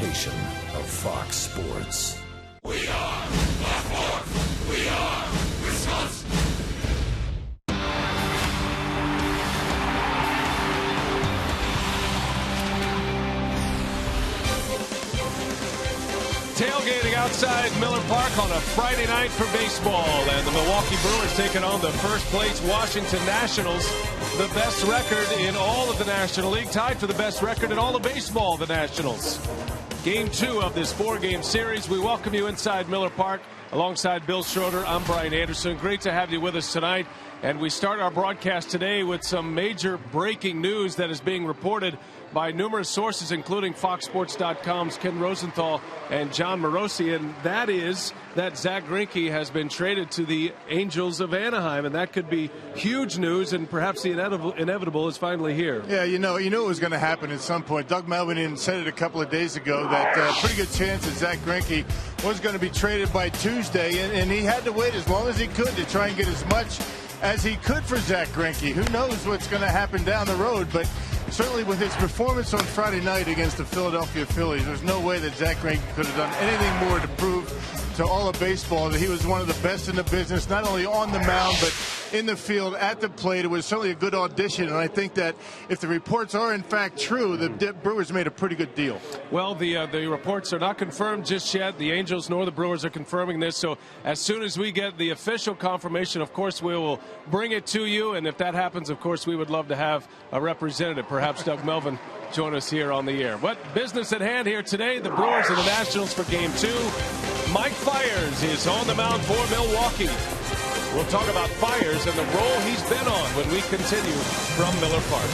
presentation of Fox Sports. We are Black Hawks. We are Wisconsin. Tailgating outside Miller Park on a Friday night for baseball, and the Milwaukee Brewers taking on the first-place Washington Nationals, the best record in all of the National League, tied for the best record in all of baseball, the Nationals. Game 2 of this 4-game series. We welcome you inside Miller Park. Alongside Bill Schroeder, I'm Brian Anderson. Great to have you with us tonight. And we start our broadcast today with some major breaking news that is being reported by numerous sources, including FoxSports.com's Ken Rosenthal and John Morosi, and that is that Zach Greinke has been traded to the Angels of Anaheim, and that could be huge news, and perhaps the inevitable is finally here. Yeah, you know it was going to happen at some point. Doug Melvin said it a couple of days ago that pretty good chance that Zach Greinke was going to be traded by Tuesday, and he had to wait as long as he could to try and get as much as he could for Zach Greinke. Who knows what's going to happen down the road, but certainly with his performance on Friday night against the Philadelphia Phillies, there's no way that Zach Greinke could have done anything more to prove to all of baseball that he was one of the best in the business, not only on the mound, but in the field, at the plate. It was certainly a good audition, and I think that if the reports are in fact true, the Brewers made a pretty good deal. Well, the reports are not confirmed just yet. The Angels nor the Brewers are confirming this, so as soon as we get the official confirmation, of course, we will bring it to you, and if that happens, of course, we would love to have a representative, perhaps Doug Melvin, join us here on the air. But business at hand here today, the Brewers and the Nationals for Game 2. Mike Fiers is on the mound for Milwaukee. We'll talk about Fiers and the role he's been on when we continue from Miller Park.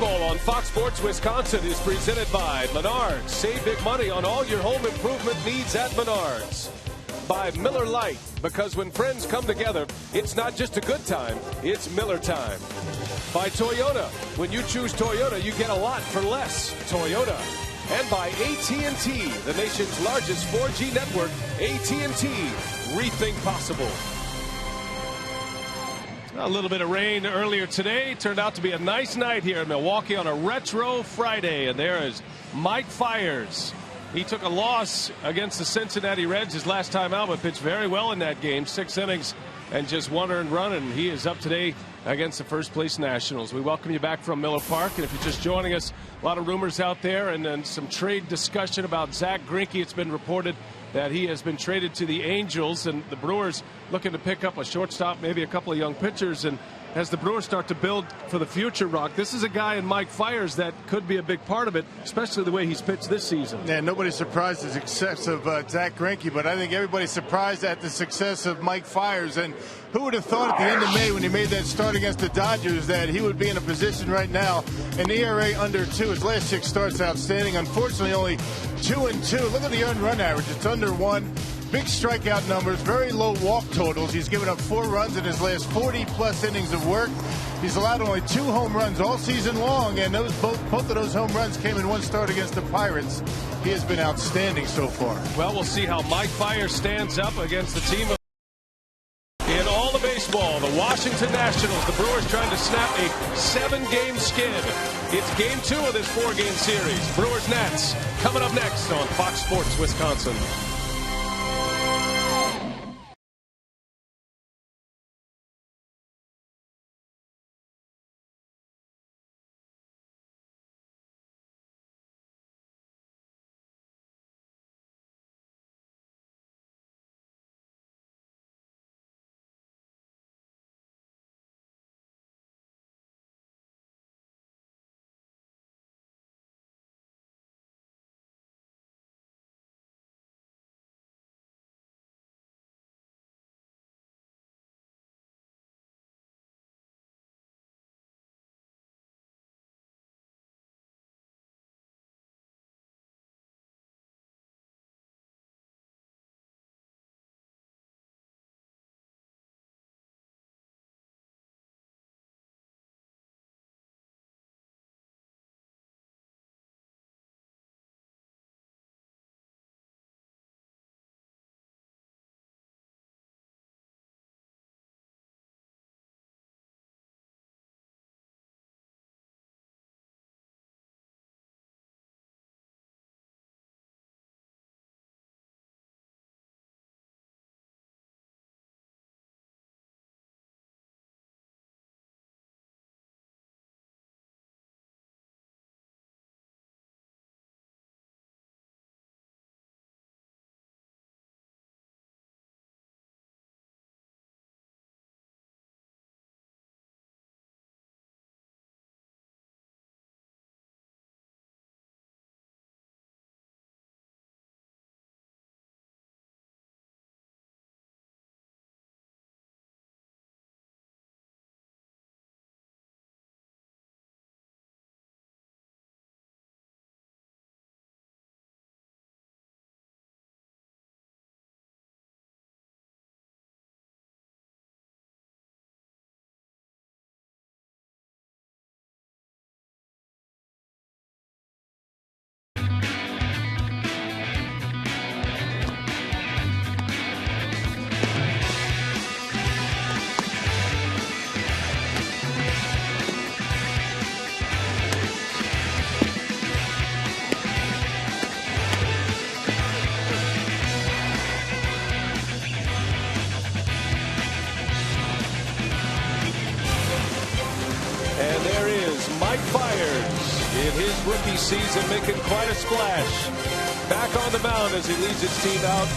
On Fox Sports Wisconsin is presented by Menards. Save big money on all your home improvement needs at Menards. By Miller Lite, because when friends come together, it's not just a good time, it's Miller time. By Toyota, when you choose Toyota, you get a lot for less. Toyota. and by AT&T, the nation's largest 4G network. AT&T, rethink possible. A little bit of rain earlier today. Turned out to be a nice night here in Milwaukee on a retro Friday. And there is Mike Fiers. He took a loss against the Cincinnati Reds his last time out, but pitched very well in that game. 6 innings and just 1 earned run, and he is up today against the first place Nationals. We welcome you back from Miller Park, and if you're just joining us, a lot of rumors out there and then some trade discussion about Zack Greinke. It's been reported that he has been traded to the Angels, and the Brewers looking to pick up a shortstop, maybe a couple of young pitchers. And as the Brewers start to build for the future, Rock, this is a guy in Mike Fiers that could be a big part of it, especially the way he's pitched this season. Yeah, nobody's surprised at the success of Zack Greinke, but I think everybody's surprised at the success of Mike Fiers. And who would have thought at the end of May when he made that start against the Dodgers that he would be in a position right now, an ERA under 2. His last 6 starts outstanding. Unfortunately, only 2-2. Look at the earned run average. It's under 1. Big strikeout numbers, very low walk totals. He's given up 4 runs in his last 40-plus innings of work. He's allowed only 2 home runs all season long, and both of those home runs came in 1 start against the Pirates. He has been outstanding so far. Well, we'll see how Mike Fiers stands up against the team of in all of baseball, the Washington Nationals. The Brewers trying to snap a 7-game skid. It's game 2 of this 4-game series. Brewers-Nats coming up next on Fox Sports Wisconsin. Mike Fiers in his rookie season making quite a splash. Back on the mound as he leads his team out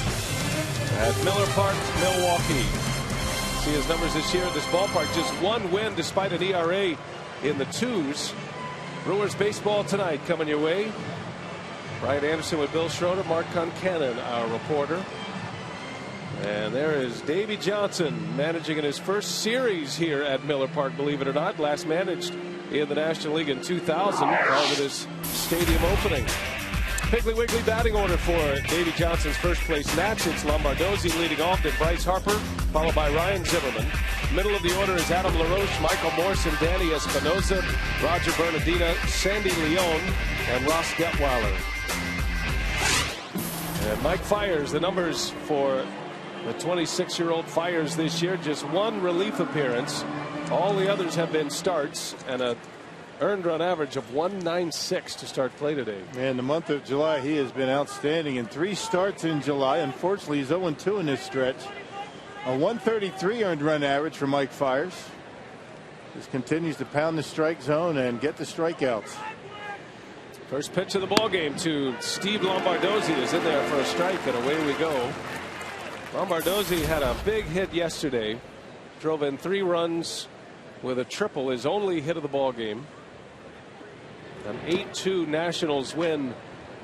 at Miller Park, Milwaukee. See his numbers this year at this ballpark. Just 1 win despite an ERA in the 2s. Brewers baseball tonight coming your way. Brian Anderson with Bill Schroeder, Mark Concannon, our reporter. And there is Davey Johnson managing in his first series here at Miller Park, believe it or not. Last managed in the National League in 2000 prior to this stadium opening. Piggly Wiggly batting order for Davey Johnson's first place Nats. It's Lombardozzi leading off, then Bryce Harper, followed by Ryan Zimmerman. Middle of the order is Adam LaRoche, Michael Morrison, Danny Espinosa, Roger Bernardina, Sandy Leon, and Ross Detweiler. And Mike Fiers, the numbers for the 26-year-old Fiers this year, just one relief appearance. All the others have been starts, and a earned run average of 196 to start play today. In the month of July, he has been outstanding in 3 starts in July. Unfortunately, he's 0-2 in this stretch. A 133 earned run average for Mike Fiers. Just continues to pound the strike zone and get the strikeouts. First pitch of the ball game to Steve Lombardozzi is in there for a strike, and away we go. Lombardozzi had a big hit yesterday, drove in 3 runs with a triple, his only hit of the ball game. An 8-2 Nationals win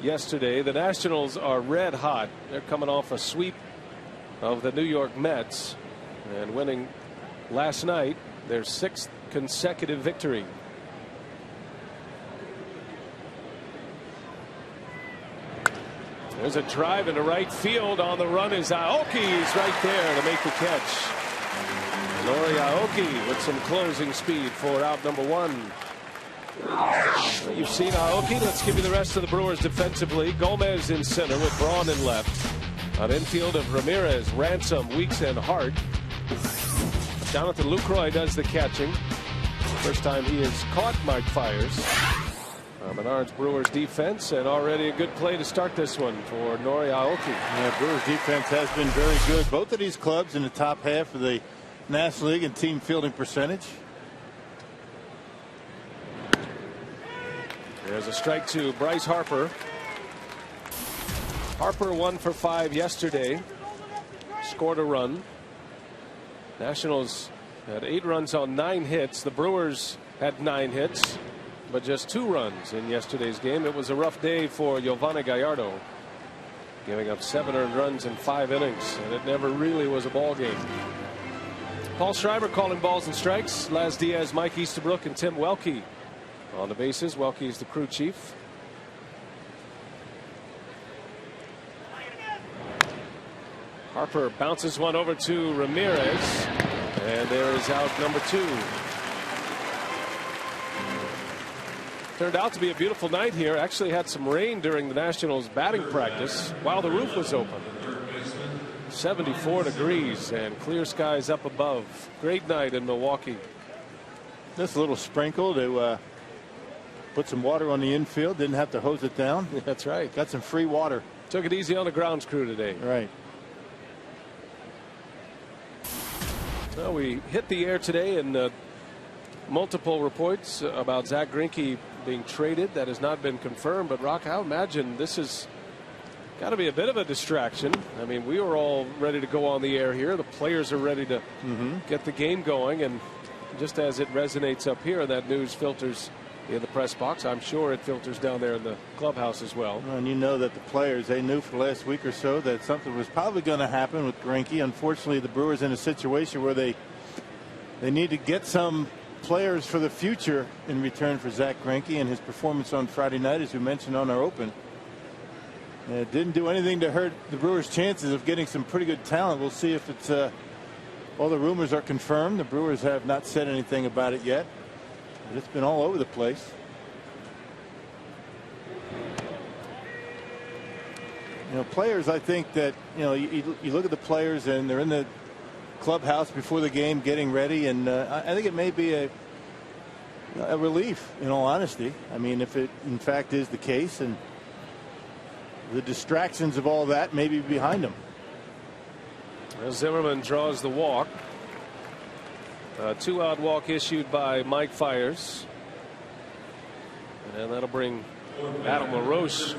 yesterday. The Nationals are red hot. They're coming off a sweep of the New York Mets and winning last night, their 6th consecutive victory. There's a drive into right field. On the run is Aoki. He's right there to make the catch. Nori Aoki with some closing speed for out number 1. You've seen Aoki. Let's give you the rest of the Brewers defensively. Gomez in center with Braun in left. On infield of Ramirez, Ransom, Weeks, and Hart. Jonathan Lucroy does the catching. First time he has caught Mike Fiers. Menards Brewers defense, and already a good play to start this one for Nori Aoki. Yeah, Brewers defense has been very good. Both of these clubs in the top half of the National League in team fielding percentage. There's a strike to Bryce Harper. Harper 1 for 5 yesterday. Scored a run. Nationals had 8 runs on 9 hits. The Brewers had 9 hits, but just 2 runs in yesterday's game. It was a rough day for Giovanni Gallardo, giving up 7 earned runs in 5 innings, and it never really was a ball game. Paul Schreiber calling balls and strikes. Laz Diaz, Mike Easterbrook, and Tim Welke on the bases. Welke is the crew chief. Harper bounces one over to Ramirez, and there is out number 2. Turned out to be a beautiful night here. Actually had some rain during the Nationals batting practice while the roof was open. 74 degrees and clear skies up above. Great night in Milwaukee. Just a little sprinkle to put some water on the infield. Didn't have to hose it down. That's right. Got some free water. Took it easy on the grounds crew today. Right. Well, we hit the air today in multiple reports about Zach Greinke being traded. That has not been confirmed, but Rock, I imagine this has got to be a bit of a distraction. I mean, we were all ready to go on the air here. The players are ready to get the game going, and just as it resonates up here, that news filters in the press box. I'm sure it filters down there in the clubhouse as well. And you know that the players, they knew for the last week or so that something was probably going to happen with Greinke. Unfortunately, the Brewers in a situation where they need to get some players for the future in return for Zach Greinke and his performance on Friday night, as we mentioned on our open. And it didn't do anything to hurt the Brewers' chances of getting some pretty good talent. We'll see if it's all the rumors are confirmed. The Brewers have not said anything about it yet. But it's been all over the place. You know, players, I think that, you know, you look at the players and they're in the clubhouse before the game getting ready, and I think it may be a relief, in all honesty. I mean, if it in fact is the case, and the distractions of all that may be behind them. Zimmerman draws the walk. A 2-out walk issued by Mike Fiers, and that'll bring Adam LaRoche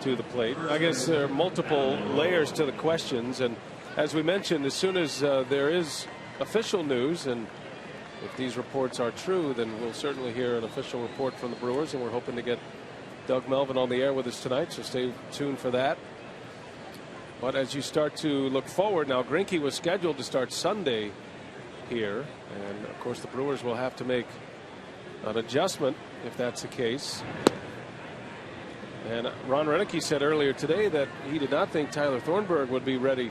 to the plate. I guess there are multiple layers to the questions, and as we mentioned, as soon as there is official news, and if these reports are true, then we'll certainly hear an official report from the Brewers, and we're hoping to get Doug Melvin on the air with us tonight, so stay tuned for that. But as you start to look forward, now Greinke was scheduled to start Sunday here, and of course the Brewers will have to make an adjustment if that's the case. And Ron Roenicke said earlier today that he did not think Tyler Thornburg would be ready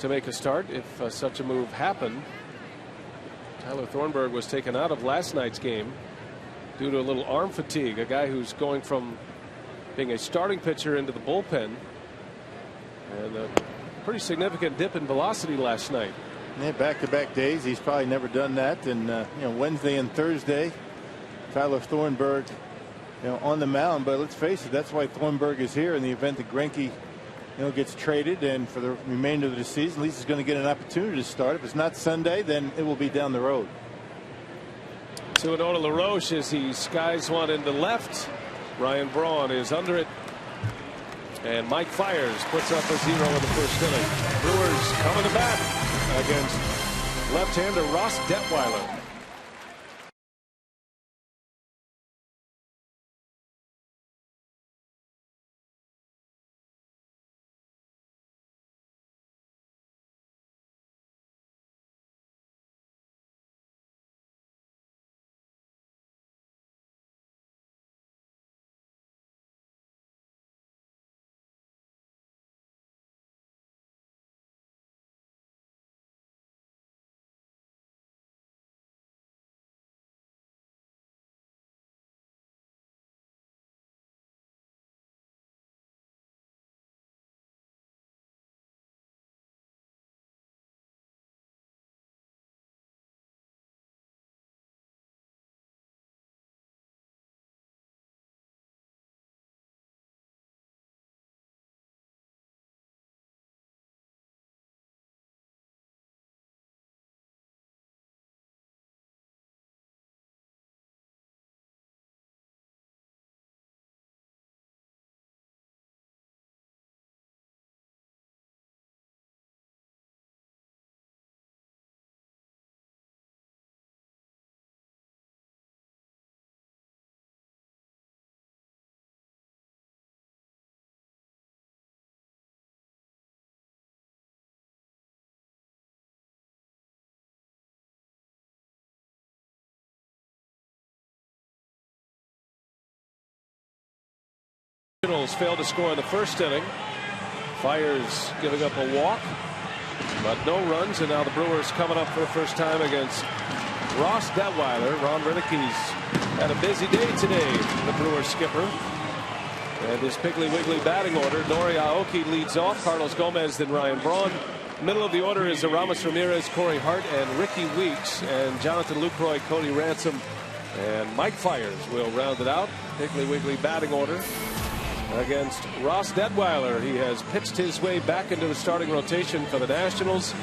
to make a start if such a move happened. Tyler Thornburg was taken out of last night's game due to a little arm fatigue. A guy who's going from being a starting pitcher into the bullpen And a pretty significant dip in velocity last night. Yeah, back-to-back days. He's probably never done that. And Wednesday and Thursday, Tyler Thornburg, on the mound. But let's face it, that's why Thornburg is here in the event that Greinke, gets traded, and for the remainder of the season, at least he's going to get an opportunity to start. If it's not Sunday, then it will be down the road. 2-0 to LaRoche as he skies one into left. Ryan Braun is under it. And Mike Fiers puts up a 0 in the first inning. Brewers coming to bat against left-hander Ross Detweiler. Failed to score in the first inning. Fiers giving up a walk, but no runs, and now the Brewers coming up for the first time against Ross Detweiler. Ron Rinick's had a busy day today, the Brewers skipper. And his Piggly Wiggly batting order: Nori Aoki leads off, Carlos Gomez, then Ryan Braun. Middle of the order is Aramis Ramirez, Corey Hart, and Ricky Weeks, and Jonathan Lucroy, Cody Ransom, and Mike Fiers will round it out. Piggly Wiggly batting order against Ross Detweiler. He has pitched his way back into the starting rotation for the Nationals,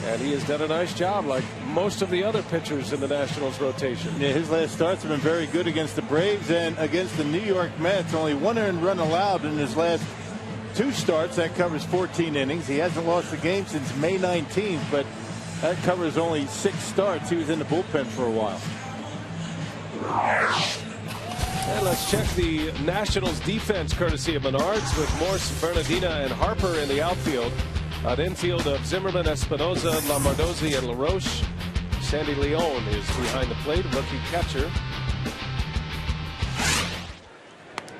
and he has done a nice job, like most of the other pitchers in the Nationals rotation. Yeah, his last starts have been very good against the Braves and against the New York Mets. Only one earned run allowed in his last 2 starts. That covers 14 innings. He hasn't lost a game since May 19th, but that covers only 6 starts. He was in the bullpen for a while. And let's check the Nationals defense courtesy of Menards, with Morse, Bernardina, and Harper in the outfield. An infield of Zimmerman, Espinoza, Lamardozzi, and LaRoche. Sandy Leon is behind the plate, rookie catcher.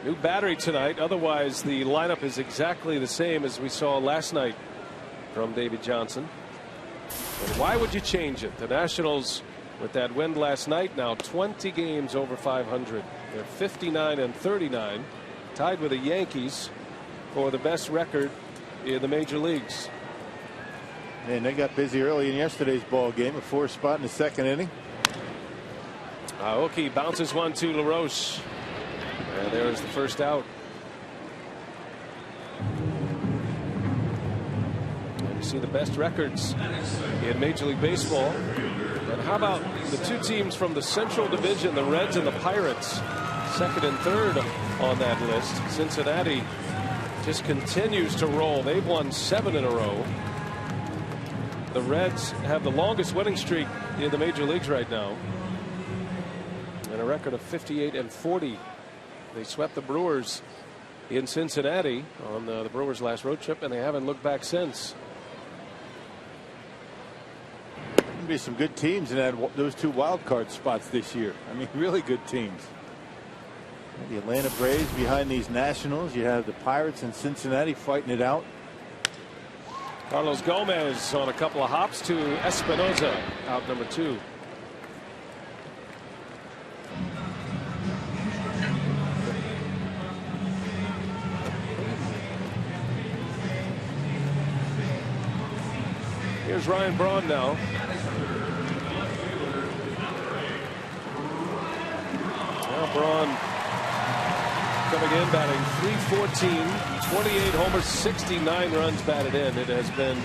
New battery tonight. Otherwise, the lineup is exactly the same as we saw last night from David Johnson. And why would you change it? The Nationals, with that win last night, now 20 games over 500. They're 59-39, tied with the Yankees for the best record in the major leagues. And they got busy early in yesterday's ball game. A 4 spot in the second inning. Aoki bounces one to LaRoche, and there's the first out. And you see the best records in Major League Baseball. And how about the 2 teams from the Central Division, the Reds and the Pirates, second and third on that list. Cincinnati just continues to roll. They've won 7 in a row. The Reds have the longest winning streak in the major leagues right now, and a record of 58-40. They swept the Brewers in Cincinnati on the Brewers' last road trip, and they haven't looked back since. Be some good teams in those 2 wild card spots this year. I mean, really good teams. The Atlanta Braves behind these Nationals. You have the Pirates and Cincinnati fighting it out. Carlos Gomez on a couple of hops to Espinoza, out number 2. Here's Ryan Braun now. Now Braun coming in, batting .314, 28 homers, 69 runs batted in. It has been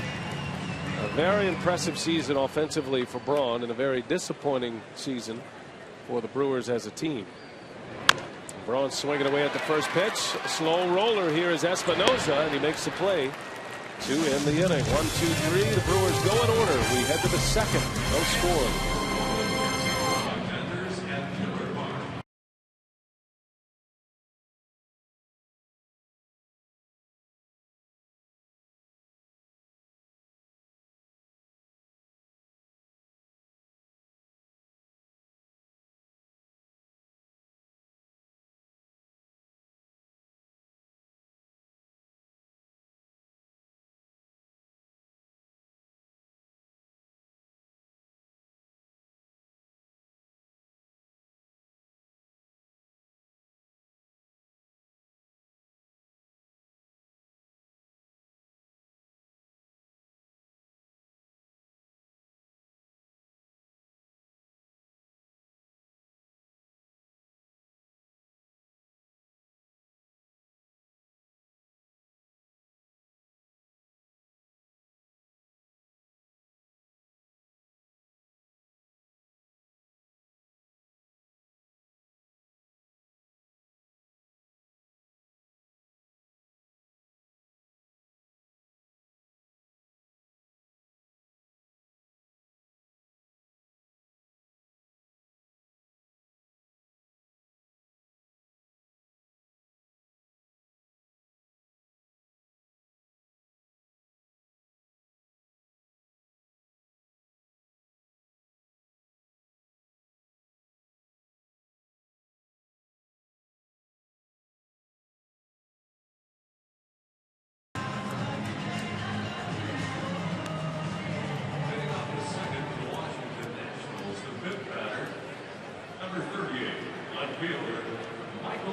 a very impressive season offensively for Braun and a very disappointing season for the Brewers as a team. Braun swinging away at the first pitch. Slow roller here is Espinosa, and he makes the play to end the inning. 1, 2, 3. The Brewers go in order. We head to the second. No score.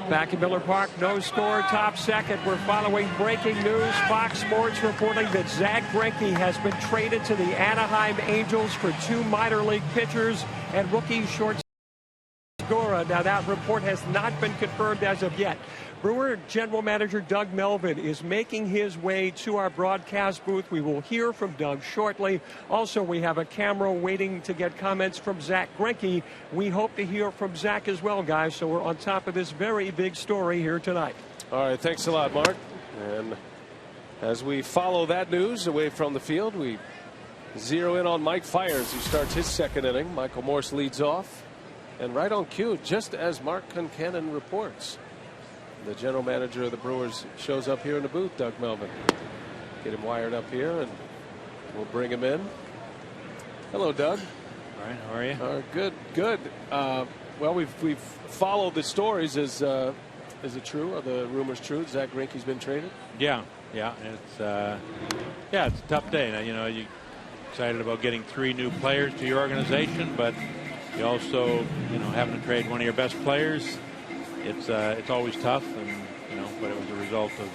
Back in Miller Park, no score, top second. We're following breaking news. Fox Sports reporting that Zack Greinke has been traded to the Anaheim Angels for 2 minor league pitchers and rookie shortstop Segura. Now that report has not been confirmed as of yet. Brewer general manager Doug Melvin is making his way to our broadcast booth. We will hear from Doug shortly. Also, we have a camera waiting to get comments from Zack Greinke. We hope to hear from Zack as well, guys, so we're on top of this very big story here tonight. All right, thanks a lot, Mark. And as we follow that news away from the field, we zero in on Mike Fiers, who starts his second inning. Michael Morse leads off. And right on cue, just as Mark Concannon reports, the general manager of the Brewers shows up here in the booth, Doug Melvin. Get him wired up here, and we'll bring him in. Hello, Doug. All right, how are you? Good, good. Well, we've followed the stories. Is it true? Are the rumors true? Zack Greinke's been traded? Yeah. It's a tough day. Now, you know, you're excited about getting 3 new players to your organization, but you also, having to trade one of your best players. It's always tough, and but it was a result of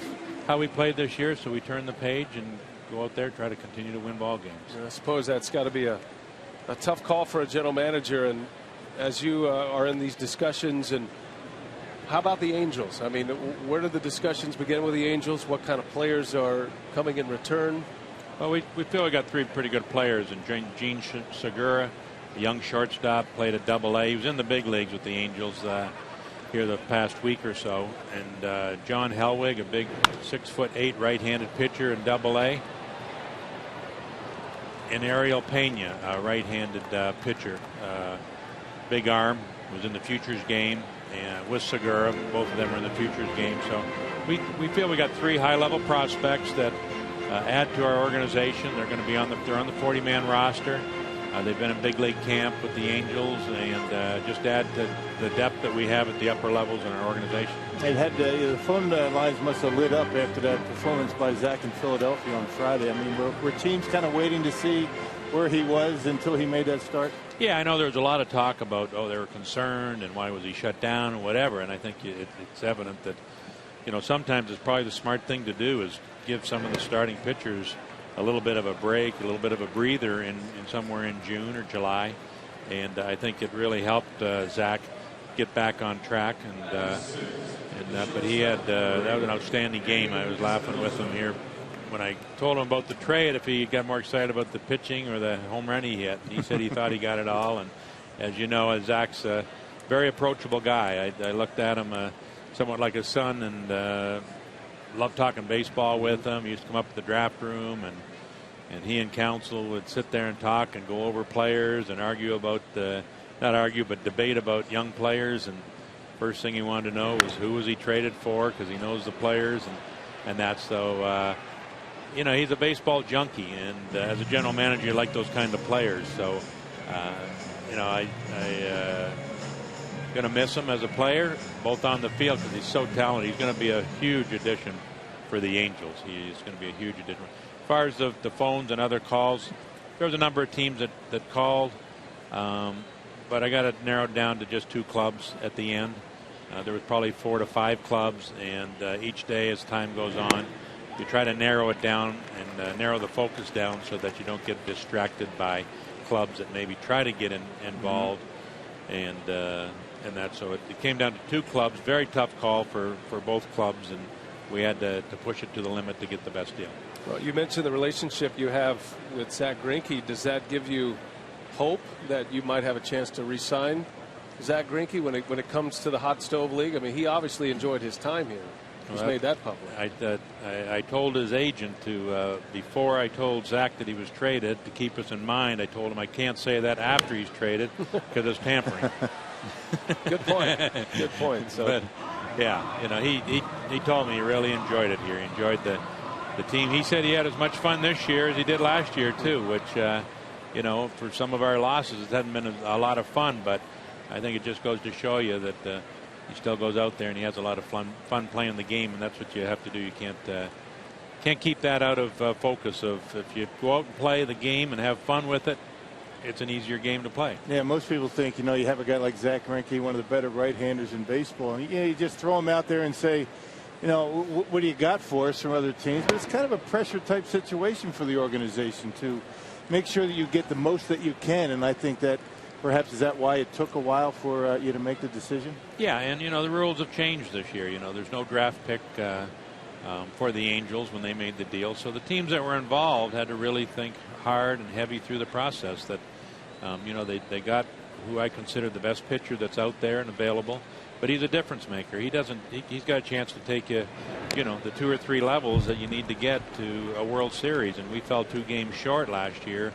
how we played this year. So we turn the page and go out there, try to continue to win ball games. I suppose that's got to be a tough call for a general manager. And as you are in these discussions, and how about the Angels? I mean, where did the discussions begin with the Angels? What kind of players are coming in return? Well, we feel we got 3 pretty good players, and Gene Segura, a young shortstop, played at Double-A. He was in the big leagues with the Angels here the past week or so, and John Helwig, a big 6'8" right-handed pitcher in Double-A, and Ariel Pena, a right-handed pitcher, big arm, was in the Futures game, and with Segura, both of them are in the Futures game. So we feel we got 3 high-level prospects that add to our organization. They're going to be they're on the 40-man roster. They've been in big league camp with the Angels, and just add to the depth that we have at the upper levels in our organization. It had the phone lines must have lit up after that performance by Zack in Philadelphia on Friday. I mean, were teams kind of waiting to see where he was until he made that start? Yeah, I know there was a lot of talk about, they were concerned and why was he shut down and whatever. And I think it's evident that, sometimes it's probably the smart thing to do is give some of the starting pitchers a little bit of a break, a little bit of a breather in somewhere in June or July, and I think it really helped Zach get back on track. But he had that was an outstanding game. I was laughing with him here when I told him about the trade, if he got more excited about the pitching or the home run he hit. He said he thought he got it all. And as you know, Zach's a very approachable guy. I looked at him somewhat like a son, and loved talking baseball with him. He used to come up to the draft room, and he and Counsell would sit there and talk and go over players and argue about not argue, but debate about young players. And first thing he wanted to know was who was he traded for, because he knows the players and that. So he's a baseball junkie, and as a general manager, you like those kind of players. So I going to miss him as a player, both on the field, because he's so talented. He's going to be a huge addition for the Angels. He's going to be a huge addition. As far as the phones and other calls, there was a number of teams that called, but I got it narrowed down to just 2 clubs at the end. There was probably 4 to 5 clubs, and each day as time goes on, you try to narrow it down and narrow the focus down so that you don't get distracted by clubs that maybe try to get involved. And that, so it came down to 2 clubs. Very tough call for both clubs, and we had to push it to the limit to get the best deal. Well, you mentioned the relationship you have with Zach Greinke. Does that give you hope that you might have a chance to re-sign Zach Greinke when it comes to the Hot Stove League? I mean, he obviously enjoyed his time here. He's made that public. I told his agent before I told Zach that he was traded, to keep us in mind. I told him I can't say that after he's traded because it's tampering. Good point. Good point. So, but yeah, he told me he really enjoyed it here. He enjoyed the team. He said he had as much fun this year as he did last year too, which for some of our losses it hasn't been a lot of fun, but I think it just goes to show you that he still goes out there and he has a lot of fun playing the game, and that's what you have to do. You can't keep that out of focus. If you go out and play the game and have fun with it, it's an easier game to play. Yeah, most people think, you have a guy like Zach Greinke, one of the better right-handers in baseball, and you just throw him out there and say, what do you got for us from other teams? But it's kind of a pressure-type situation for the organization to make sure that you get the most that you can, and I think that perhaps is that why it took a while for you to make the decision? Yeah, and the rules have changed this year. There's no draft pick for the Angels when they made the deal, so the teams that were involved had to really think hard and heavy through the process. That they got who I consider the best pitcher that's out there and available, but he's a difference maker. He's got a chance to take you, the 2 or 3 levels that you need to get to a World Series, and we fell 2 games short last year.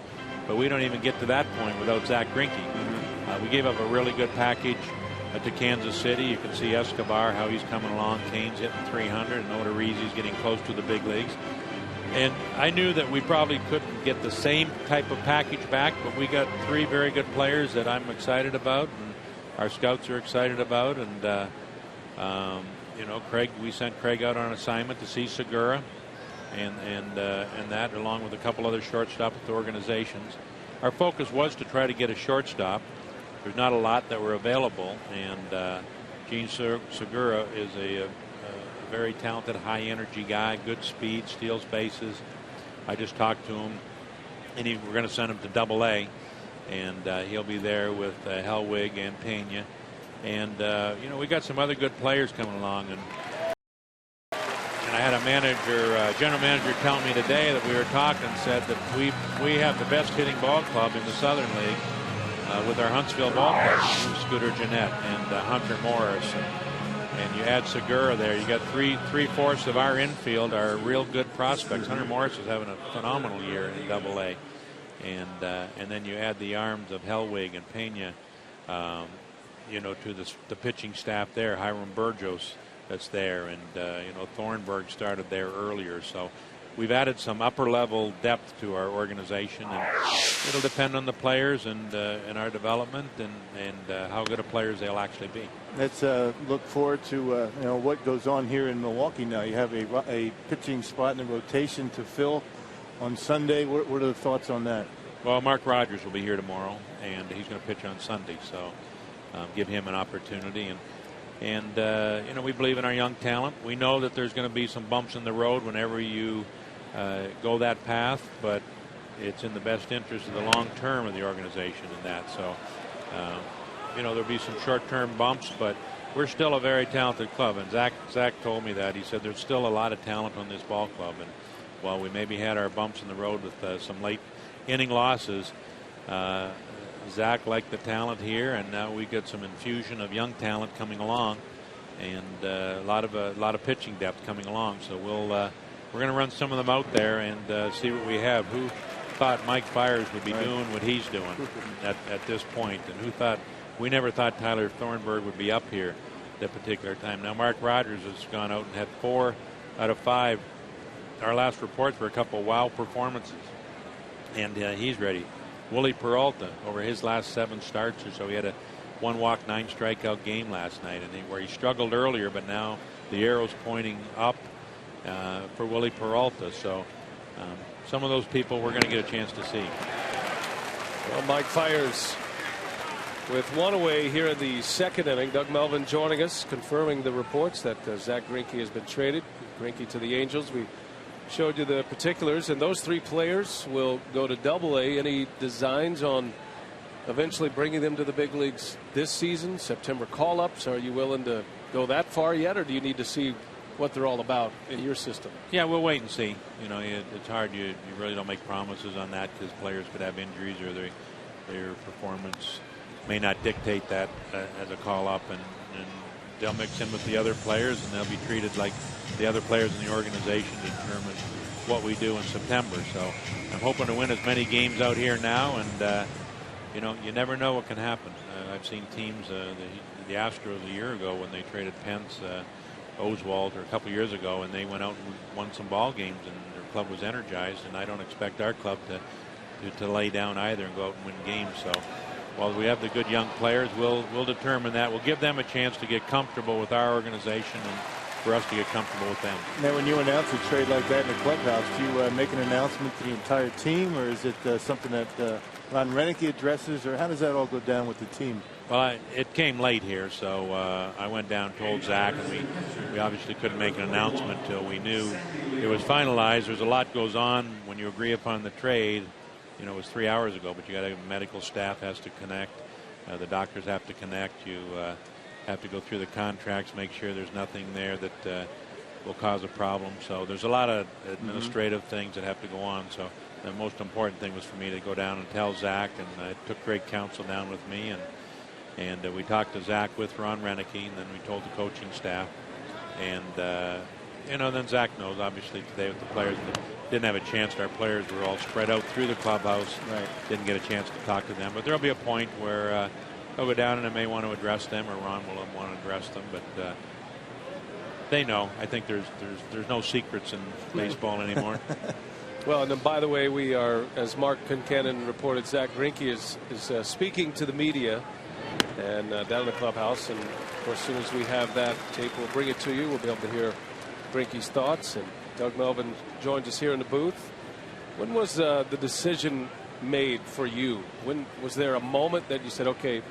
But we don't even get to that point without Zach Greinke. We gave up a really good package to Kansas City. You can see Escobar, how he's coming along. Kane's hitting 300, and Odorizzi's getting close to the big leagues. And I knew that we probably couldn't get the same type of package back, but we got 3 very good players that I'm excited about, and our scouts are excited about. And Craig, we sent Craig out on assignment to see Segura. And that, along with a couple other shortstops with the organizations. Our focus was to try to get a shortstop. There's not a lot that were available, and Gene Segura is a very talented, high-energy guy, good speed, steals bases. I just talked to him, and we're going to send him to Double-A, and he'll be there with Hellwig and Pena. And we got some other good players coming along, and I had a general manager telling me today that we were talking, said that we have the best hitting ball club in the Southern League with our Huntsville ball club, Scooter Gennett and Hunter Morris. And you add Segura there, you got three-fourths of our infield are real good prospects. Hunter Morris is having a phenomenal year in Double-A. And then you add the arms of Hellwig and Pena, to the pitching staff there, Hiram Burgos that's there, and Thornburg started there earlier. So we've added some upper level depth to our organization, and it'll depend on the players and our development and how good of players they'll actually be. Let's look forward to what goes on here in Milwaukee now. You have a pitching spot in the rotation to fill on Sunday. What are the thoughts on that? Well, Mark Rogers will be here tomorrow, and he's going to pitch on Sunday, so give him an opportunity. And we believe in our young talent. We know that there's going to be some bumps in the road whenever you go that path, but it's in the best interest of the long term of the organization in that. So, there'll be some short-term bumps, but we're still a very talented club. And Zach told me that. He said there's still a lot of talent on this ball club. And while we maybe had our bumps in the road with some late inning losses, Zach liked the talent here, and now we get some infusion of young talent coming along, and a lot of pitching depth coming along. So we're going to run some of them out there and see what we have. Who thought Mike Fiers would be doing what he's doing at this point, and who thought we never thought Tyler Thornburg would be up here at that particular time. Now Mark Rogers has gone out and had 4 out of 5. Our last reports were a couple of wow performances, and he's ready. Willie Peralta, over his last 7 starts or so, he had a 1 walk, 9 strikeout game last night, and where he struggled earlier, but now the arrow's pointing up for Willie Peralta. So some of those people we're going to get a chance to see. Well, Mike Fiers with 1 away here in the 2nd inning. Doug Melvin joining us, confirming the reports that Zach Greinke has been traded. Greinke to the Angels. We showed you the particulars, and those 3 players will go to Double-A. Any designs on eventually bringing them to the big leagues this season? September call-ups? Are you willing to go that far yet, or do you need to see what they're all about in your system? Yeah, we'll wait and see. It's hard. You really don't make promises on that because players could have injuries or their performance may not dictate that as a call-up, and they'll mix in with the other players, and they'll be treated like the other players in the organization to determine what we do in September. So I'm hoping to win as many games out here now, and you never know what can happen. I've seen teams, the Astros a year ago when they traded Pence, Oswalt, or a couple years ago, and they went out and won some ball games, and their club was energized. And I don't expect our club to lay down either and go out and win games. So while we have the good young players, we'll determine that. We'll give them a chance to get comfortable with our organization and for us to get comfortable with them. Now, when you announce a trade like that in the clubhouse, do you make an announcement to the entire team, or is it something that Ron Renicky addresses, or how does that all go down with the team? Well, it came late here, so I went down, told Zach, and we obviously couldn't make an announcement until we knew it was finalized. There's a lot goes on when you agree upon the trade. It was 3 hours ago, but you got medical staff has to connect. The doctors have to connect. You have to go through the contracts, make sure there's nothing there that will cause a problem. So there's a lot of administrative things that have to go on. So the most important thing was for me to go down and tell Zach, and I took great counsel down with me, and we talked to Zach with Ron Renicky, and then we told the coaching staff, and then Zach knows obviously today with the players didn't have a chance. Our players were all spread out through the clubhouse. Right. Didn't get a chance to talk to them, but there'll be a point where they'll go down and I may want to address them, or Ron will want to address them, but they know. I think there's no secrets in baseball anymore. Well, and then, by the way, we are, as Mark Concannon reported, Zach Greinke is speaking to the media and down in the clubhouse. And of course, as soon as we have that tape, we'll bring it to you. We'll be able to hear Greinke's thoughts. And Doug Melvin joins us here in the booth. When was the decision made for you? When was there a moment that you said, "Okay,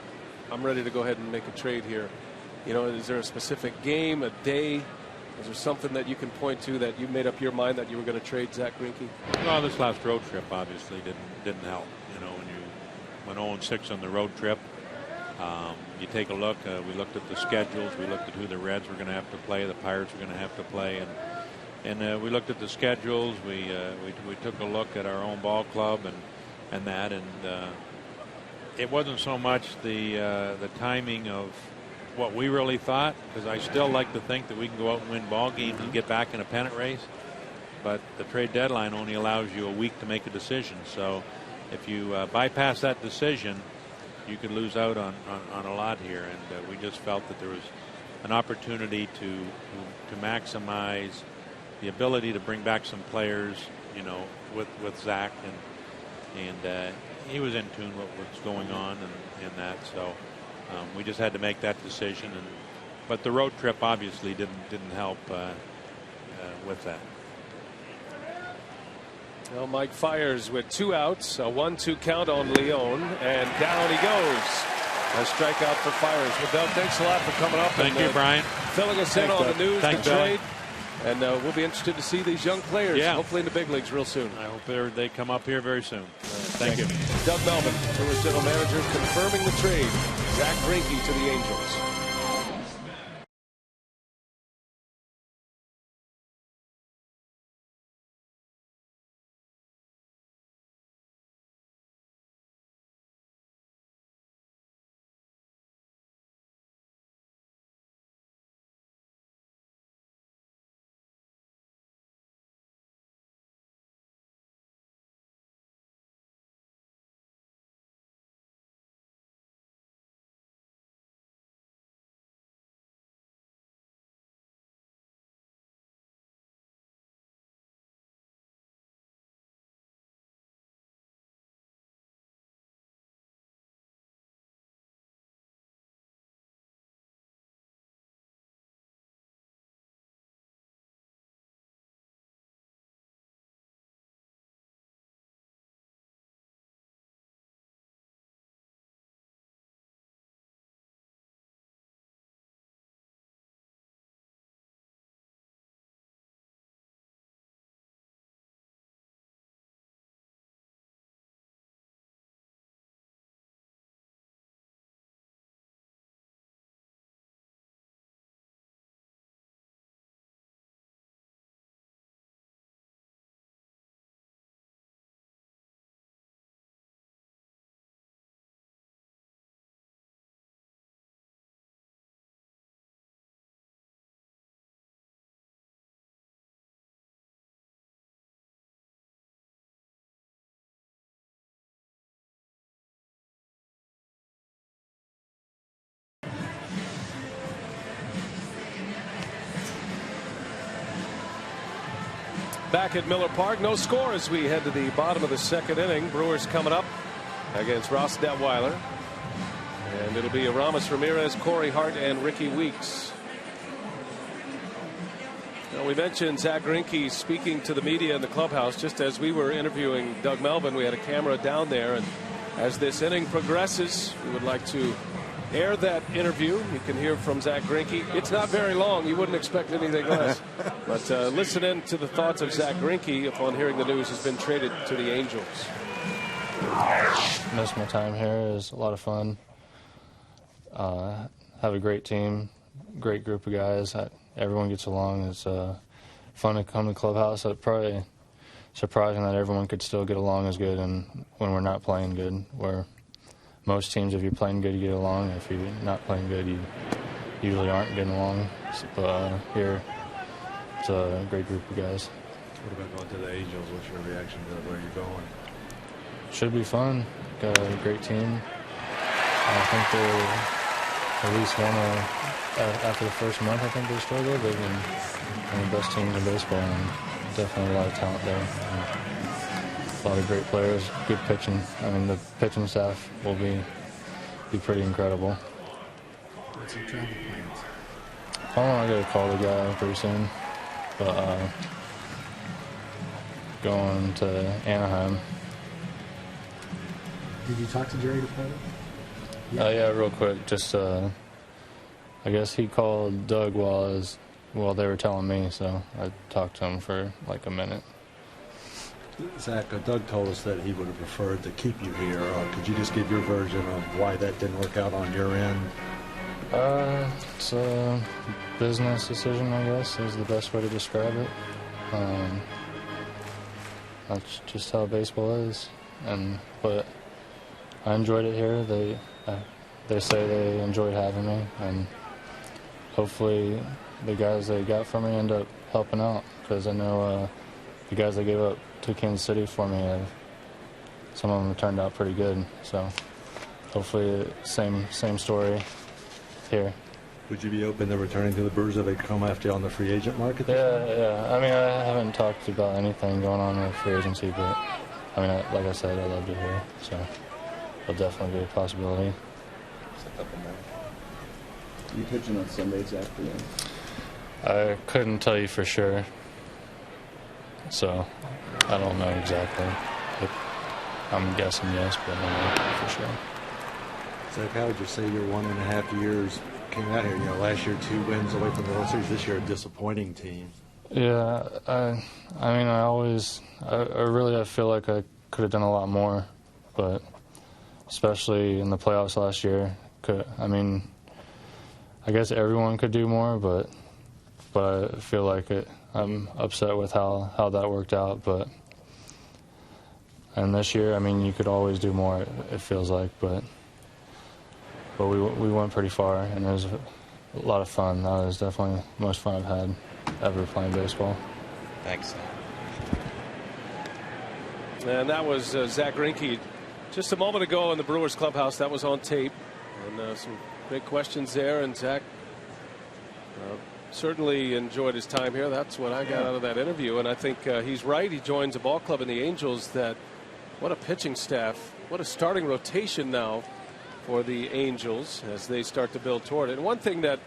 I'm ready to go ahead and make a trade here"? Is there a specific game, a day? Is there something that you can point to that you made up your mind that you were going to trade Zach Greinke? Well, this last road trip obviously didn't help. When you went 0-6 on the road trip, you take a look. We looked at the schedules. We looked at who the Reds were going to have to play, the Pirates were going to have to play, and we looked at the schedules. We took a look at our own ball club and it wasn't so much the timing of what we really thought, because I still like to think that we can go out and win ball games and get back in a pennant race, but the trade deadline only allows you a week to make a decision. So if you bypass that decision, you could lose out on a lot here, and we just felt that there was an opportunity to maximize the ability to bring back some players, with Zach, and he was in tune with what's going on and that. So we just had to make that decision, but the road trip obviously didn't help with that. Well, Mike Fiers with 2 outs, a 1-2 count on Leon, and down he goes. A strikeout for Fiers. Well, Doug, thanks a lot for coming up. Thank you, Brian. Filling us in on the news, Thanks, the trade. And we'll be interested to see these young players, hopefully in the big leagues real soon. I hope they come up here very soon. Thank you. Doug Melvin, Brewers general manager, confirming the trade. Zack Greinke to the Angels. Back at Miller Park, no score as we head to the bottom of the second inning. Brewers coming up against Ross Detweiler. And it'll be Aramis Ramirez, Corey Hart, and Ricky Weeks. Now, we mentioned Zack Greinke speaking to the media in the clubhouse. Just as we were interviewing Doug Melvin, we had a camera down there. And as this inning progresses, we would like to air that interview. You can hear from Zack Greinke. It's not very long. You wouldn't expect anything less. But listen in to the thoughts of Zack Greinke upon hearing the news has been traded to the Angels. Most of my time here is a lot of fun. Have a great team, great group of guys. Everyone gets along. It's fun to come to the clubhouse. It's probably surprising that everyone could still get along as good and when we're not playing good. Where most teams, if you're playing good, you get along. If you're not playing good, you usually aren't getting along. But here, it's a great group of guys. What about going to the Angels? What's your reaction to where you're going? Should be fun. Got a great team. I think they're at least after the first month. I think they struggled. They've been one of the best teams in baseball, and definitely a lot of talent there. And a lot of great players, good pitching. I mean, the pitching staff will be pretty incredible. What's your travel plans? I got to call the guy pretty soon, but going to Anaheim. Did you talk to Jerry DePaul? Yeah, real quick. Just, I guess he called Doug while they were telling me, so I talked to him for like a minute. Zach, Doug told us that he would have preferred to keep you here. Could you just give your version of why that didn't work out on your end? It's a business decision, I guess, is the best way to describe it. That's just how baseball is. But I enjoyed it here. They say they enjoyed having me, and hopefully the guys they got for me end up helping out, because I know the guys they gave up to Kansas City for me, some of them turned out pretty good. So hopefully same story here. Would you be open to returning to the Brewers if they come after you on the free agent market? Yeah. I mean, I haven't talked about anything going on with free agency, but I mean, like I said, I loved it here, so it'll definitely be a possibility. You pitching on Sundays afternoon? I couldn't tell you for sure, so I don't know exactly. I'm guessing yes, but I don't know for sure. Zach, how would you say your 1.5 years came out here? Last year 2 wins away from the World Series. This year a disappointing team. Yeah, I mean, I feel like I could have done a lot more, but especially in the playoffs last year. I mean, I guess everyone could do more, but I feel like I'm upset with how that worked out. And this year, I mean, you could always do more. It feels like, but we went pretty far, and it was a lot of fun. That was definitely the most fun I've had ever playing baseball. Thanks. And that was Zach Greinke just a moment ago in the Brewers clubhouse. That was on tape, and some great questions there. And Zach certainly enjoyed his time here. That's what I got out of that interview, and I think he's right. He joins a ball club in the Angels that, what a pitching staff, what a starting rotation now for the Angels as they start to build toward it. And one thing that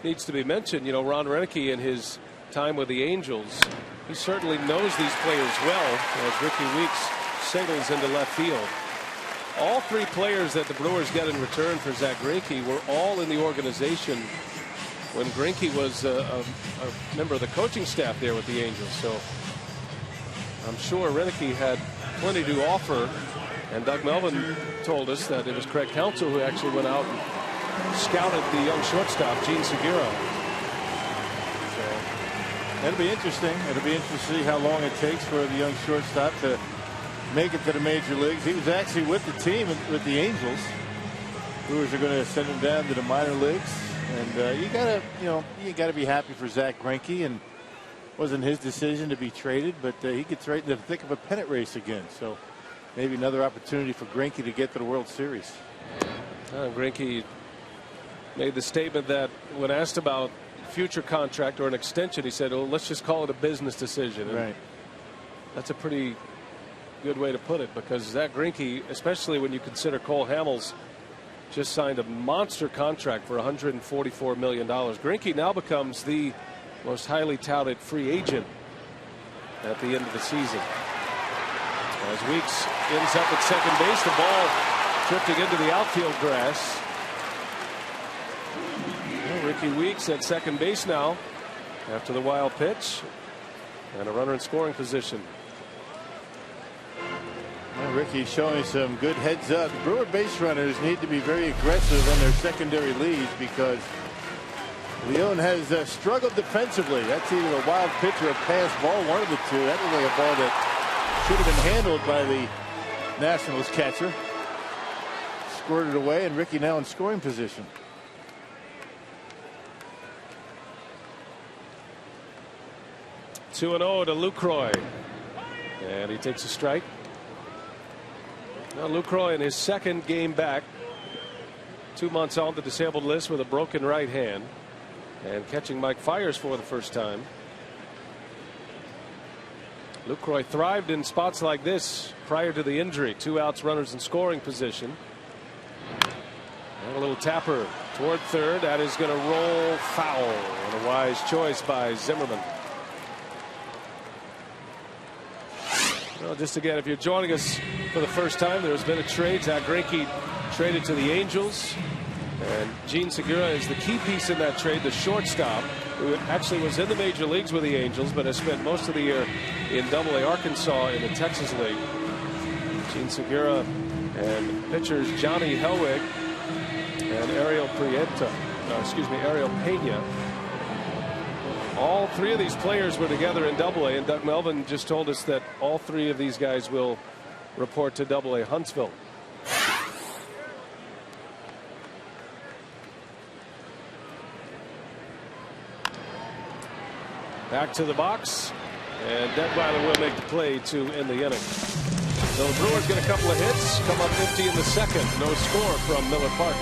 needs to be mentioned, you know, Ron Roenicke in his time with the Angels, he certainly knows these players well as Ricky Weeks singles into left field. All three players that the Brewers get in return for Zach Greinke were all in the organization when Greinke was a member of the coaching staff there with the Angels. So I'm sure Roenicke had plenty to offer. And Doug Melvin told us that it was Craig Counsell who actually went out and scouted the young shortstop, Gene Segura. So it'll be interesting. It'll be interesting to see how long it takes for the young shortstop to make it to the major leagues. He was actually with the team, with the Angels. Brewers are going to send him down to the minor leagues. And you gotta be happy for Zach Greinke. And it wasn't his decision to be traded, but he gets right in the thick of a pennant race again. So maybe another opportunity for Greinke to get to the World Series. Greinke made the statement that when asked about future contract or an extension, he said, "Oh, let's just call it a business decision." And right. That's a pretty good way to put it, because Zach Greinke, especially when you consider Cole Hamels just signed a monster contract for $144 million. Greinke now becomes the most highly touted free agent at the end of the season. As Weeks ends up at second base, the ball drifting into the outfield grass. Well, Ricky Weeks at second base now after the wild pitch, and a runner in scoring position. Well, Ricky's showing some good heads up. The Brewer base runners need to be very aggressive on their secondary leads, because Leone has struggled defensively. That's either a wild pitch or a pass ball, one of the two. That was like a ball that should have been handled by the Nationals catcher. Squirted away, and Ricky now in scoring position. Two 2-0 to Lucroy, and he takes a strike. Now Lucroy in his second game back, 2 months on the disabled list with a broken right hand, and catching Mike Fiers for the first time. Lucroy thrived in spots like this prior to the injury. 2 outs, runners in scoring position. And a little tapper toward third. That is going to roll foul, and a wise choice by Zimmerman. Well, just again, if you're joining us for the first time, there's been a trade. Zach Greinke traded to the Angels, and Gene Segura is the key piece in that trade, the shortstop, who actually was in the major leagues with the Angels, but has spent most of the year in Double-A Arkansas in the Texas League. Gene Segura and pitchers Johnny Helwig and Ariel Pena. All 3 of these players were together in Double-A, and Doug Melvin just told us that all 3 of these guys will report to Double-A Huntsville. Back to the box, and Detweiler will make the play to end the inning. So the Brewers get a couple of hits, come up empty in the second. No score from Miller Park.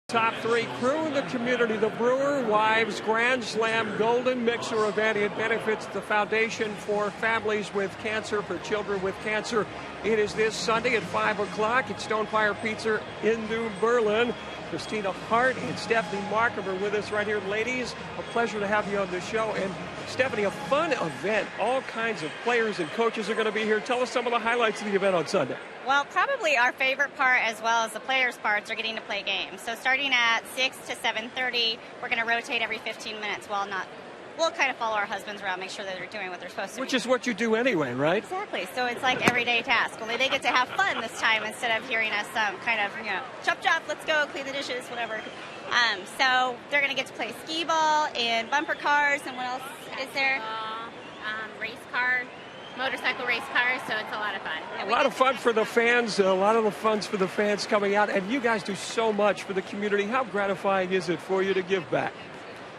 Top three crew in the community, the Brewer Wives Grand Slam Golden Mixer event. It benefits the Foundation for Families with Cancer, for children with cancer. It is this Sunday at 5 o'clock at Stonefire Pizza in New Berlin. Christina Hart and Stephanie Markham are with us right here. Ladies, a pleasure to have you on the show. And Stephanie, a fun event. All kinds of players and coaches are going to be here. Tell us some of the highlights of the event on Sunday. Well, probably our favorite part, as well as the players' parts, are getting to play games. So starting at 6 to 7:30, we're going to rotate every 15 minutes. We'll kind of follow our husbands around, make sure that they're doing what they're supposed to. Which is what you do anyway, right? Exactly. So it's like everyday task. Only they get to have fun this time instead of hearing us kind of, chop, chop, let's go, clean the dishes, whatever. So they're going to get to play skee ball and bumper cars, and what else is there? Race car, motorcycle race cars, so it's a lot of fun. A lot of fun for the fans, a lot of the fun's for the fans coming out, and you guys do so much for the community. How gratifying is it for you to give back?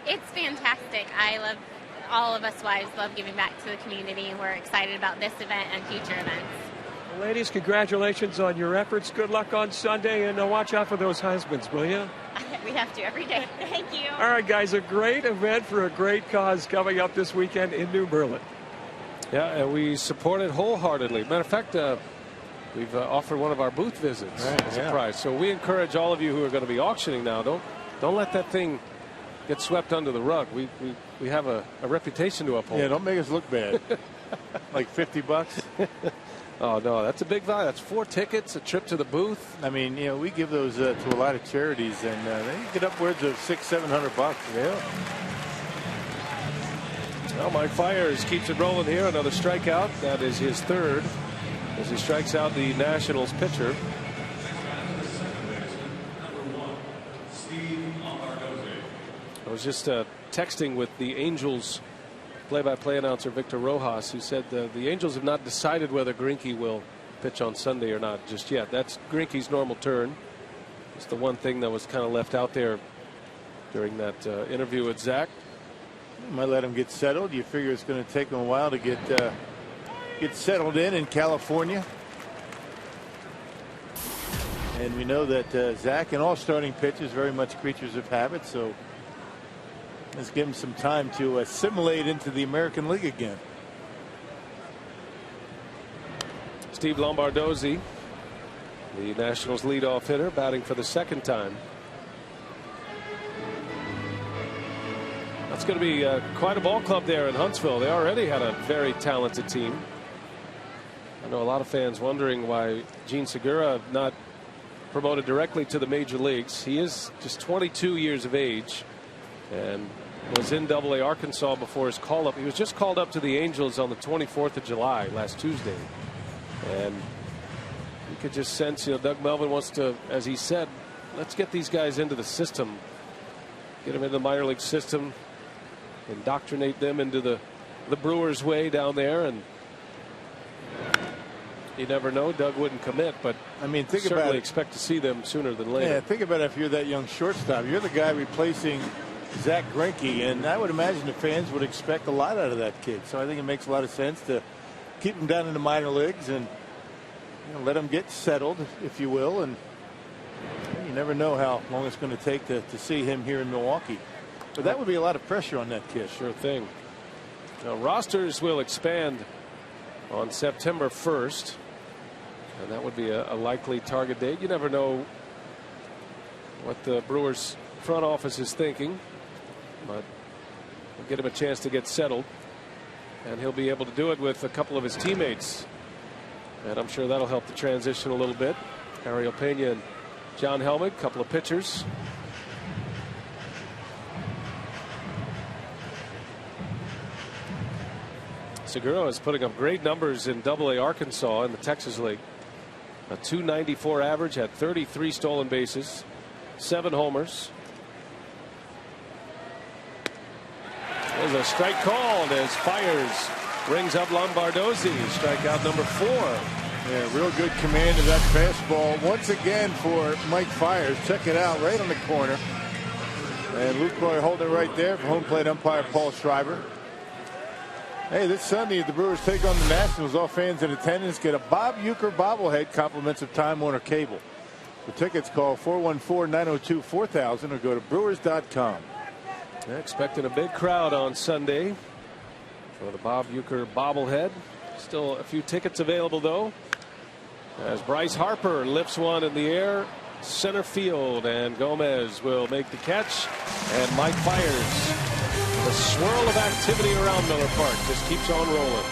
It's fantastic. All of us wives love giving back to the community, and we're excited about this event and future events. Well, ladies, congratulations on your efforts. Good luck on Sunday, and watch out for those husbands, will you? We have to every day. Thank you. All right, guys, a great event for a great cause coming up this weekend in New Berlin. Yeah, and we support it wholeheartedly. Matter of fact, we've offered one of our booth visits as a prize. So we encourage all of you who are going to be auctioning now, don't let that thing get swept under the rug. We have a reputation to uphold. Yeah, don't make us look bad. Like $50. Oh no, that's a big value. That's 4 tickets, a trip to the booth. I mean, we give those to a lot of charities, and they get upwards of $600-700. Yeah. Well, Mike Fiers keeps it rolling here. Another strikeout. That is his third as he strikes out the Nationals pitcher. I was just texting with the Angels play-by-play announcer Victor Rojas, who said the Angels have not decided whether Greinke will pitch on Sunday or not just yet. That's Greinke's normal turn. It's the one thing that was kind of left out there during that interview with Zach. You might let him get settled. You figure it's going to take him a while to get settled in California. And we know that Zach and all starting pitchers very much creatures of habit, so let's give him some time to assimilate into the American League again. Steve Lombardozzi, the Nationals leadoff hitter, batting for the second time. That's going to be quite a ball club there in Huntsville. They already had a very talented team. I know a lot of fans wondering why Jean Segura not promoted directly to the major leagues. He is just 22 years of age and was in AA Arkansas before his call up. He was just called up to the Angels on the 24th of July last Tuesday, and you could just sense, Doug Melvin wants to, as he said, let's get these guys into the system, get them into the minor league system, indoctrinate them into the Brewers way down there. And you never know, Doug wouldn't commit, but I mean, think certainly about it. Expect to see them sooner than later. Yeah, think about it. If you're that young shortstop, you're the guy replacing Zach Greinke, and I would imagine the fans would expect a lot out of that kid. So I think it makes a lot of sense to keep him down in the minor leagues and let him get settled, if you will. And you never know how long it's going to take to see him here in Milwaukee. But that would be a lot of pressure on that kid. Sure thing. Now, rosters will expand on September 1st, and that would be a likely target date. You never know what the Brewers front office is thinking, but we'll get him a chance to get settled, and he'll be able to do it with a couple of his teammates, and I'm sure that'll help the transition a little bit. Ariel Pena and John Helmick, a couple of pitchers. Segura is putting up great numbers in AA Arkansas in the Texas League. A .294 average, had 33 stolen bases, 7 homers. There's a strike called as Fiers rings up Lombardozzi. Strikeout number 4. Yeah, real good command of that fastball once again for Mike Fiers. Check it out, right on the corner. And Luke Roy holding it right there for home plate umpire Paul Schreiber. Hey, this Sunday the Brewers take on the Nationals. All fans in attendance get a Bob Uecker bobblehead, compliments of Time Warner Cable. For tickets, call 414-902-4000 or go to Brewers.com. Expecting a big crowd on Sunday for the Bob Uecker bobblehead. Still a few tickets available, though, as Bryce Harper lifts one in the air, center field, and Gomez will make the catch, and Mike fires. The swirl of activity around Miller Park just keeps on rolling.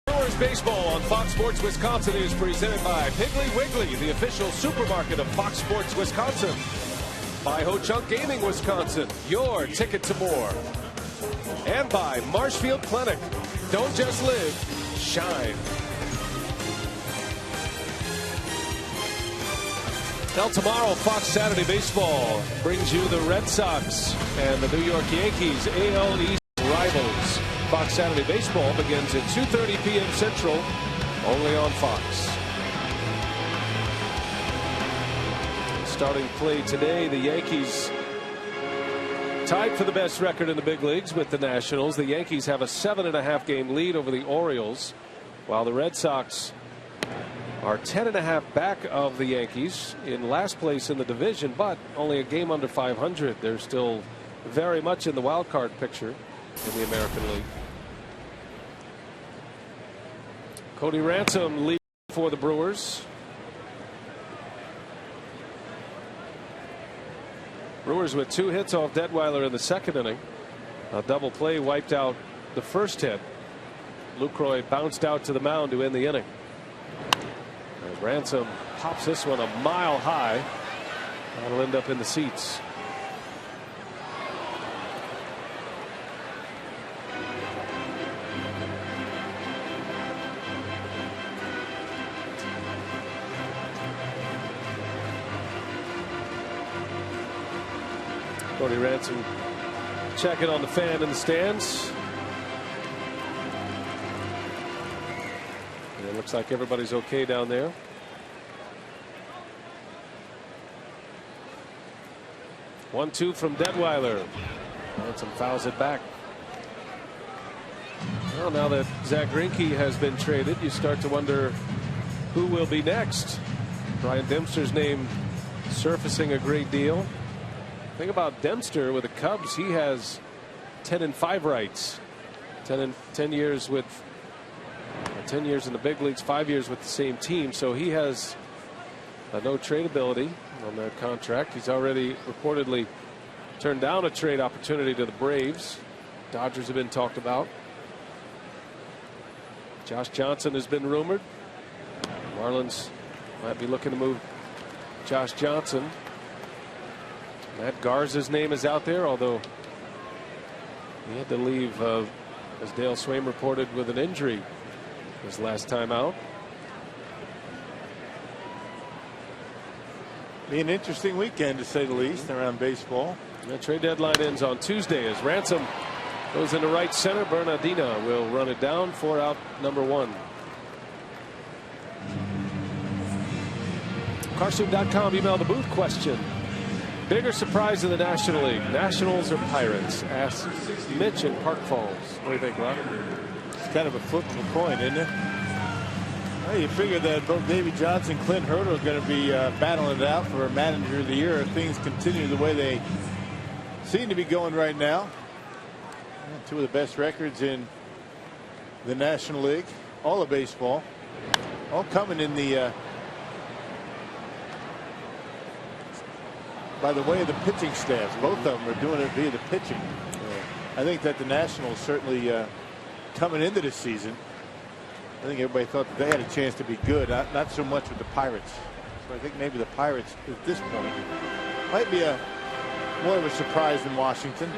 Brewers baseball on Fox Sports Wisconsin is presented by Piggly Wiggly, the official supermarket of Fox Sports Wisconsin. By Ho Chunk Gaming Wisconsin, your ticket to more. And by Marshfield Clinic. Don't just live, shine. Now tomorrow, Fox Saturday Baseball brings you the Red Sox and the New York Yankees, AL East rivals. Fox Saturday Baseball begins at 2:30 p.m. Central, only on Fox. Starting play today, the Yankees tied for the best record in the big leagues with the Nationals. The Yankees have a 7.5 game lead over the Orioles, while the Red Sox are 10.5 back of the Yankees in last place in the division, but only a game under 500. They're still very much in the wild card picture in the American League. Cody Ransom leads for the Brewers. Brewers with 2 hits off Detweiler in the second inning. A double play wiped out the first hit. Lucroy bounced out to the mound to end the inning. As Ransom pops this one a mile high. That'll end up in the seats. Cody Ransom checking on the fan in the stands. And it looks like everybody's okay down there. One-two from Detweiler. Ransom fouls it back. Well, now that Zach Greinke has been traded, you start to wonder who will be next. Brian Dempster's name surfacing a great deal. Thing about Dempster with the Cubs, he has 10-5 rights. 10 years with 10 years in the big leagues, 5 years with the same team. So he has no tradability on that contract. He's already reportedly turned down a trade opportunity to the Braves. Dodgers have been talked about. Josh Johnson has been rumored. Marlins might be looking to move Josh Johnson. Matt Garza's name is out there, although he had to leave, as Dale Swaim reported, with an injury. his last time out. Be an interesting weekend, to say the least, around baseball. The trade deadline ends on Tuesday as Ransom goes into right center. Bernardina will run it down for out number 1. Carsoup.com email the booth question. Bigger surprise in the National League, Nationals or Pirates? Asks Mitch in Park Falls. What do you think, Rob? It's kind of a flip of a coin, isn't it? Well, you figure that both Davey Johnson and Clint Hurdle are going to be battling it out for Manager of the Year if things continue the way they seem to be going right now. Two of the best records in the National League, all of baseball, all coming in the by the way of the pitching staffs. Both of them are doing it via the pitching. I think that the Nationals certainly coming into this season, I think everybody thought that they had a chance to be good, not so much with the Pirates. So I think maybe the Pirates at this point might be more of a surprise than Washington.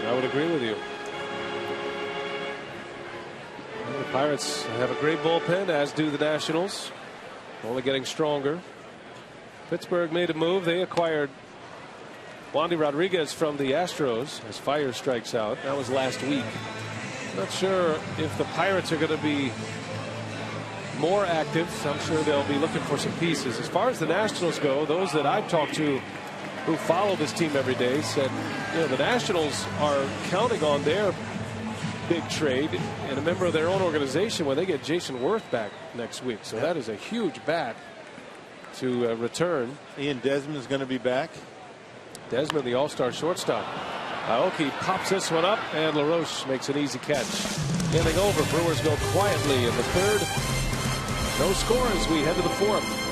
I would agree with you. The Pirates have a great bullpen, as do the Nationals. Only getting stronger. Pittsburgh made a move. They acquired Wandy Rodriguez from the Astros as Fire strikes out. That was last week. Not sure if the Pirates are going to be more active. So I'm sure they'll be looking for some pieces. As far as the Nationals go, those that I've talked to who follow this team every day said, you know, the Nationals are counting on their big trade and a member of their own organization when they get Jason Worth back next week. So that is a huge bat to return. Ian Desmond is going to be back. Desmond, the all-star shortstop. Aoki pops this one up, and LaRoche makes an easy catch. Inning over. Brewers go quietly in the 3rd. No score as we head to the 4th.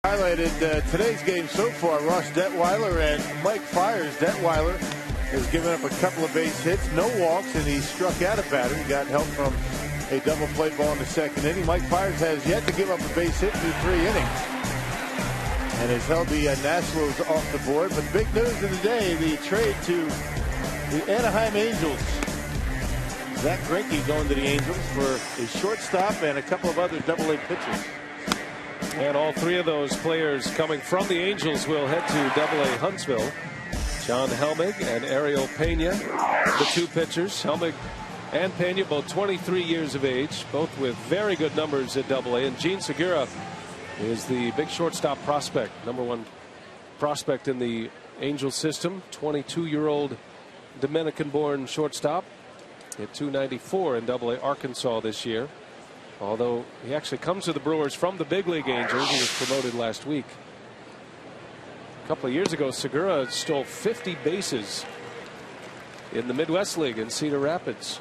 Highlighted today's game so far, Ross Detweiler and Mike Fiers. Detweiler has given up a couple of base hits, no walks, and he struck out a batter. He got help from a double play ball in the 2nd inning. Mike Fiers has yet to give up a base hit through 3 innings and has held the Nationals off the board. But big news of the day, the trade to the Anaheim Angels. Zack Greinke going to the Angels for a shortstop and a couple of other double-A pitchers. And all 3 of those players coming from the Angels will head to Double-A Huntsville. John Helmig and Ariel Pena, the 2 pitchers. Helmig and Pena, both 23 years of age, both with very good numbers at Double-A. And Gene Segura is the big shortstop prospect, #1 prospect in the Angels system. 22-year-old Dominican-born shortstop. Hit .294 in Double-A Arkansas this year. Although he actually comes to the Brewers from the big league Angels. He was promoted last week. A couple of years ago, Segura stole 50 bases in the Midwest League in Cedar Rapids.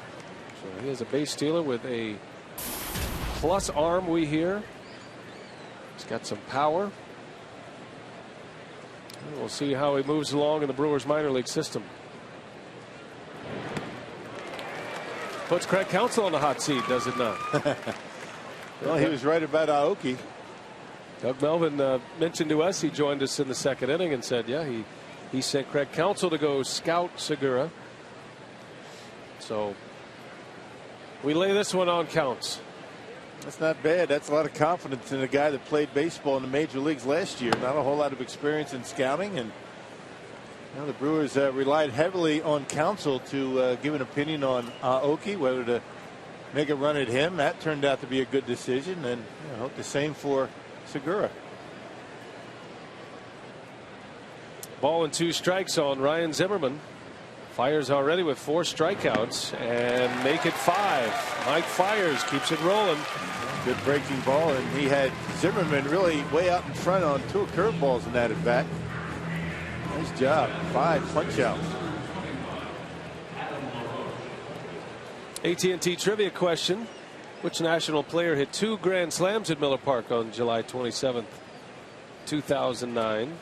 So he is a base stealer with a plus arm, we hear. He's got some power. We'll see how he moves along in the Brewers minor league system. Puts Craig Counsell on the hot seat, does it not? Well, he was right about Aoki. Doug Melvin mentioned to us, he joined us in the second inning and said, yeah, he sent Craig Counsell to go scout Segura. So we lay this one on Counts. That's not bad. That's a lot of confidence in a guy that played baseball in the major leagues last year. Not a whole lot of experience in scouting, and the Brewers relied heavily on Counsell to give an opinion on Aoki, whether to make a run at him. That turned out to be a good decision, and I hope the same for Segura. Ball and 2 strikes on Ryan Zimmerman. Fires already with 4 strikeouts and make it 5. Mike Fiers keeps it rolling. Good breaking ball, and he had Zimmerman really way out in front on 2 curveballs in that at bat. Nice job. 5 punch outs. AT&T trivia question. Which national player hit 2 grand slams at Miller Park on July 27th, 2009?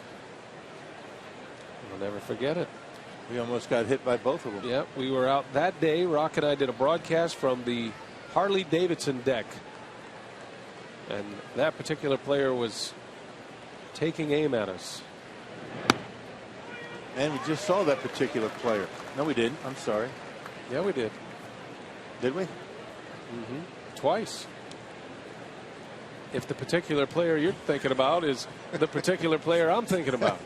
I'll never forget it. We almost got hit by both of them. Yeah, we were out that day. Rock and I did a broadcast from the Harley Davidson deck. And that particular player was taking aim at us. And we just saw that particular player. No, we didn't. I'm sorry. Yeah, we did. Did we? Mm-hmm. Twice. If the particular player you're thinking about is the particular player I'm thinking about.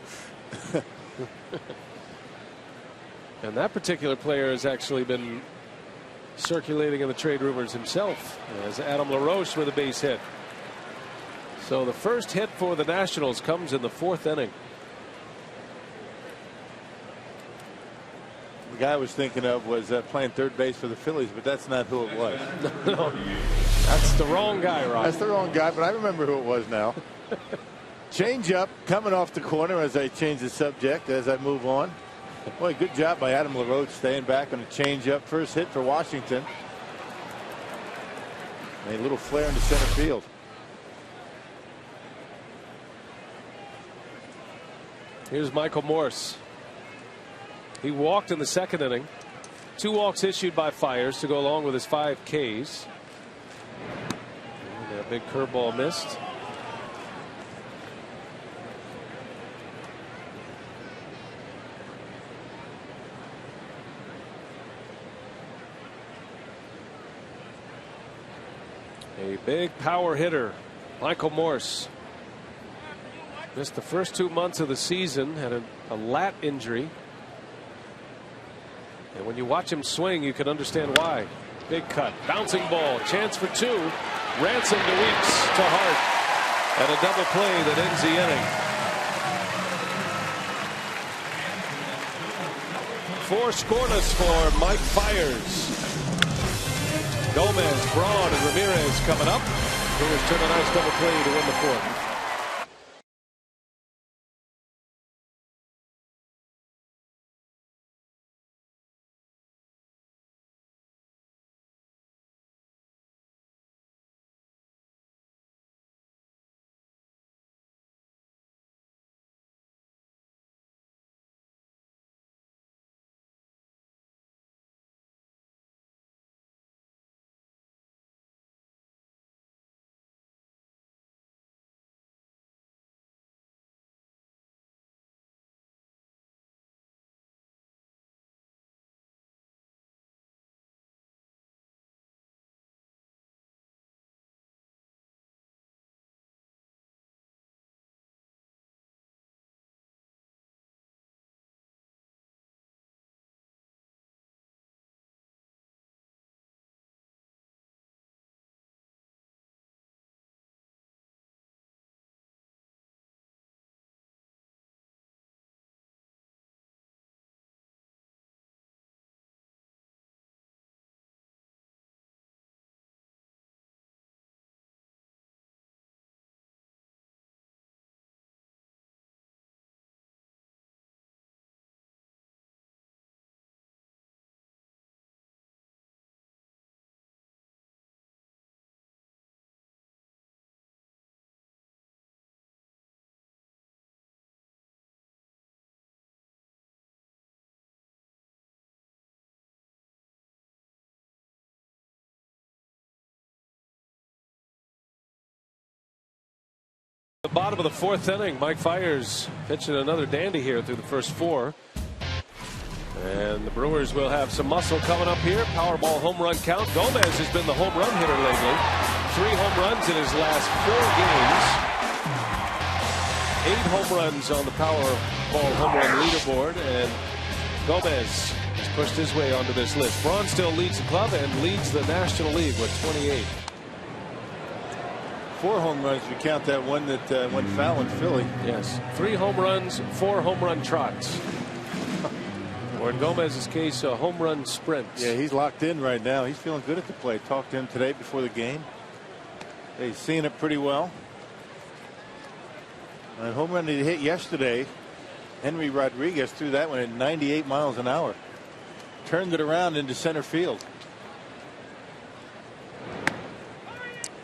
And that particular player has actually been circulating in the trade rumors himself as Adam LaRoche with a base hit. So the first hit for the Nationals comes in the 4th inning. The guy I was thinking of was playing third base for the Phillies, but that's not who it was. No, that's the wrong guy, Rob. That's the wrong guy, but I remember who it was now. Change up coming off the corner as I change the subject as I move on. Boy, good job by Adam LaRoche staying back on a change up. First hit for Washington. A little flare into center field. Here's Michael Morse. He walked in the 2nd inning. 2 walks issued by Fiers to go along with his 5 Ks. And a big curveball missed. A big power hitter, Michael Morse. Missed the first 2 months of the season, had a lat injury. And when you watch him swing, you can understand why. Big cut, bouncing ball, chance for 2. Ransom to Weeks to Hart. And a double play that ends the inning. 4 scoreless for Mike Fiers. Gomez, Braun, and Ramirez coming up. Brewers turn a nice double play to win the 4th. bottom of the 4th inning. Mike Fiers pitching another dandy here through the first 4. And the Brewers will have some muscle coming up here. Powerball home run count. Gomez has been the home run hitter lately. 3 home runs in his last 4 games. 8 home runs on the Powerball home run leaderboard. And Gomez has pushed his way onto this list. Braun still leads the club and leads the National League with 28. 4 home runs. You count that one that went foul in Philly. Yes. 3 home runs, 4 home run trots. Or in Gomez's case, a home run sprint. Yeah, he's locked in right now. He's feeling good at the plate. Talked to him today before the game. He's seeing it pretty well. And home run he hit yesterday, Henry Rodriguez threw that one at 98 miles an hour. Turned it around into center field.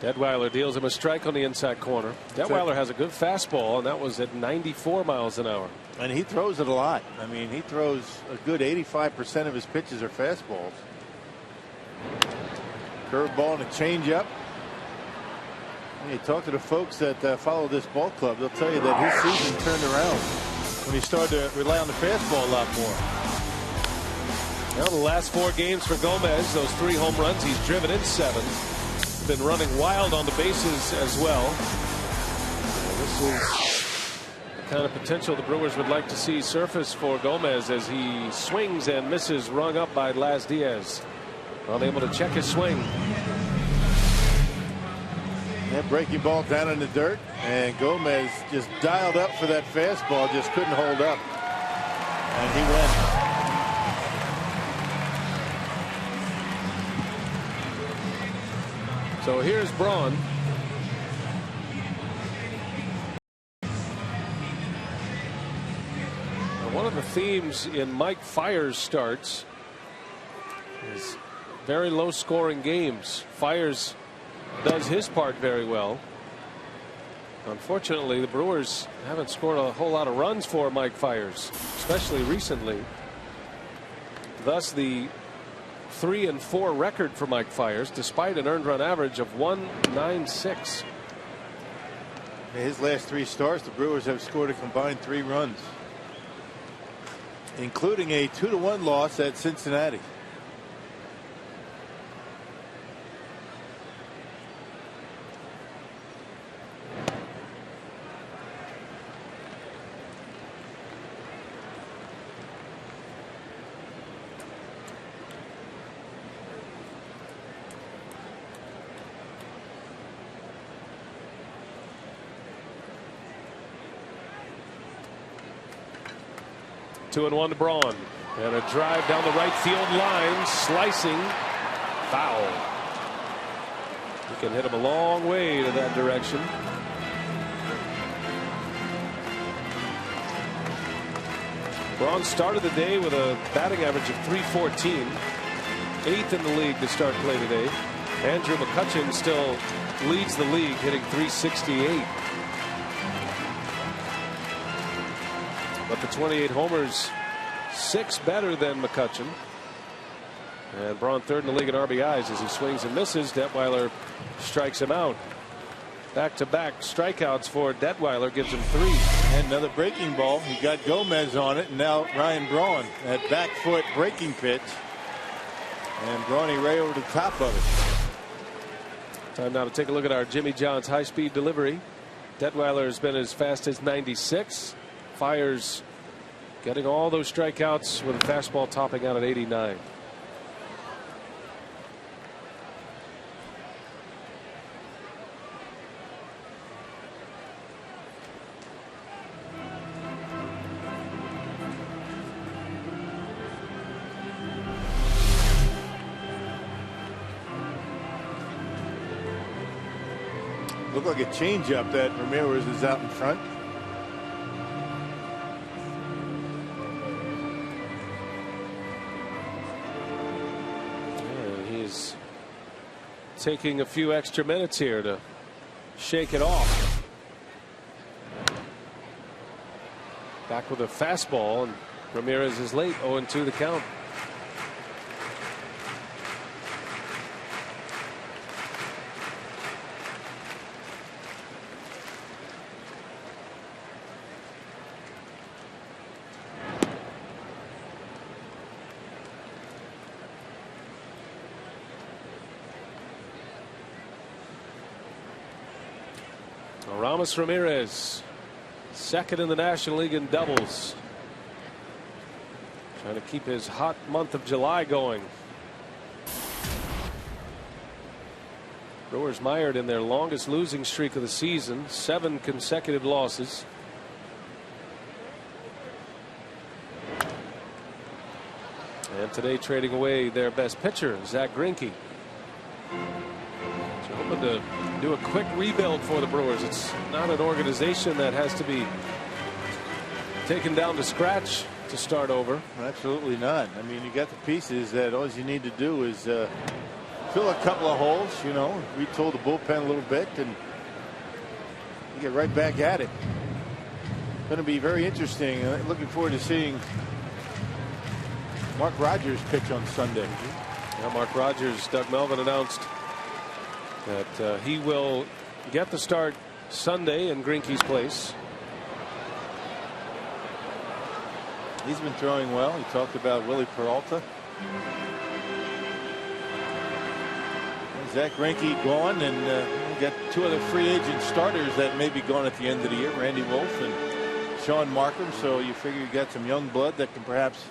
Detweiler deals him a strike on the inside corner. Detweiler has a good fastball, and that was at 94 miles an hour. And he throws it a lot. I mean, he throws a good 85% of his pitches are fastballs. Curveball and a changeup. You talk to the folks that follow this ball club, they'll tell you that his season turned around when he started to rely on the fastball a lot more. Now the last 4 games for Gomez, those 3 home runs, he's driven in 7. Been running wild on the bases as well. This is the kind of potential the Brewers would like to see surface for Gomez as he swings and misses, rung up by Laz Diaz. Unable to check his swing. That breaking ball down in the dirt, and Gomez just dialed up for that fastball, just couldn't hold up. And he went. So here's Braun. Now one of the themes in Mike Fiers' starts is very low scoring games. Fiers does his part very well. Unfortunately, the Brewers haven't scored a whole lot of runs for Mike Fiers, especially recently. Thus the 3-4 record for Mike Fiers, despite an earned run average of 196. His last 3 starts, the Brewers have scored a combined 3 runs, including a 2-1 loss at Cincinnati. Two and 1 to Braun, and a drive down the right field line, slicing, foul. He can hit him a long way to that direction. Braun started the day with a batting average of .314, 8th in the league to start play today. Andrew McCutchen still leads the league, hitting .368. But the 28 homers, 6 better than McCutchen. And Braun 3rd in the league in RBIs as he swings and misses. Detweiler strikes him out. Back-to-back strikeouts for Detweiler gives him 3. And another breaking ball. He got Gomez on it, and now Ryan Braun. That back foot breaking pitch. And Brawny right over the top of it. Time now to take a look at our Jimmy John's high-speed delivery. Detweiler has been as fast as 96. Fiers getting all those strikeouts with a fastball topping out at 89. Looked like a changeup that Ramirez is out in front. Taking a few extra minutes here to shake it off. Back with a fastball, and Ramirez is late. 0-2 the count. Aramis Ramirez, second in the National League in doubles. Trying to keep his hot month of July going. Brewers mired in their longest losing streak of the season, 7 consecutive losses. And today trading away their best pitcher, Zach Greinke. So hoping to do a quick rebuild for the Brewers. It's not an organization that has to be taken down to scratch to start over. Absolutely not. I mean, you got the pieces that all you need to do is fill a couple of holes, you know, retool the bullpen a little bit, and you get right back at it. Going to be very interesting. Looking forward to seeing Mark Rogers pitch on Sunday. Yeah, Mark Rogers, Doug Melvin announced that he will get the start Sunday in Greinke's place. He's been throwing well. He talked about Willie Peralta. Zach Greinke gone, and we got 2 other free agent starters that may be gone at the end of the year, Randy Wolf and Sean Markham. So you figure you got some young blood that can perhaps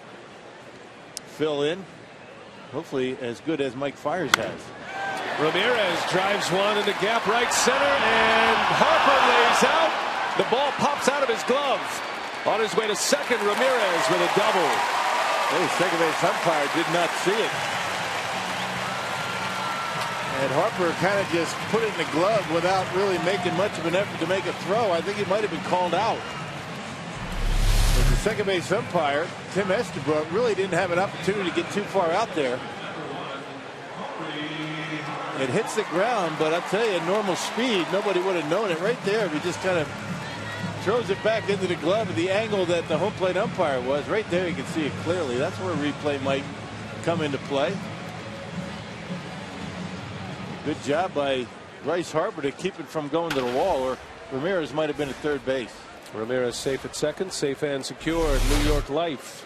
fill in, hopefully as good as Mike Fiers has. Ramirez drives one into gap right center, and Harper lays out. The ball pops out of his glove. On his way to second, Ramirez with a double. The second base umpire did not see it. And Harper kind of just put it in the glove without really making much of an effort to make a throw. I think he might have been called out. But the second base umpire, Tim Estabrook, really didn't have an opportunity to get too far out there. It hits the ground, but I'll tell you, at normal speed, nobody would have known it right there. If he just kind of throws it back into the glove at the angle that the home plate umpire was. Right there, you can see it clearly. That's where a replay might come into play. Good job by Bryce Harper to keep it from going to the wall, or Ramirez might have been at third base. Ramirez safe at second, safe and secure at New York Life.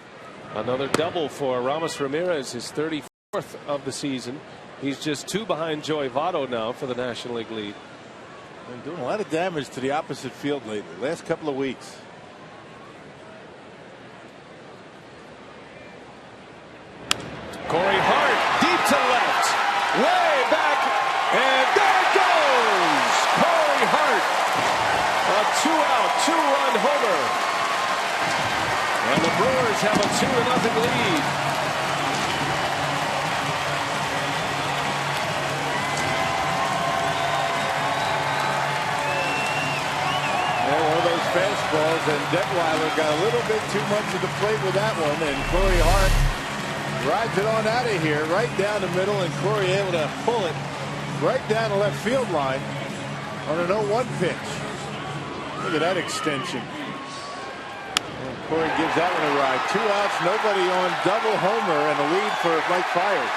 Another double for Aramis Ramirez, his 34th of the season. He's just 2 behind Joey Votto now for the National League lead. Been doing a lot of damage to the opposite field lately, last couple of weeks. Corey Hart deep to left, way back, and there it goes. Corey Hart, a 2-out, 2-run homer, and the Brewers have a 2-0 lead. Fastballs, and Detweiler got a little bit too much of the plate with that one, and Corey Hart rides it on out of here right down the middle, and Corey able to pull it right down the left field line on an 0-1 pitch. Look at that extension. And Corey gives that one a ride. 2 outs, nobody on, double homer, and a lead for Mike Fiers.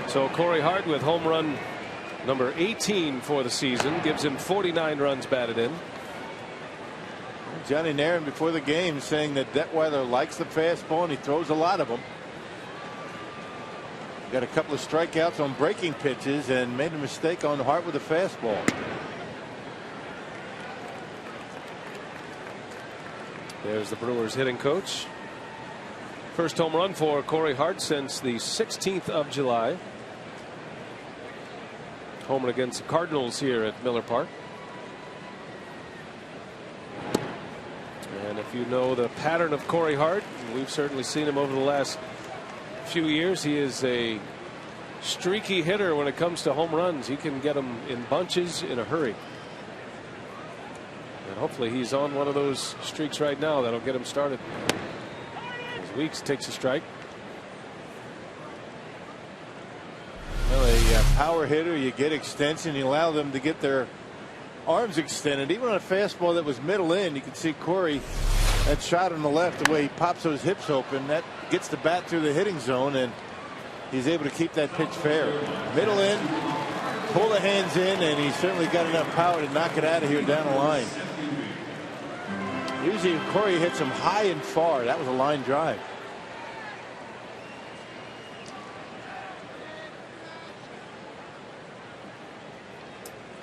So Corey Hart with home run number 18 for the season, gives him 49 runs batted in. Johnny Nairn before the game saying that Detweiler likes the fastball and he throws a lot of them. Got a couple of strikeouts on breaking pitches and made a mistake on Hart with the fastball. There's the Brewers hitting coach. First home run for Corey Hart since the 16th of July. Home against the Cardinals here at Miller Park. And if you know the pattern of Corey Hart, we've certainly seen him over the last few years. He is a streaky hitter when it comes to home runs. He can get them in bunches in a hurry. And hopefully he's on one of those streaks right now that'll get him started. As Weeks takes a strike. Well, a power hitter, you get extension, you allow them to get their arms extended. Even on a fastball that was middle in, you can see Corey, that shot on the left, the way he pops those hips open, that gets the bat through the hitting zone, and he's able to keep that pitch fair. Middle in, pull the hands in, and he's certainly got enough power to knock it out of here down the line. Usually Corey hits him high and far. That was a line drive.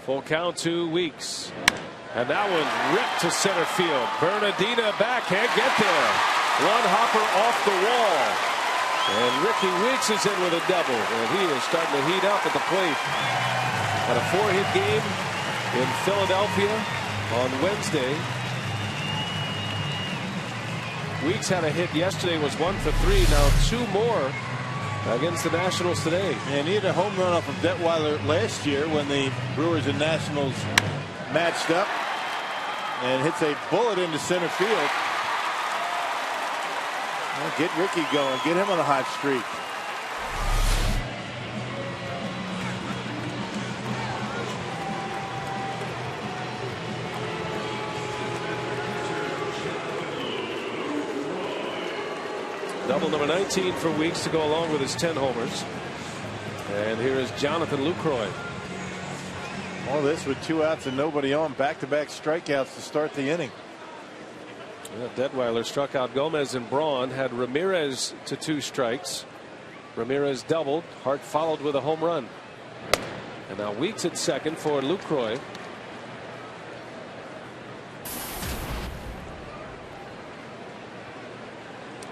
Full count to Weeks. And that one ripped to center field. Bernardina back, can't get there. One hopper off the wall. And Ricky Weeks is in with a double. And he is starting to heat up at the plate. Had a 4-hit game in Philadelphia on Wednesday. Weeks had a hit yesterday, was 1 for 3. Now 2 more against the Nationals today. And he had a home run off of Detweiler last year when the Brewers and Nationals matched up, and hits a bullet into center field. Well, get Ricky going, get him on a hot streak. Double number 19 for Weeks to go along with his 10 homers. And here is Jonathan Lucroy. All this with 2 outs and nobody on. Back-to-back strikeouts to start the inning. Yeah, Detweiler struck out Gomez and Braun. Had Ramirez to 2 strikes. Ramirez doubled. Hart followed with a home run. And now Weeks at second for Lucroy.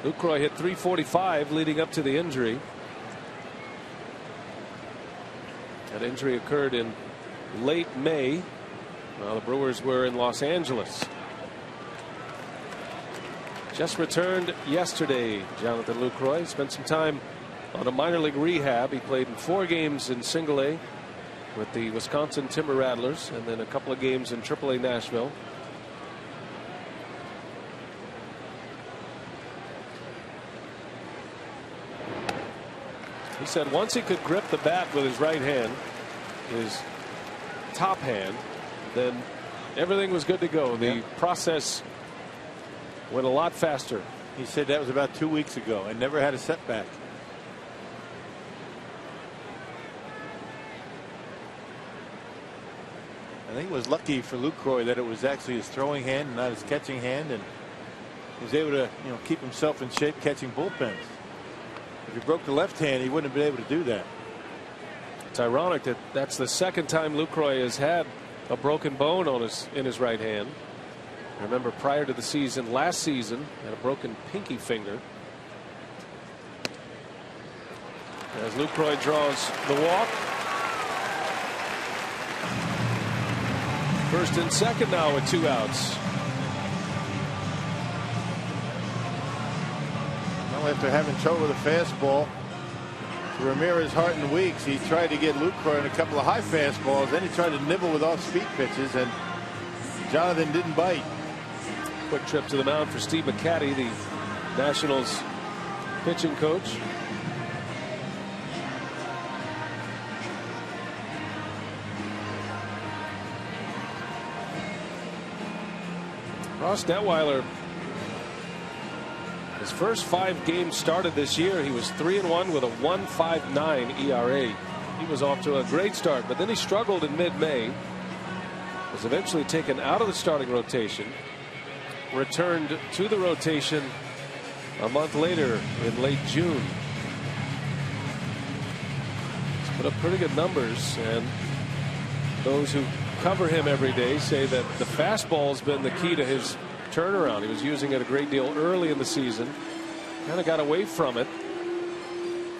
Lucroy hit .345 leading up to the injury. That injury occurred in late May while the Brewers were in Los Angeles. Just returned yesterday. Jonathan Lucroy spent some time on a minor league rehab. He played in 4 games in Single A with the Wisconsin Timber Rattlers and then a couple of games in AAA Nashville. He said once he could grip the bat with his right hand, his top hand, then everything was good to go. The process went a lot faster. He said that was about 2 weeks ago and never had a setback. I think it was lucky for Lucroy that it was actually his throwing hand and not his catching hand, and he was able to keep himself in shape catching bullpens. If he broke the left hand, he wouldn't have been able to do that. It's ironic that that's the second time Lucroy has had a broken bone in his right hand. Remember, prior to the season, last season, had a broken pinky finger. As Lucroy draws the walk. First and second now with 2 outs. Well, after having trouble with a fastball, Ramirez, Hart, and Weeks, he tried to get Lucroy in a couple of high fastballs. Then he tried to nibble with off-speed pitches, and Jonathan didn't bite. Quick trip to the mound for Steve McCatty, the Nationals pitching coach. Ross Detweiler, his first 5 games started this year, he was 3-1 with a 1.59 ERA. He was off to a great start, but then he struggled in mid-May. Was eventually taken out of the starting rotation. Returned to the rotation a month later in late June. He's put up pretty good numbers, and those who cover him every day say that the fastball has been the key to his turnaround. He was using it a great deal early in the season, kind of got away from it,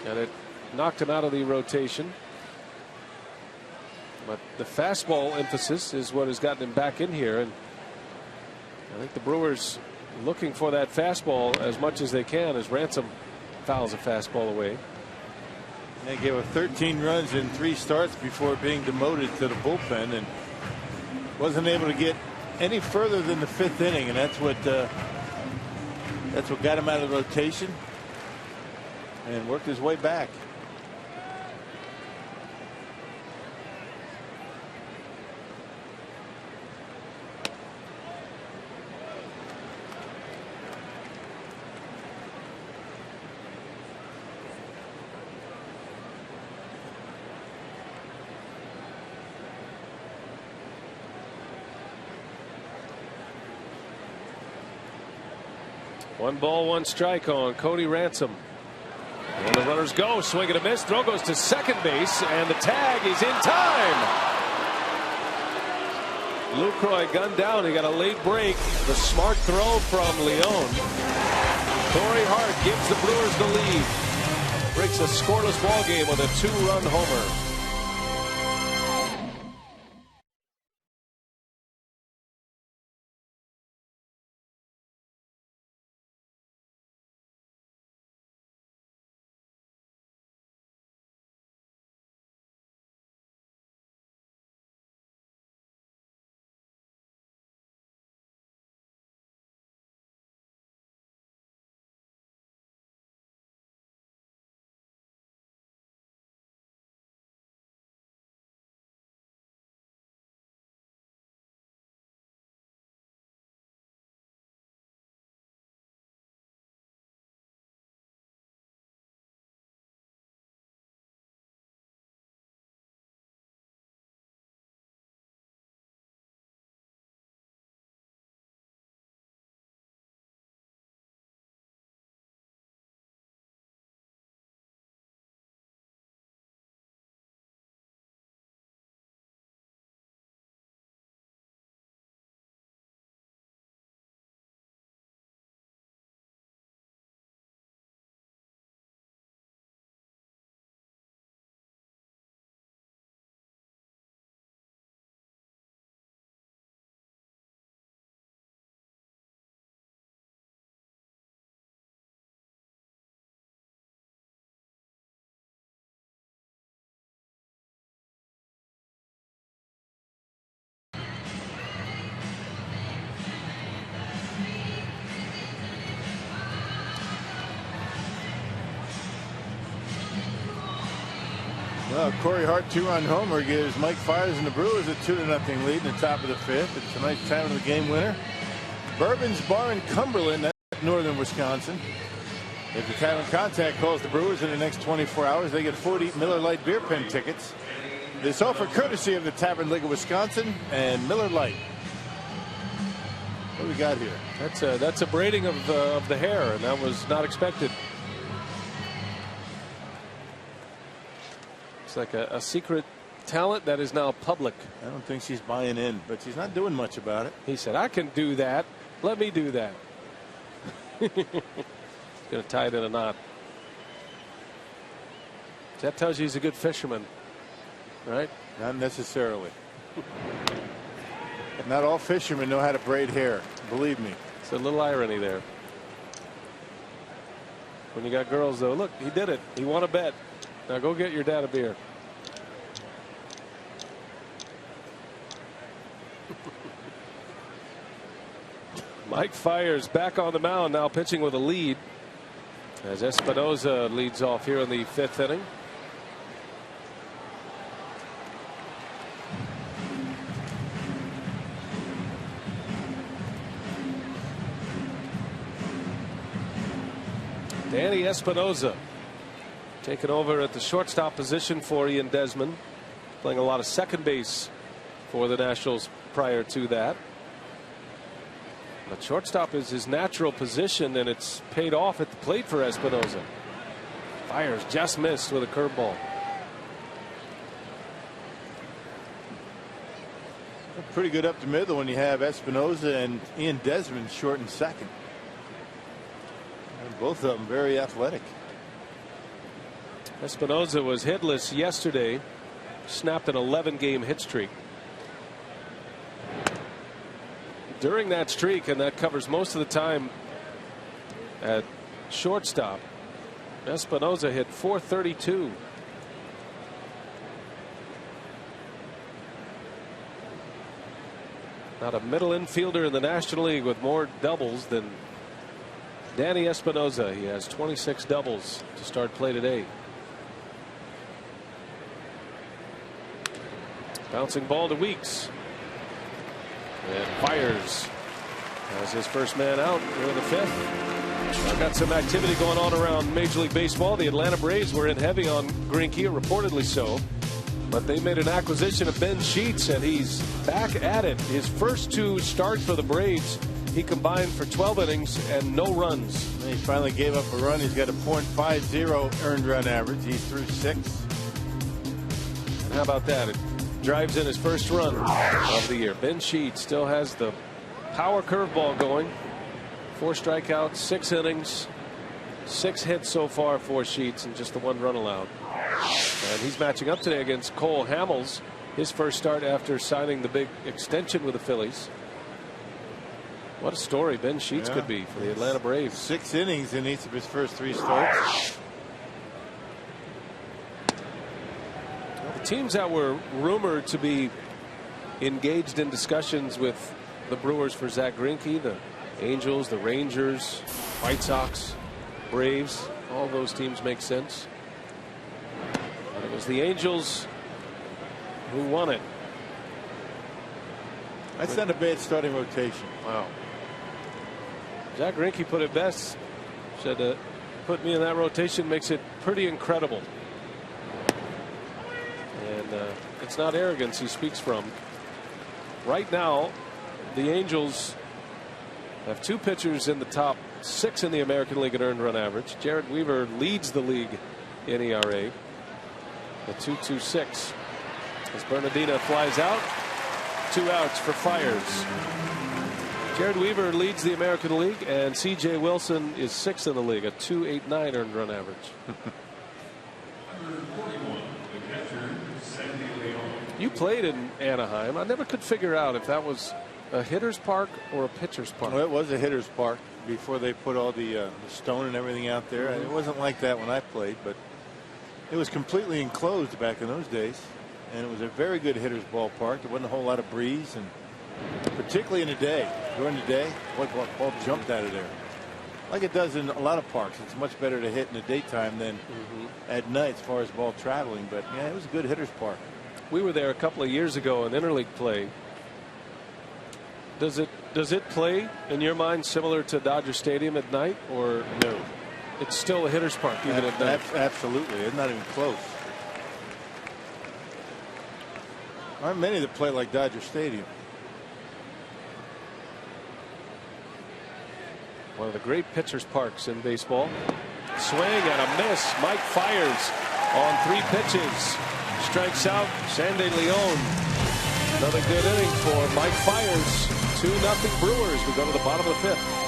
and it knocked him out of the rotation. But the fastball emphasis is what has gotten him back in here, and I think the Brewers looking for that fastball as much as they can as Ransom fouls a fastball away. They gave up 13 runs in 3 starts before being demoted to the bullpen, and wasn't able to get any further than the 5th inning, and that's what got him out of the rotation and worked his way back. One ball, 1 strike on Cody Ransom. And the runners go. Swing and a miss. Throw goes to second base, and the tag is in time. Lucroy gunned down. He got a late break. The smart throw from Leone. Corey Hart gives the Brewers the lead. Breaks a scoreless ball game with a 2-run homer. Well, Corey Hart 2-run homer gives Mike Fiers and the Brewers a 2-0 lead in the top of the 5th. It's a nice time of the game winner. Bourbon's Bar in Cumberland, that's northern Wisconsin. If the Tavern Contact calls the Brewers in the next 24 hours, they get 40 Miller Lite beer pen tickets. This offer courtesy of the Tavern League of Wisconsin and Miller Lite. What do we got here? That's a braiding of the hair, and that was not expected. It's like a secret talent that is now public. I don't think she's buying in, but she's not doing much about it. He said, I can do that. Let me do that. He's going to tie it in a knot. That tells you he's a good fisherman, right? Not necessarily. Not all fishermen know how to braid hair. Believe me. It's a little irony there. When you got girls, though, look, he did it. He won a bet. Now go get your dad a beer. Mike Fiers back on the mound now, pitching with a lead as Espinoza leads off here in the 5th inning. Danny Espinoza taking over at the shortstop position for Ian Desmond, playing a lot of second base for the Nationals prior to that. But shortstop is his natural position, and it's paid off at the plate for Espinoza. Fiers just missed with a curveball. Pretty good up the middle when you have Espinoza and Ian Desmond short and second. And both of them very athletic. Espinoza was hitless yesterday, snapped an 11-game hit streak. During that streak, and that covers most of the time at shortstop, Espinoza hit .432. Not a middle infielder in the National League with more doubles than Danny Espinoza. He has 26 doubles to start play today. Bouncing ball to Weeks. And Fiers has his first man out here in the 5th. I've got some activity going on around Major League Baseball. The Atlanta Braves were in heavy on Greinke, reportedly so. But they made an acquisition of Ben Sheets, and he's back at it. His first 2 starts for the Braves, he combined for 12 innings and no runs. And he finally gave up a run. He's got a .50 earned run average. He's through 6. And how about that? drives in his first run of the year. Ben Sheets still has the power curveball going. 4 strikeouts, 6 innings, 6 hits so far for Sheets, and just the 1 run allowed. And he's matching up today against Cole Hamels, his first start after signing the big extension with the Phillies. What a story Ben Sheets could be for the Atlanta Braves. 6 innings in each of his first 3 starts. The teams that were rumored to be engaged in discussions with the Brewers for Zach Greinke, the Angels, the Rangers, White Sox, Braves, all those teams make sense. And it was the Angels who won it. That's not a bad starting rotation. Wow. Zach Greinke put it best. Said put me in that rotation makes it pretty incredible. And it's not arrogance he speaks from. Right now, the Angels have 2 pitchers in the top 6 in the American League in earned run average. Jared Weaver leads the league in ERA at 2.26. As Bernardina flies out, 2 outs for Fiers. Jared Weaver leads the American League, and C.J. Wilson is 6th in the league at 2.89 earned run average. You played in Anaheim. I never could figure out if that was a hitter's park or a pitcher's park. Well, it was a hitter's park before they put all the stone and everything out there. It wasn't like that when I played, but it was completely enclosed back in those days, and it was a very good hitter's ballpark. There wasn't a whole lot of breeze, and particularly in the day. During the day, what ball jumped out of there, like it does in a lot of parks. It's much better to hit in the daytime than at night as far as ball traveling. But yeah, it was a good hitter's park. We were there a couple of years ago in interleague play. Does it play in your mind similar to Dodger Stadium at night, or no? It's still a hitter's park even at night. Absolutely, it's not even close. Aren't many that play like Dodger Stadium. One of the great pitchers' parks in baseball. Swing and a miss. Mike Fiers on 3 pitches. Strikes out Sandy Leon. Another good inning for Mike Fiers. 2-0 Brewers. We go to the bottom of the 5th.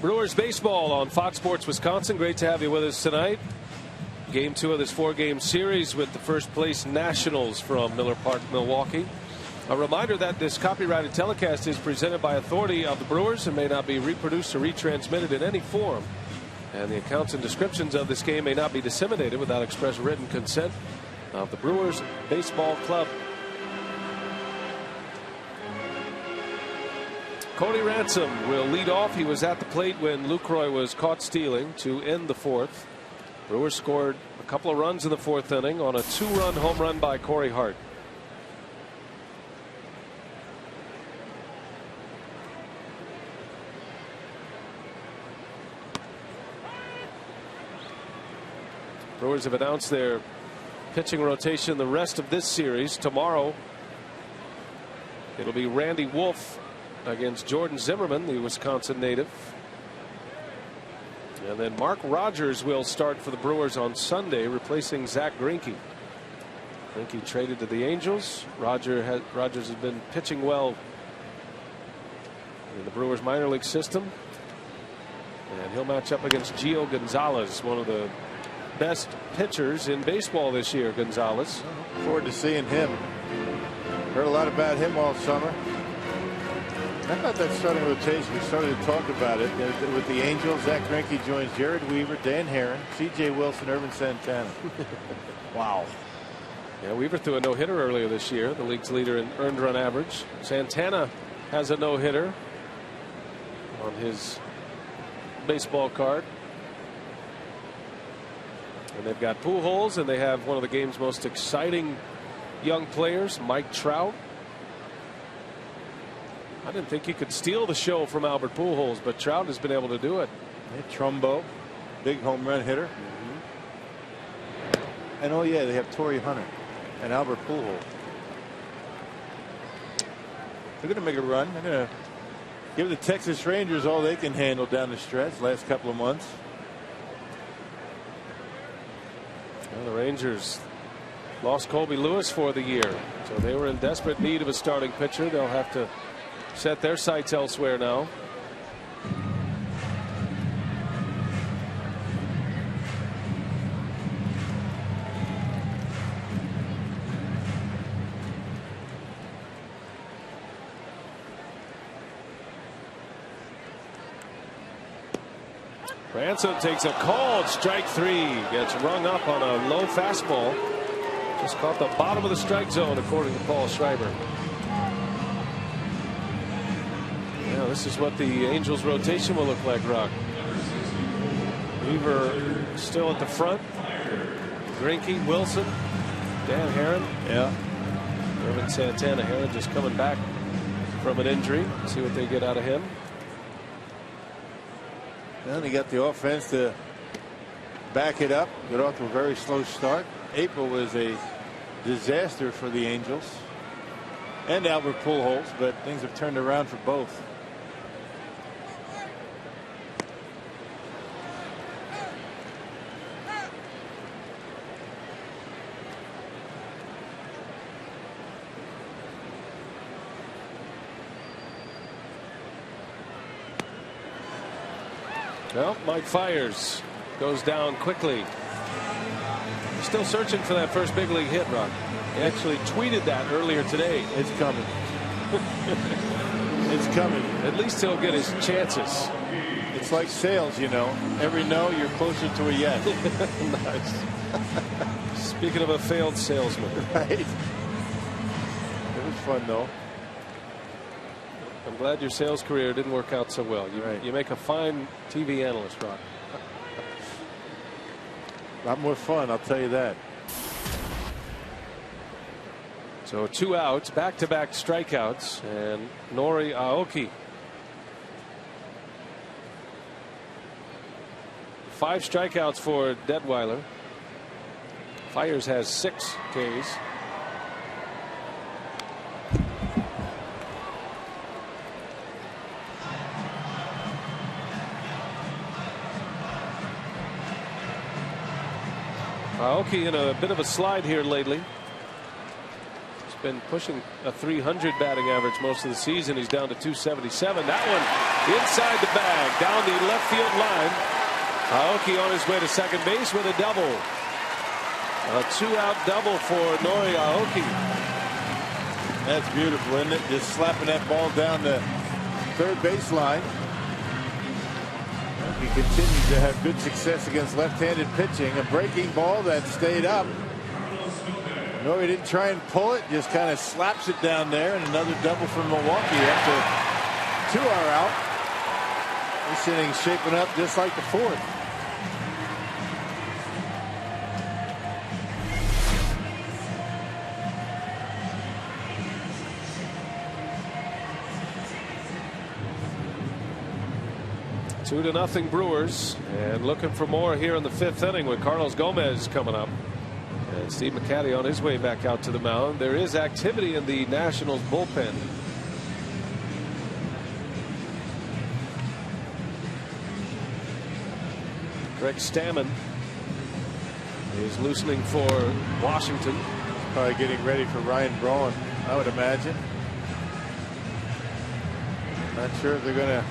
Brewers baseball on Fox Sports Wisconsin. Great to have you with us tonight. Game 2 of this 4-game series with the first place Nationals from Miller Park, Milwaukee. A reminder that this copyrighted telecast is presented by authority of the Brewers and may not be reproduced or retransmitted in any form. And the accounts and descriptions of this game may not be disseminated without express written consent of the Brewers Baseball Club. Cody Ransom will lead off. He was at the plate when Lucroy was caught stealing to end the fourth. Brewers scored a couple of runs in the fourth inning on a 2-run home run by Corey Hart. Brewers have announced their pitching rotation the rest of this series. Tomorrow it'll be Randy Wolf against Jordan Zimmerman, the Wisconsin native. And then Mark Rogers will start for the Brewers on Sunday, replacing Zach Greinke. Greinke traded to the Angels. Rogers has been pitching well in the Brewers minor league system. And he'll match up against Gio Gonzalez, one of the best pitchers in baseball this year. Gonzalez. Look forward to seeing him. Heard a lot about him all summer. I thought that starting rotation, we started to talk about it with the Angels. Zach Greinke joins Jared Weaver, Dan Herron, C.J. Wilson, Irvin Santana. Wow. Yeah, Weaver threw a no-hitter earlier this year, the league's leader in earned run average. Santana has a no-hitter on his baseball card. And they've got Pujols, and they have one of the game's most exciting young players, Mike Trout. I didn't think you could steal the show from Albert Pujols, but Trout has been able to do it. Yeah, Trumbo, big home run hitter. And oh yeah, they have Torrey Hunter and Albert Pujols. They're going to make a run. They're going to give the Texas Rangers all they can handle down the stretch last couple of months. Well, the Rangers lost Colby Lewis for the year, so they were in desperate need of a starting pitcher. They'll have to set their sights elsewhere now. Ransom takes a called strike three, gets rung up on a low fastball. Just caught the bottom of the strike zone, according to Paul Schreiber. Yeah, this is what the Angels rotation will look like, Rock. Weaver still at the front. Greinke, Wilson, Dan Herron. Yeah. Irvin Santana. Herron just coming back from an injury. See what they get out of him. Well, they got the offense to back it up. Got off to a very slow start. April was a disaster for the Angels and Albert Pujols, but things have turned around for both. Well, Mike Fiers goes down quickly. Still searching for that first big league hit, Rock. He actually tweeted that earlier today. It's coming. It's coming. At least he'll get his chances. It's like sales, you know. Every no, you're closer to a yes. Nice. Speaking of a failed salesman. Right. It was fun, though. I'm glad your sales career didn't work out so well. You make a fine TV analyst, Rock. A lot more fun, I'll tell you that. So 2 outs, back-to-back strikeouts, and Nori Aoki. 5 strikeouts for Detweiler. Fiers has 6 Ks. Aoki in a bit of a slide here lately. He's been pushing a 300 batting average most of the season. He's down to 277. That one inside the bag, down the left field line. Aoki on his way to second base with a double. A 2-out double for Nori Aoki. That's beautiful, isn't it? Just slapping that ball down the third baseline. He continues to have good success against left-handed pitching. A breaking ball that stayed up. No, he didn't try and pull it, just kind of slaps it down there, and another double from Milwaukee after 2 are out. This inning's shaping up just like the fourth. Two to nothing Brewers, and looking for more here in the 5th inning with Carlos Gomez coming up. And Steve McCatty on his way back out to the mound. There is activity in the Nationals bullpen. Craig Stammen is loosening for Washington. Probably getting ready for Ryan Braun, I would imagine. Not sure if they're going to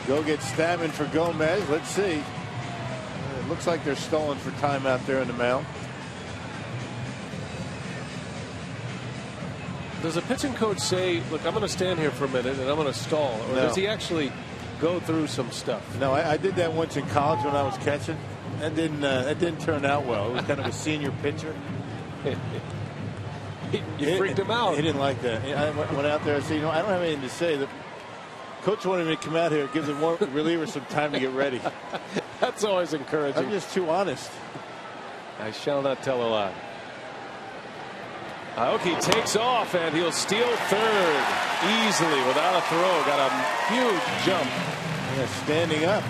go get Stammen for Gomez. Let's see. It looks like they're stalling for time out there on the mound. Does a pitching coach say, look, I'm going to stand here for a minute and I'm going to stall? Or does he actually go through some stuff? No, I did that once in college when I was catching. That didn't turn out well. It was kind of a senior pitcher. You freaked him out. He didn't like that. I went out there and said, I don't have anything to say. The coach wanted me to come out here, give the reliever some time to get ready. That's always encouraging. I'm just too honest. I shall not tell a lie. Aoki takes off and he'll steal third easily without a throw. Got a huge jump. Yeah, standing up.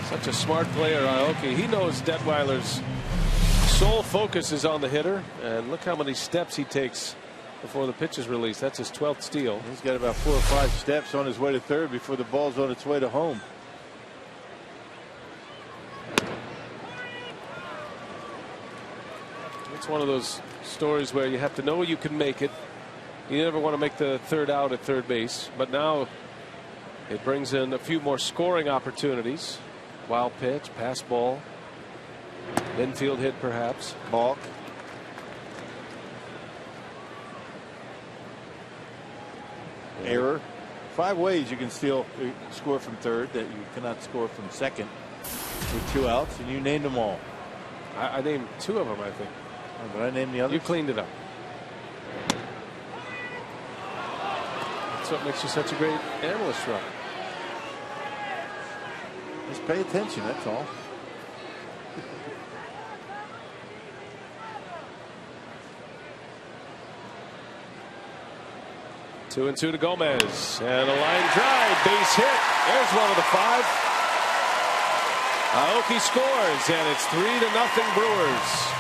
Such a smart player, Aoki. He knows Detweiler's sole focus is on the hitter, and look how many steps he takes before the pitch is released. That's his 12th steal. He's got about 4 or 5 steps on his way to third before the ball's on its way to home. It's one of those stories where you have to know you can make it. You never want to make the third out at third base, but now it brings in a few more scoring opportunities. Wild pitch, pass ball, infield hit perhaps. Balk. Error. 5 ways you can still score from third that you cannot score from second with 2 outs, and you named them all. I named 2 of them, I think. Oh, but I named the others. You cleaned it up. That's what makes you such a great analyst, Rob. Just pay attention, that's all. Two and two to Gomez, and a line drive, base hit. There's one of the 5. Aoki scores, and it's 3-0 Brewers.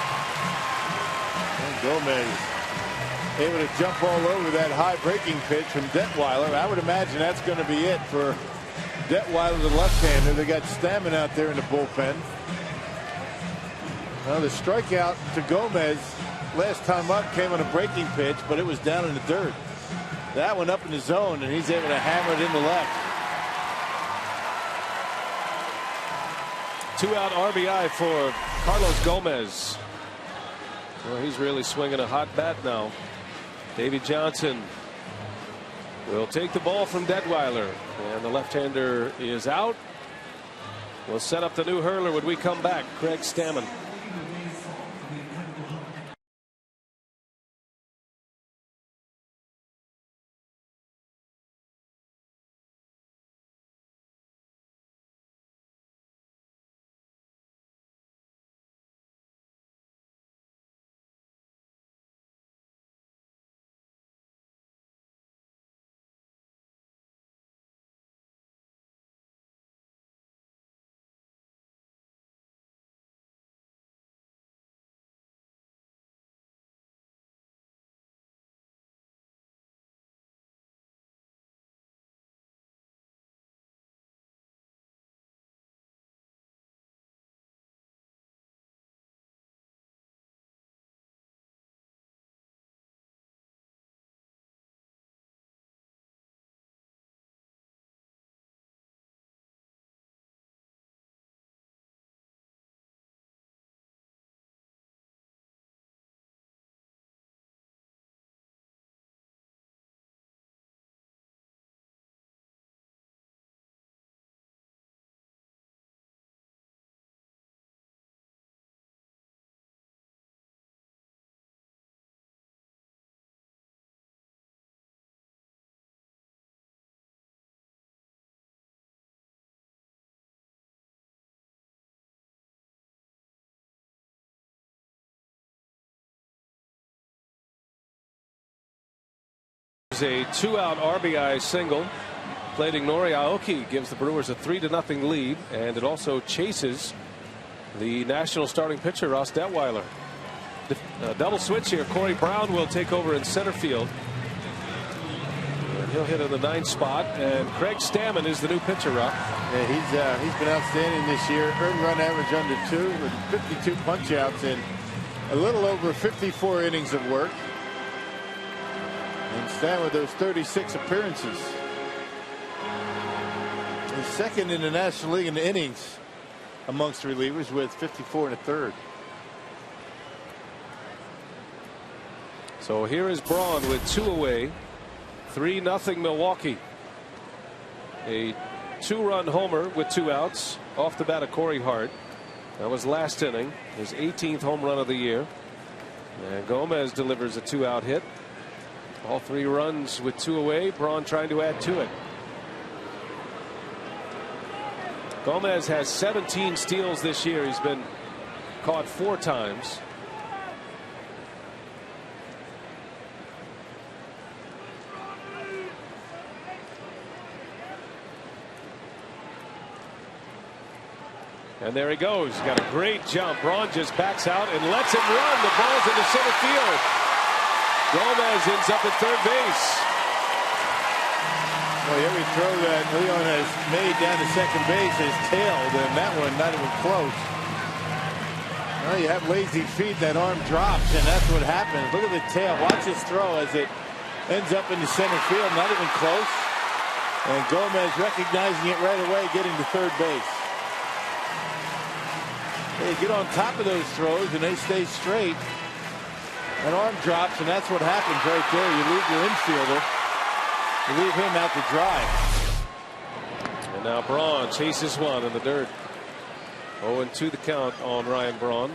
And Gomez able to jump all over that high breaking pitch from Detweiler. I would imagine that's going to be it for Detweiler, the left-hander. They got Stammen out there in the bullpen. Well, the strikeout to Gomez last time up came on a breaking pitch, but it was down in the dirt. That one up in the zone, and he's able to hammer it in the left. 2-out RBI for Carlos Gomez. Well, he's really swinging a hot bat now. Davey Johnson will take the ball from Detweiler, and the left-hander is out. We'll set up the new hurler when we come back. Craig Stammen. A 2-out RBI single. Plading Nori Aoki gives the Brewers a 3-0 lead, and it also chases the National starting pitcher Ross Detweiler. Double switch here. Corey Brown will take over in center field. And he'll hit in the 9th spot, and Craig Stammen is the new pitcher, Rock. Yeah, he's been outstanding this year. Earned run average under 2 with 52 punch outs in a little over 54 innings of work. And Stammen with those 36 appearances. He's second in the National League in innings amongst relievers with 54 1/3. So here is Braun with 2 away. 3-0 Milwaukee. A 2-run homer with 2 outs off the bat of Corey Hart. That was last inning, his 18th home run of the year. And Gomez delivers a 2-out hit. All 3 runs with 2 away. Braun trying to add to it. Gomez has 17 steals this year. He's been caught 4 times. And there he goes. He's got a great jump. Braun just backs out and lets him run. The ball's into center field. Gomez ends up at third base. Well, every throw that Leon has made down to second base is tailed, and that one not even close. Well, you have lazy feet, that arm drops, and that's what happens. Look at the tail. Watch his throw as it ends up in the center field, not even close. And Gomez recognizing it right away, getting to third base. They get on top of those throws, and they stay straight. An arm drops, and that's what happens right there. You leave your infielder. You leave him out to dry. And now Braun chases one in the dirt. 0-2 the count on Ryan Braun.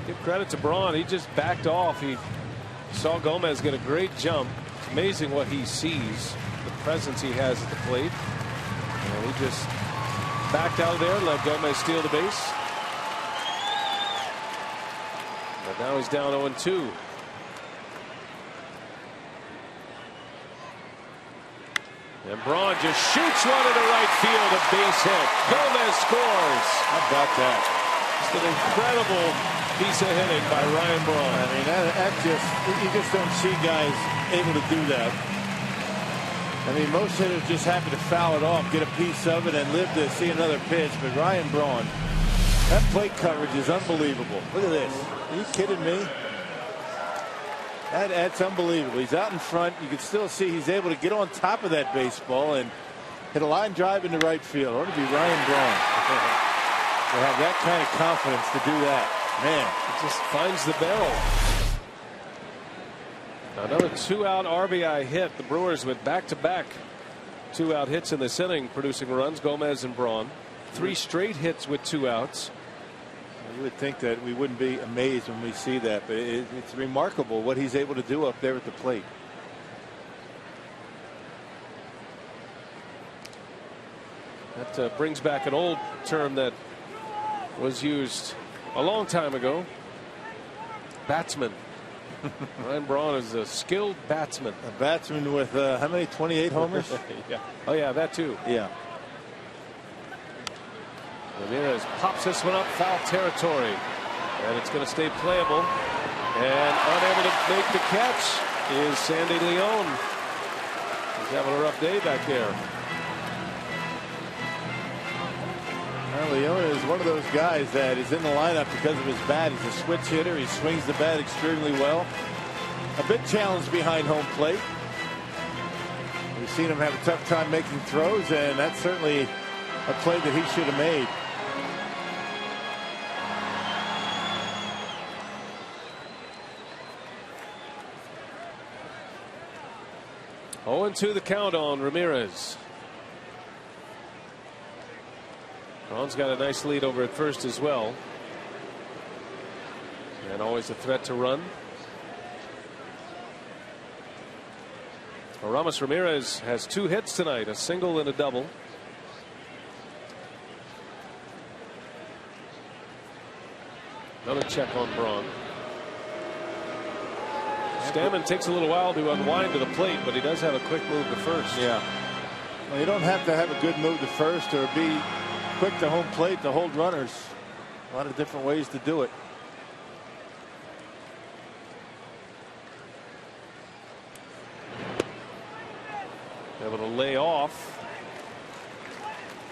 Give credit to Braun. He just backed off. He saw Gomez get a great jump. It's amazing what he sees, the presence he has at the plate. And he just backed out of there, let Gomez steal the base. But now he's down 0-2. And Braun just shoots one into right field, a base hit. Gomez scores. How about that? Just an incredible piece of hitting by Ryan Braun. I mean, that just, you just don't see guys able to do that. I mean, most hitters just happen to foul it off, get a piece of it, and live to see another pitch. But Ryan Braun, that plate coverage is unbelievable. Look at this. Are you kidding me? That's unbelievable. He's out in front. You can still see he's able to get on top of that baseball and hit a line drive into right field. It ought to be Ryan Braun to have that kind of confidence to do that. Man, he just finds the barrel. Another 2-out RBI hit. The Brewers with back-to-back 2-out hits in this inning, producing runs. Gomez and Braun. 3 straight hits with 2 outs. You would think that we wouldn't be amazed when we see that, but it's remarkable what he's able to do up there at the plate. That brings back an old term that was used a long time ago. Batsman. Ryan Braun is a skilled batsman. A batsman with how many? 28 homers? Yeah. Oh yeah, that too. Yeah. Ramirez pops this one up foul territory, and it's going to stay playable. And unable to make the catch is Sandy Leon. He's having a rough day back there. Well, Leon is one of those guys that is in the lineup because of his bat. He's a switch hitter. He swings the bat extremely well. A big challenge behind home plate. We've seen him have a tough time making throws, and that's certainly a play that he should have made. Oh, 0-2 the count on Ramirez. Braun's got a nice lead over at first as well. And always a threat to run. Aramis Ramirez has 2 hits tonight, a single and a double. Another check on Braun. Stammen takes a little while to unwind to the plate, but he does have a quick move to first. Yeah. Well, you don't have to have a good move to first or be quick to home plate to hold runners. A lot of different ways to do it. Able to lay off.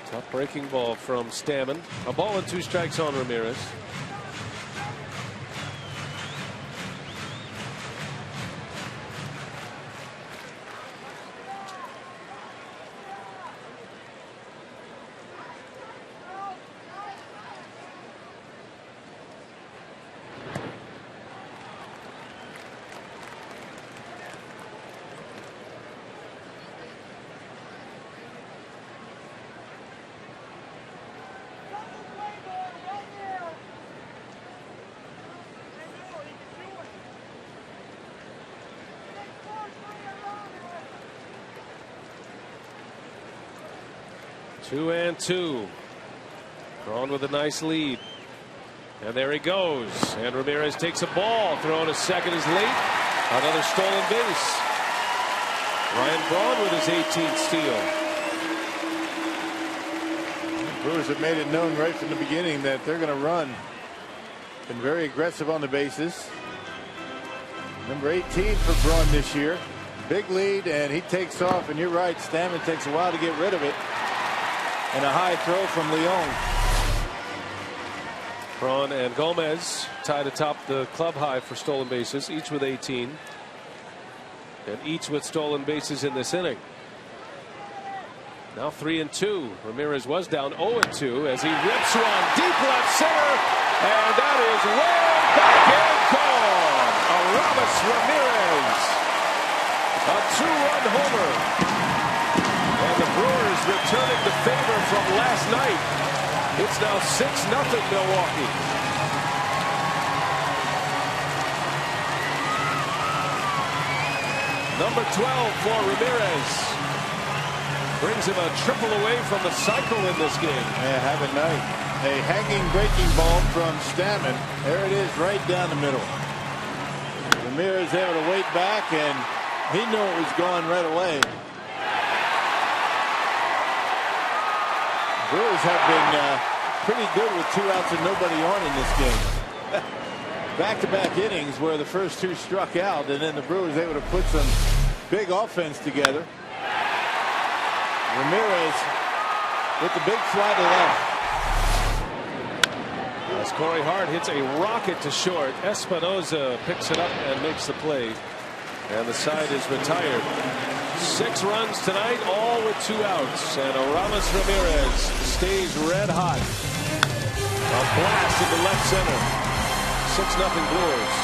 Tough breaking ball from Stammen. A ball and 2 strikes on Ramirez. Two and two. Drawn with a nice lead. And there he goes. And Ramirez takes a ball. Throwing to second is late. Another stolen base. Ryan Braun with his 18th steal. The Brewers have made it known right from the beginning that they're going to run. Been very aggressive on the bases. Number 18 for Braun this year. Big lead, and he takes off. And you're right, Stammen takes a while to get rid of it. And a high throw from Leon. Braun and Gomez tied atop the club high for stolen bases, each with 18. And each with stolen bases in this inning. Now 3 and 2. Ramirez was down 0 and 2 as he rips one deep left center. And that is way back and gone. Aramis Ramirez. A 2-run homer. And the Brewers returning the favor from last night. It's now 6-0 Milwaukee. Number 12 for Ramirez. Brings him a triple away from the cycle in this game. Yeah, have a night. A hanging breaking ball from Stammen. There it is, right down the middle. Ramirez able to wait back, and he knew it was gone right away. Brewers have been pretty good with 2 outs and nobody on in this game. Back-to-back innings where the first 2 struck out, and then the Brewers able to put some big offense together. Ramirez with the big fly to left. As Corey Hart hits a rocket to short, Espinoza picks it up and makes the play. And the side is retired. 6 runs tonight, all with 2 outs. And Aramis Ramirez stays red hot. A blast into left center. 6-0 Brewers.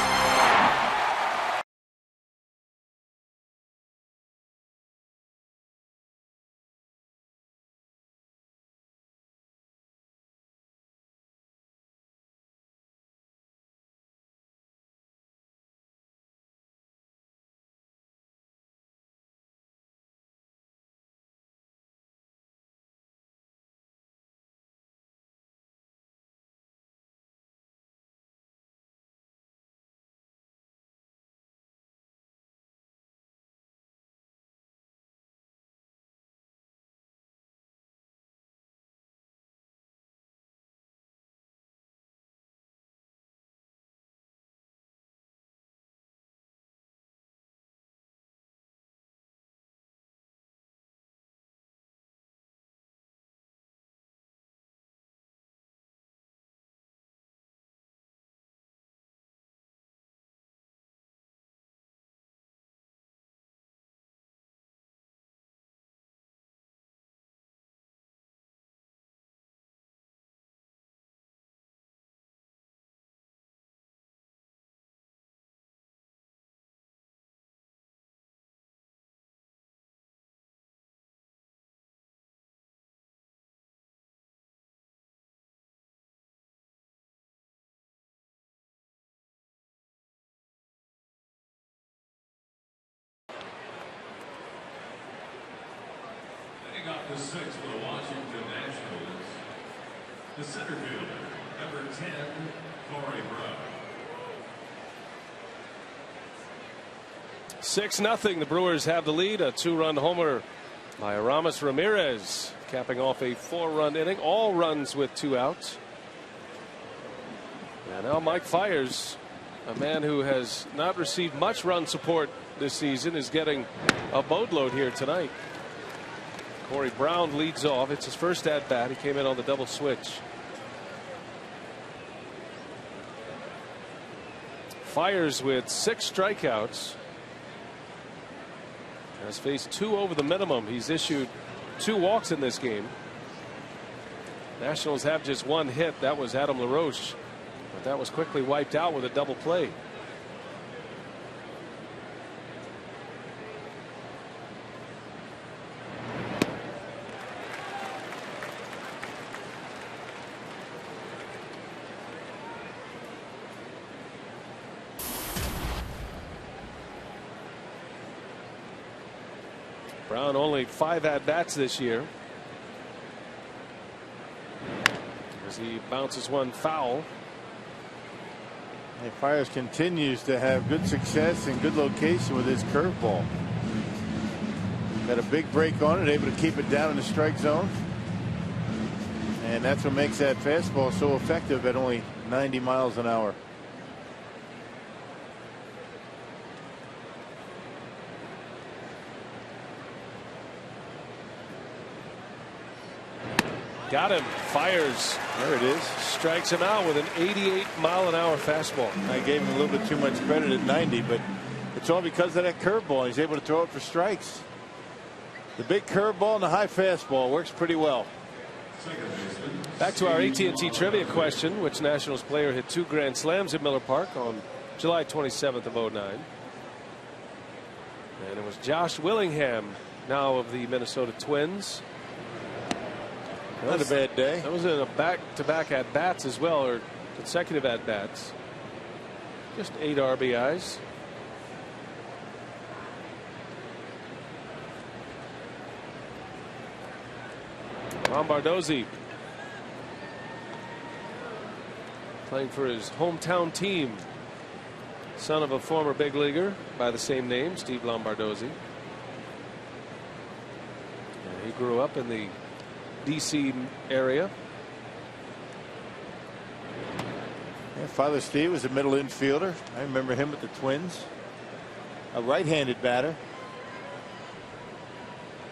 Up the 6 for the Washington Nationals, the center fielder, number 10, Corey Brown. 6-0. The Brewers have the lead. A 2-run homer by Aramis Ramirez, capping off a 4-run inning. All runs with 2 outs. And now Mike Fiers, a man who has not received much run support this season, is getting a boatload here tonight. Corey Brown leads off. It's his first at bat. He came in on the double switch. Fiers with 6 strikeouts. Has faced 2 over the minimum. He's issued 2 walks in this game. Nationals have just 1 hit. That was Adam LaRoche. But that was quickly wiped out with a double play. Brown only 5 at-bats this year, as he bounces one foul. And Fiers continues to have good success and good location with his curveball. Got a big break on it, able to keep it down in the strike zone. And that's what makes that fastball so effective at only 90 miles an hour. Got him. Fiers. There it is. Strikes him out with an 88-mile-an-hour fastball. I gave him a little bit too much credit at 90, but it's all because of that curveball. He's able to throw it for strikes. The big curveball and the high fastball works pretty well. Back to our AT&T trivia question. Which Nationals player hit 2 grand slams at Miller Park on July 27th of '09? And it was Josh Willingham, now of the Minnesota Twins. Not a bad day. That was in a back-to-back at-bats as well, or consecutive at-bats. Just 8 RBIs. Lombardozzi playing for his hometown team. Son of a former big leaguer by the same name, Steve Lombardozzi. And he grew up in the D.C. area. Yeah, Father Steve was a middle infielder. I remember him with the Twins. A right-handed batter.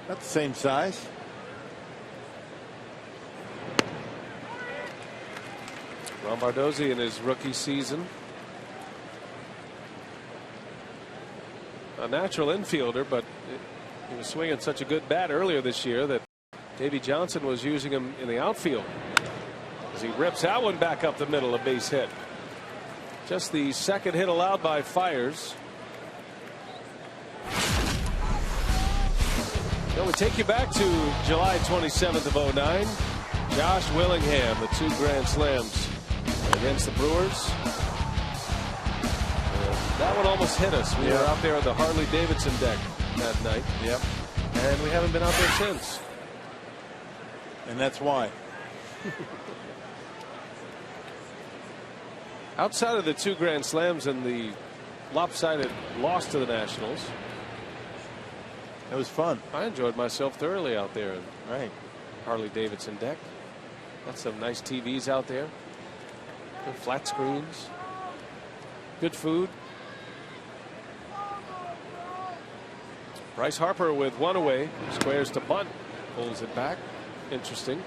Not the same size. Lombardozzi in his rookie season. A natural infielder, but he was swinging such a good bat earlier this year that Davey Johnson was using him in the outfield as he rips that one back up the middle, a base hit. Just the second hit allowed by Fiers. Now we take you back to July 27th of '09. Josh Willingham, the 2 grand slams against the Brewers. That one almost hit us. We were out there on the Harley Davidson deck that night. Yep. And we haven't been out there since. And that's why. Outside of the 2 grand slams and the lopsided loss to the Nationals, it was fun. I enjoyed myself thoroughly out there. Right. Harley Davidson deck. Got some nice TVs out there. Good flat screens. Good food. Bryce Harper with 1 away. Squares to bunt. Pulls it back. Interesting.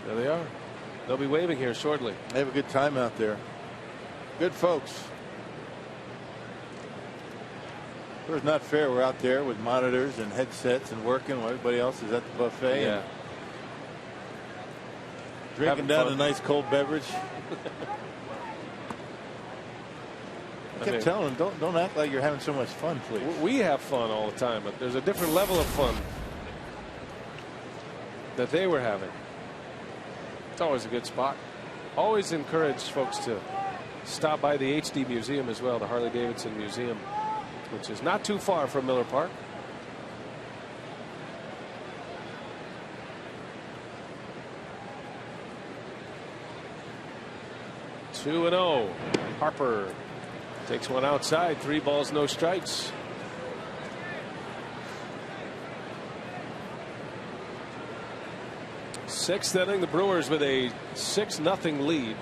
There they are. They'll be waving here shortly. They have a good time out there. Good folks. It was not fair. We're out there with monitors and headsets and working while everybody else is at the buffet. Yeah. Drinking down a nice cold beverage. I kept telling them, don't act like you're having so much fun, please. We have fun all the time, but there's a different level of fun that they were having. It's always a good spot. Always encourage folks to stop by the HD Museum as well, the Harley Davidson Museum, which is not too far from Miller Park. 2-0. Harper takes one outside. 3 balls, no strikes. Sixth inning, the Brewers with a 6-0 lead.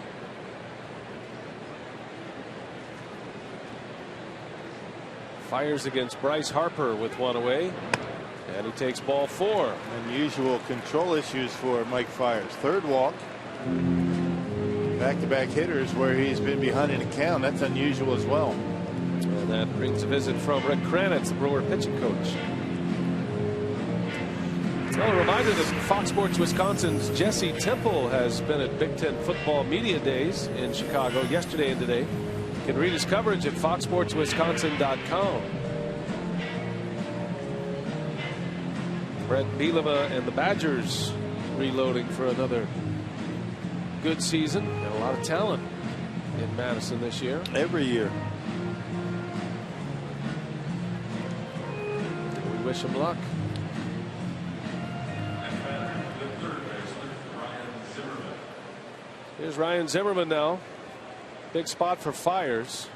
Fires against Bryce Harper with 1 away, and he takes ball 4. Unusual control issues for Mike Fiers. 3rd walk. Back-to-back hitters where he's been behind in the count. That's unusual as well. And that brings a visit from Rick Kranitz, the Brewer pitching coach. Well, a reminder that Fox Sports Wisconsin's Jesse Temple has been at Big Ten Football Media Days in Chicago yesterday and today. You can read his coverage at foxsportswisconsin.com. Brett Bielema and the Badgers reloading for another good season, and a lot of talent in Madison this year. Every year. We wish him luck. Here's Ryan Zimmerman now. Big spot for Fiers.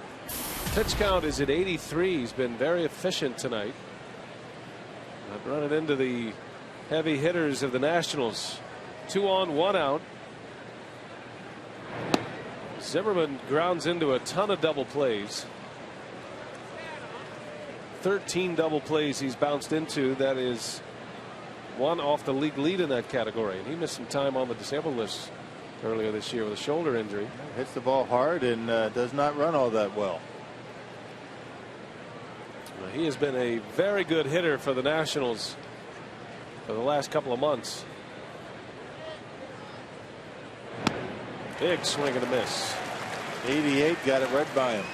Pitch count is at 83. He's been very efficient tonight. Not running into the heavy hitters of the Nationals. 2 on, 1 out. Zimmerman grounds into a ton of double plays. 13 double plays he's bounced into. That is 1 off the league lead in that category. And he missed some time on the disabled list earlier this year with a shoulder injury. Hits the ball hard and does not run all that well. He has been a very good hitter for the Nationals for the last couple of months. Big swing and a miss. 88, got it right by him.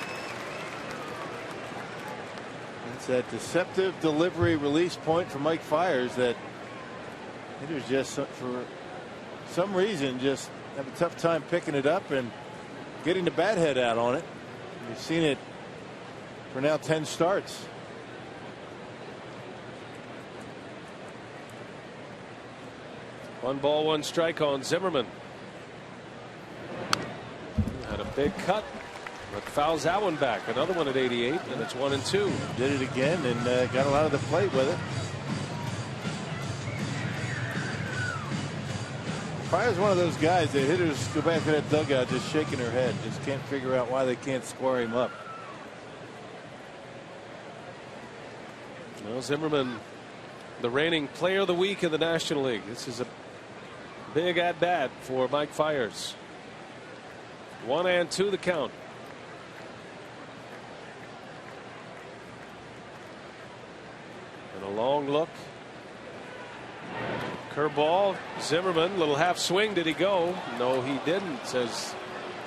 It's that deceptive delivery release point for Mike Fiers that hitters just for some reason just have a tough time picking it up and getting the bat head out on it. We've seen it for now 10 starts. One ball, 1 strike on Zimmerman. Had a big cut, but fouls that one back. Another one at 88, and it's 1-2. Did it again and got a lot of the plate with it. Fiers one of those guys that hitters go back to that dugout just shaking their head, just can't figure out why they can't square him up. Well, Zimmerman, the reigning player of the week in the National League. This is a big at bat for Mike Fiers. 1-2 the count. And a long look. Curveball. Zimmerman, little half swing. Did he go? No, he didn't, says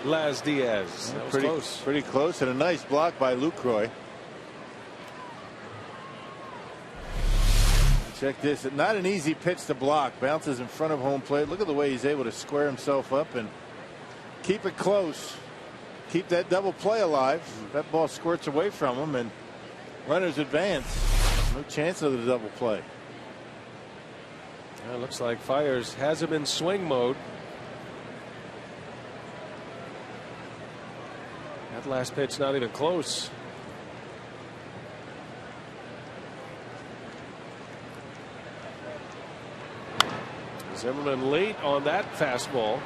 Laz Diaz. That was close. Pretty close, and a nice block by Lucroy. Check this. Not an easy pitch to block. Bounces in front of home plate. Look at the way he's able to square himself up and keep it close. Keep that double play alive. That ball squirts away from him and runners advance. No chance of the double play. It looks like Fiers has him in swing mode. That last pitch not even close. Zimmerman late on that fastball.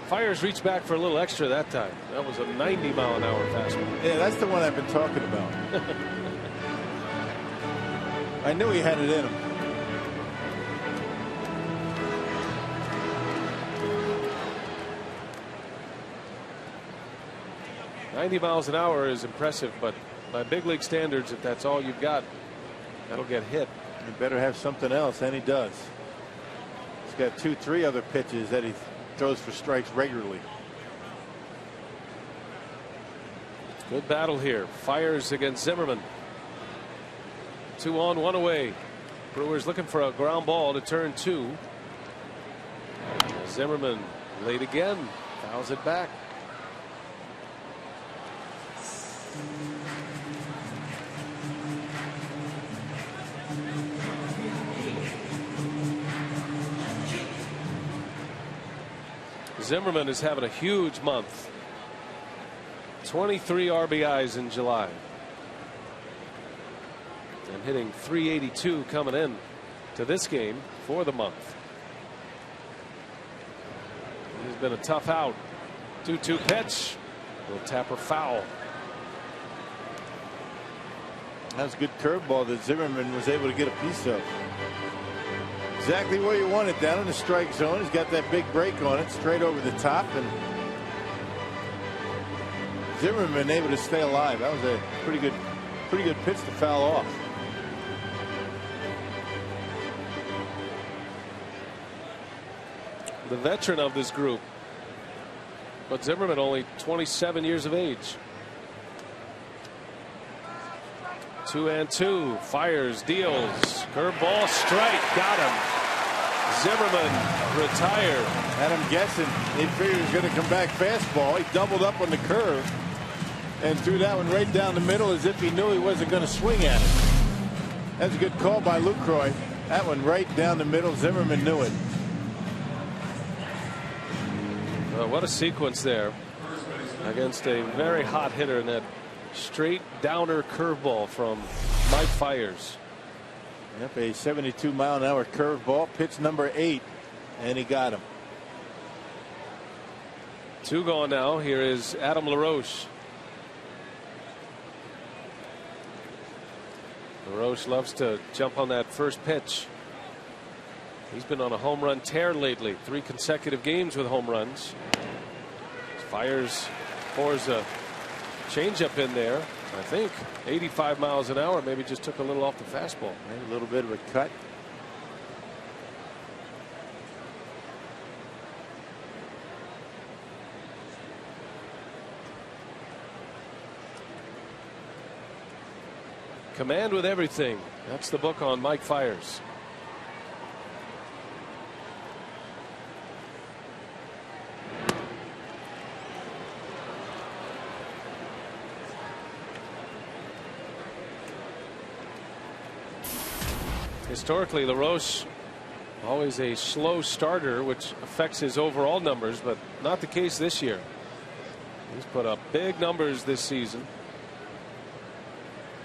Fiers reached back for a little extra that time. That was a 90-mile-an-hour fastball. Yeah, that's the one I've been talking about. I knew he had it in him. "90 miles an hour is impressive, but by big league standards, if that's all you've got, that'll get hit." You better have something else, and he does. He's got 2-3 other pitches that he throws for strikes regularly. Good battle here. Fiers against Zimmerman. 2 on, 1 away. Brewers looking for a ground ball to turn 2. Zimmerman late again. Fouls it back. Zimmerman is having a huge month. 23 RBIs in July. And hitting .382 coming in to this game for the month. He's been a tough out. 2-2 pitch. Little tapper foul. That was a good curveball that Zimmerman was able to get a piece of. Exactly where you want it, down in the strike zone. He's got that big break on it, straight over the top, and Zimmerman able to stay alive. That was a pretty good pitch to foul off. The veteran of this group, but Zimmerman only 27 years of age. 2-2, fires, deals, curveball, strike, got him. Zimmerman retired. Had him guessing. He figured he was going to come back fastball. He doubled up on the curve and threw that one right down the middle as if he knew he wasn't going to swing at it. That's a good call by Lucroy. That one right down the middle. Zimmerman knew it. Well, what a sequence there against a very hot hitter in that straight downer curveball from Mike Fiers. Yep, a 72-mile-an-hour curveball, pitch number 8, and he got him. 2 gone now. Here is Adam LaRoche. LaRoche loves to jump on that first pitch. He's been on a home run tear lately. 3 consecutive games with home runs. Fiers pours a changeup in there. I think 85 miles an hour. Maybe just took a little off the fastball. Maybe a little bit of a cut. Command with everything. That's the book on Mike Fiers. Historically, LaRoche always a slow starter, which affects his overall numbers, but not the case this year. He's put up big numbers this season.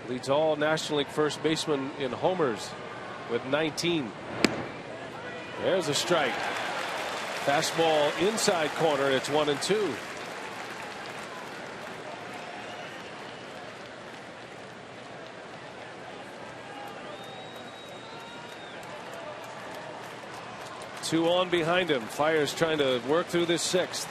Leads all National League first basemen in homers with 19. There's a strike. Fastball inside corner. It's 1-2. Two on behind him. Fiers trying to work through this 6th.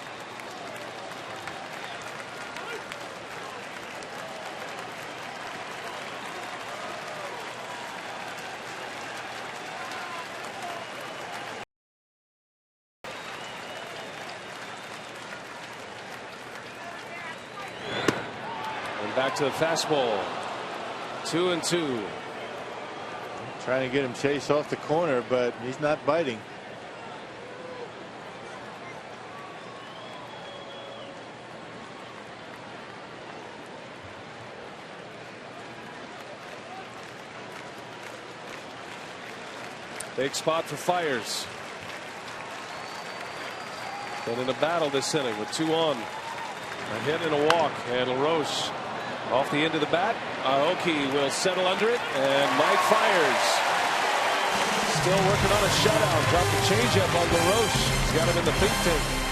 And back to the fastball. 2-2. Trying to get him chased off the corner, but he's not biting. Big spot for Fiers. Been in a battle this inning with 2 on. A hit and a walk, and LaRoche off the end of the bat. Aoki will settle under it, and Mike Fiers still working on a shutout. Dropped the changeup on LaRoche. He's got him in the pink tank.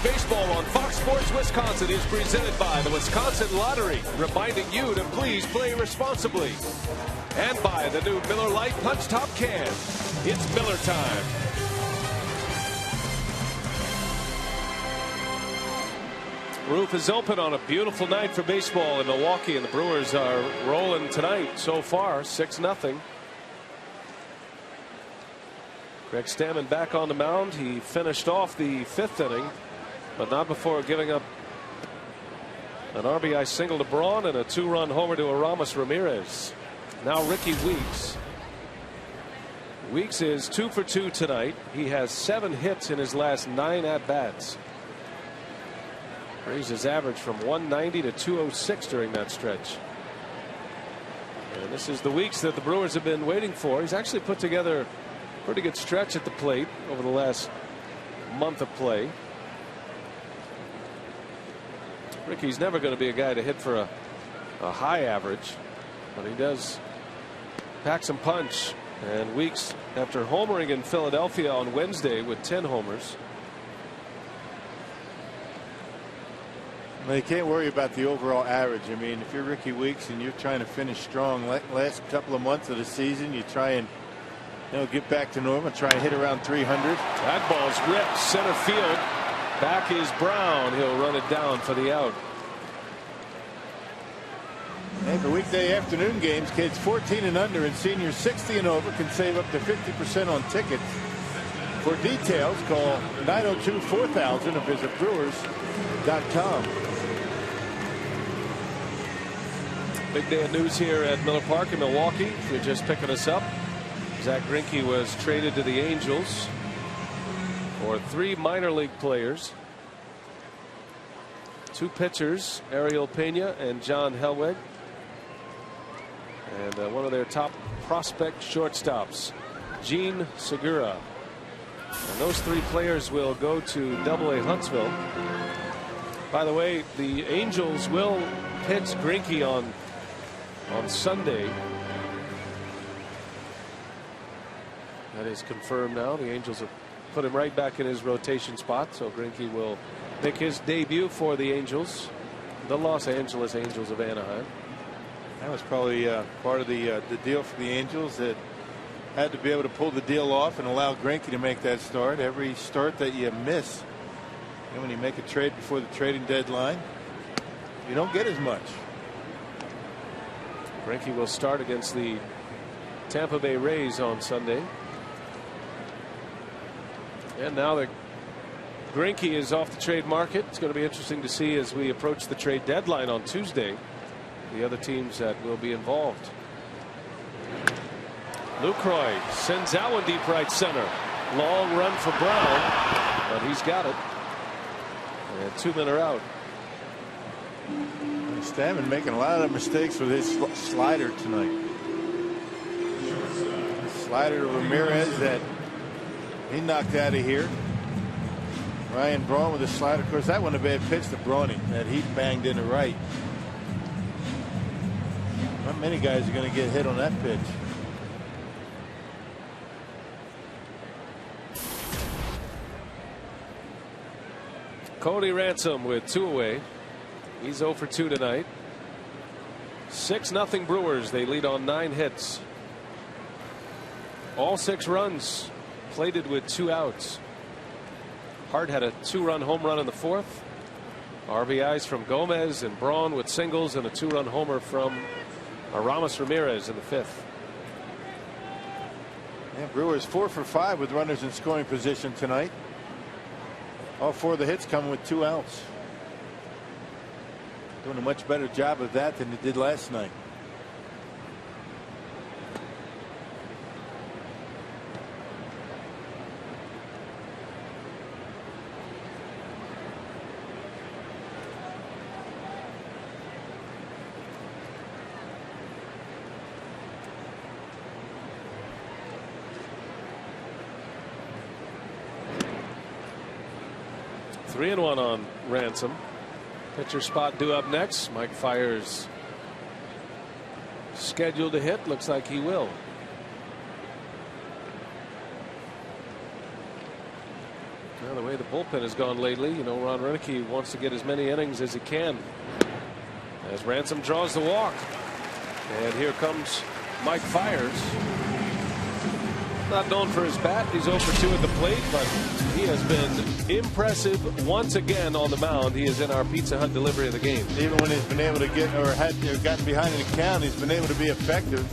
Baseball on Fox Sports Wisconsin is presented by the Wisconsin Lottery, reminding you to please play responsibly. And by the new Miller Lite Punch Top Can. It's Miller time. Roof is open on a beautiful night for baseball in Milwaukee, and the Brewers are rolling tonight so far, 6-0. Greg Stammen back on the mound. He finished off the 5th inning, but not before giving up an RBI single to Braun and a 2-run homer to Aramis Ramirez. Now Ricky Weeks. Weeks is 2 for 2 tonight. He has 7 hits in his last 9 at-bats. Raised his average from 190 to 206 during that stretch. And this is the Weeks that the Brewers have been waiting for. He's actually put together a pretty good stretch at the plate over the last month of play. Ricky's never going to be a guy to hit for a high average, but he does pack some punch. And Weeks, after homering in Philadelphia on Wednesday with 10 homers. Well, you can't worry about the overall average. I mean, if you're Ricky Weeks and you're trying to finish strong, last couple of months of the season, you try and get back to normal, try and hit around 300. That ball's ripped center field. Back is Brown. He'll run it down for the out. And for weekday afternoon games, kids 14 and under and seniors 60 and over can save up to 50% on tickets. For details, call 902-4000 or visit brewers.com. Big day of news here at Miller Park in Milwaukee. If you're just picking us up, Zach Greinke was traded to the Angels for 3 minor league players. 2 pitchers, Ariel Pena and John Helweg. And one of their top prospect shortstops, Gene Segura. And those 3 players will go to AA Huntsville. By the way, the Angels will pitch Greinke on Sunday. That is confirmed now. The Angels have put him right back in his rotation spot, so Greinke will make his debut for the Angels, the Los Angeles Angels of Anaheim. That was probably part of the deal for the Angels, that had to be able to pull the deal off and allow Greinke to make that start. Every start that you miss, and when you make a trade before the trading deadline, you don't get as much. Greinke will start against the Tampa Bay Rays on Sunday. And now that Greinke is off the trade market, it's going to be interesting to see as we approach the trade deadline on Tuesday the other teams that will be involved. Lucroy sends that one deep right center. Long run for Brown, but he's got it. And 2 men are out. Stammen making a lot of mistakes with his slider tonight. Slider to Ramirez that he knocked out of here. Ryan Braun with a slider. Of course, that wasn't a bad pitch to Brawny that he banged into right. Not many guys are going to get hit on that pitch. Cody Ransom with 2 away. He's 0 for 2 tonight. 6-0 Brewers. They lead on 9 hits. All 6 runs plated with 2 outs. Hart had a 2-run home run in the 4th. RBIs from Gomez and Braun with singles, and a 2-run homer from Aramis Ramirez in the 5th. Yeah, Brewers 4 for 5 with runners in scoring position tonight. All 4 of the hits come with 2 outs. Doing a much better job of that than they did last night. Three and 1 on Ransom. Pitcher spot due up next. Mike Fiers scheduled to hit. Looks like he will. Well, the way the bullpen has gone lately, you know, Ron Roenicke wants to get as many innings as he can. As Ransom draws the walk. And here comes Mike Fiers. Not known for his bat. He's 0 for 2 at the plate, but he has been impressive once again on the mound. He is in our Pizza Hut delivery of the game. Even when he's been able to get or had gotten behind in the count, he's been able to be effective.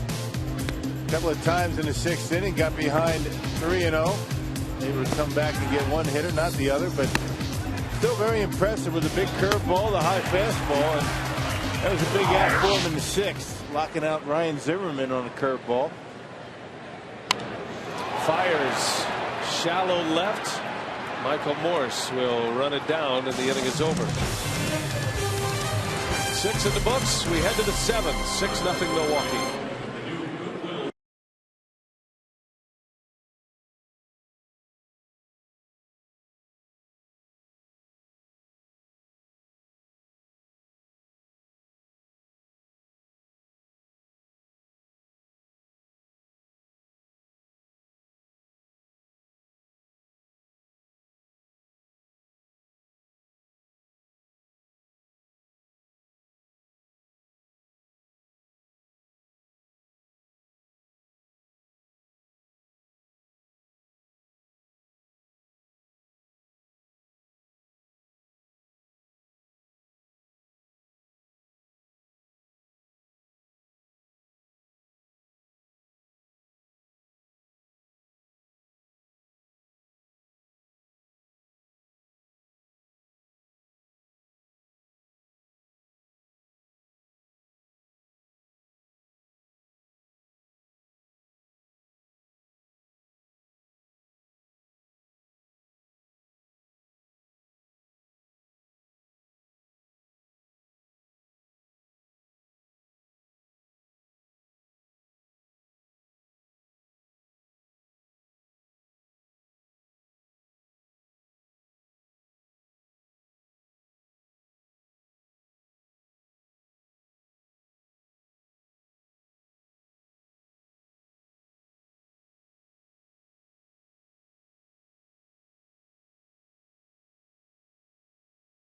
A couple of times in the 6th inning, got behind 3-0. Able to come back and get one hitter, not the other, but still very impressive with the big curveball, the high fastball, and that was a big out for him in the 6th, locking out Ryan Zimmerman on a curveball. Fiers shallow left. Michael Morse will run it down, and the inning is over. 6 in the books. We head to the 7th. 6-0 Milwaukee.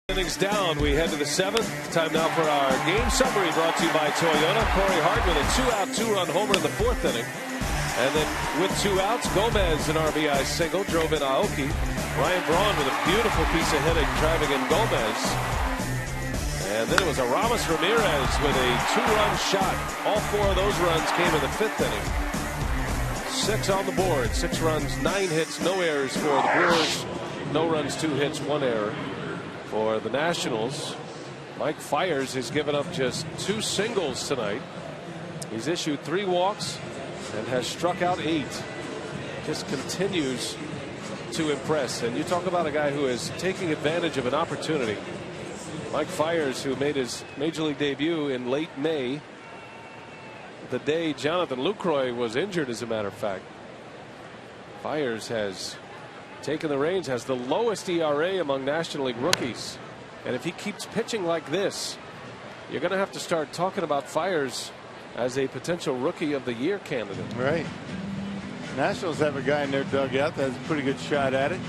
Innings down, we head to the 7th. Time now for our game summary, brought to you by Toyota. Corey Hart with a 2-out, 2-run homer in the 4th inning. And then with 2 outs, Gomez, an RBI single, drove in Aoki. Ryan Braun with a beautiful piece of hitting, driving in Gomez. And then it was Aramis Ramirez with a 2-run shot. All 4 of those runs came in the 5th inning. 6 on the board, 6 runs, 9 hits, no errors for the Brewers. No runs, 2 hits, 1 error for the Nationals. Mike Fiers has given up just 2 singles tonight. He's issued 3 walks and has struck out 8. Just continues to impress. And you talk about a guy who is taking advantage of an opportunity. Mike Fiers, who made his Major League debut in late May, the day Jonathan Lucroy was injured, as a matter of fact. Fiers has taken the reins, has the lowest ERA among National League rookies. And if he keeps pitching like this, you're going to have to start talking about Fiers as a potential Rookie of the Year candidate. Right. Nationals have a guy in their dugout that has a pretty good shot at it.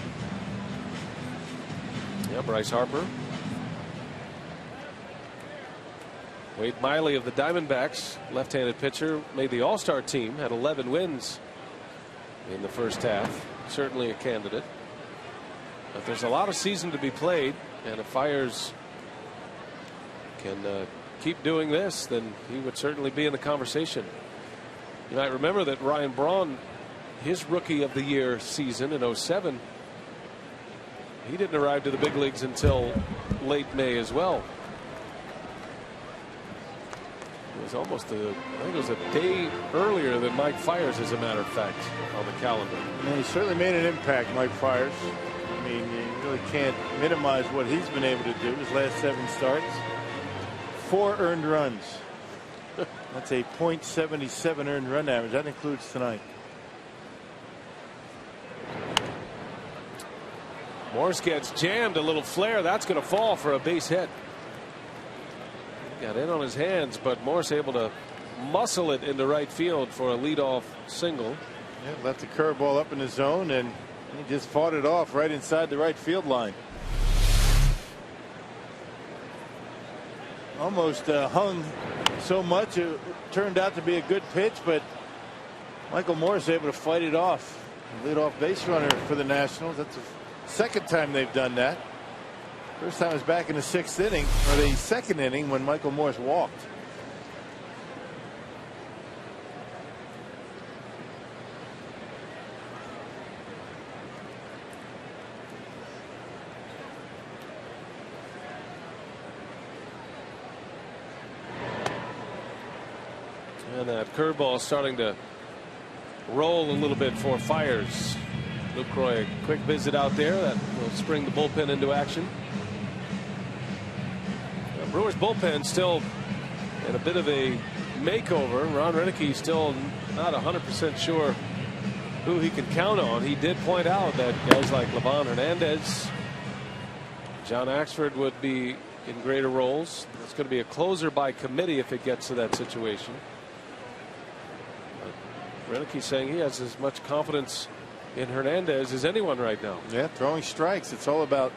Yeah, Bryce Harper. Wade Miley of the Diamondbacks, left-handed pitcher, made the All-Star team, had 11 wins in the first half. Certainly a candidate. But there's a lot of season to be played, and if Fiers can keep doing this, then he would certainly be in the conversation. You might remember that Ryan Braun, his Rookie of the Year season in 07, he didn't arrive to the big leagues until late May as well. It was almost I think it was a day earlier than Mike Fiers, as a matter of fact, on the calendar. And he certainly made an impact, Mike Fiers. I mean, you really can't minimize what he's been able to do. His last 7 starts, 4 earned runs. That's a .77 earned run average. That includes tonight. Morse gets jammed, a little flare. That's going to fall for a base hit. Got in on his hands, but Morse able to muscle it into right field for a leadoff single. Yeah, left the curveball up in the zone, and He just fought it off right inside the right field line. Almost hung so much it turned out to be a good pitch, but Michael Morse able to fight it off. Leadoff base runner for the Nationals. That's the second time they've done that. First time was back in the 6th inning, or the 2nd inning, when Michael Morse walked. And that curveball is starting to roll a little bit for Fiers. Lucroy, a quick visit out there that will spring the bullpen into action. The Brewers bullpen still in a bit of a makeover. Ron Renicky still not 100% sure who he can count on. He did point out that guys like Livan Hernandez, John Axford would be in greater roles. It's going to be a closer by committee if it gets to that situation. Renicky saying he has as much confidence in Hernandez as anyone right now. Yeah, throwing strikes. It's all about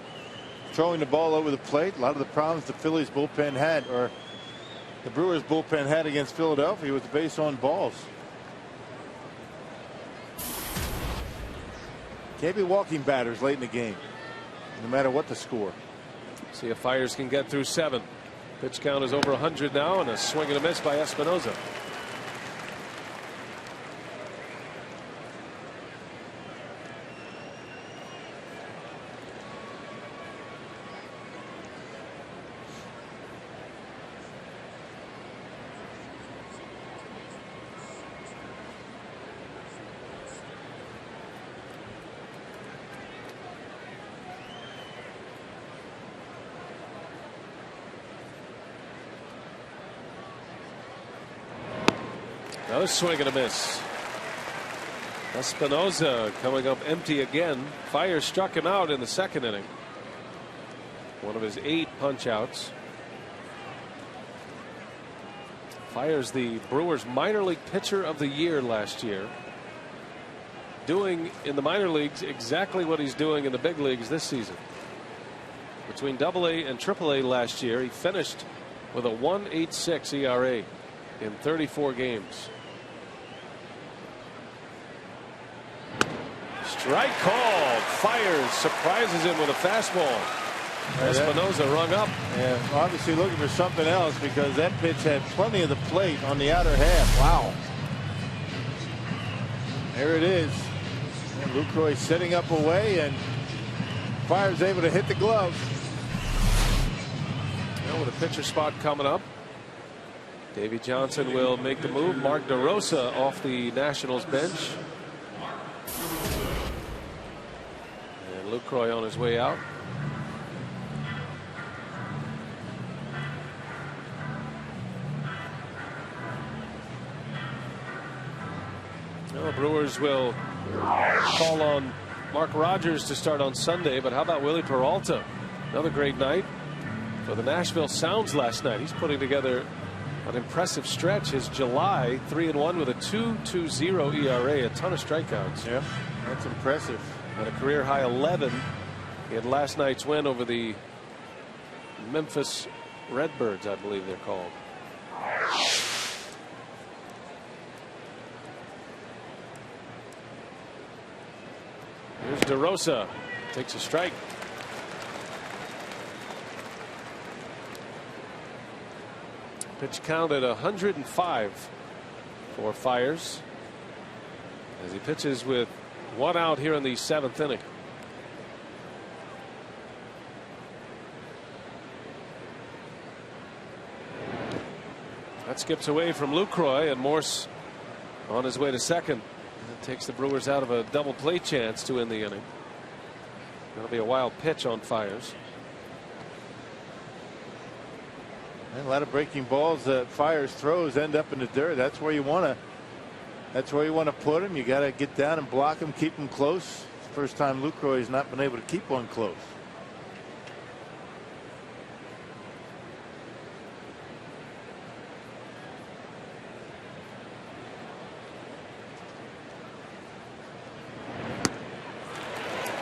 throwing the ball over the plate. A lot of the problems the Phillies bullpen had, or the Brewers bullpen had against Philadelphia, was the base on balls. Can't be walking batters late in the game, no matter what the score. See if Fiers can get through 7. Pitch count is over 100 now, and a swing and a miss by Espinoza. Another swing and a miss. Espinoza coming up empty again. Fiers struck him out in the 2nd inning. One of his 8 punch outs. Fiers, the Brewers minor league pitcher of the year last year. Doing in the minor leagues exactly what he's doing in the big leagues this season. Between AA and AAA last year, he finished with a 1.86 ERA in 34 games. Strike called. Fiers surprises him with a fastball. Espinoza rung up. Yeah, obviously looking for something else, because that pitch had plenty of the plate on the outer half. Wow. There it is. And Lucroy setting up away, and Fiers able to hit the glove. Well, with a pitcher spot coming up, Davey Johnson will make the move. Mark DeRosa off the Nationals bench. And Lucroy on his way out. Well, the Brewers will call on Mark Rogers to start on Sunday, but how about Willie Peralta? Another great night for the Nashville Sounds last night. He's putting together an impressive stretch. His July 3-1 with a 2.20 ERA, a ton of strikeouts. Yeah, that's impressive. And a career high 11 in last night's win over the Memphis Redbirds, I believe they're called. Here's DeRosa, takes a strike. Pitch count at 105 for Fiers as he pitches with 1 out here in the 7th inning. That skips away from Lucroy, and Morse on his way to second. That takes the Brewers out of a double play chance to end the inning. That'll be a wild pitch on Fiers. And a lot of breaking balls that Fiers throws end up in the dirt. That's where you want to. That's where you want to put him. You got to get down and block him, keep him close. It's the first time Lucroy has not been able to keep one close.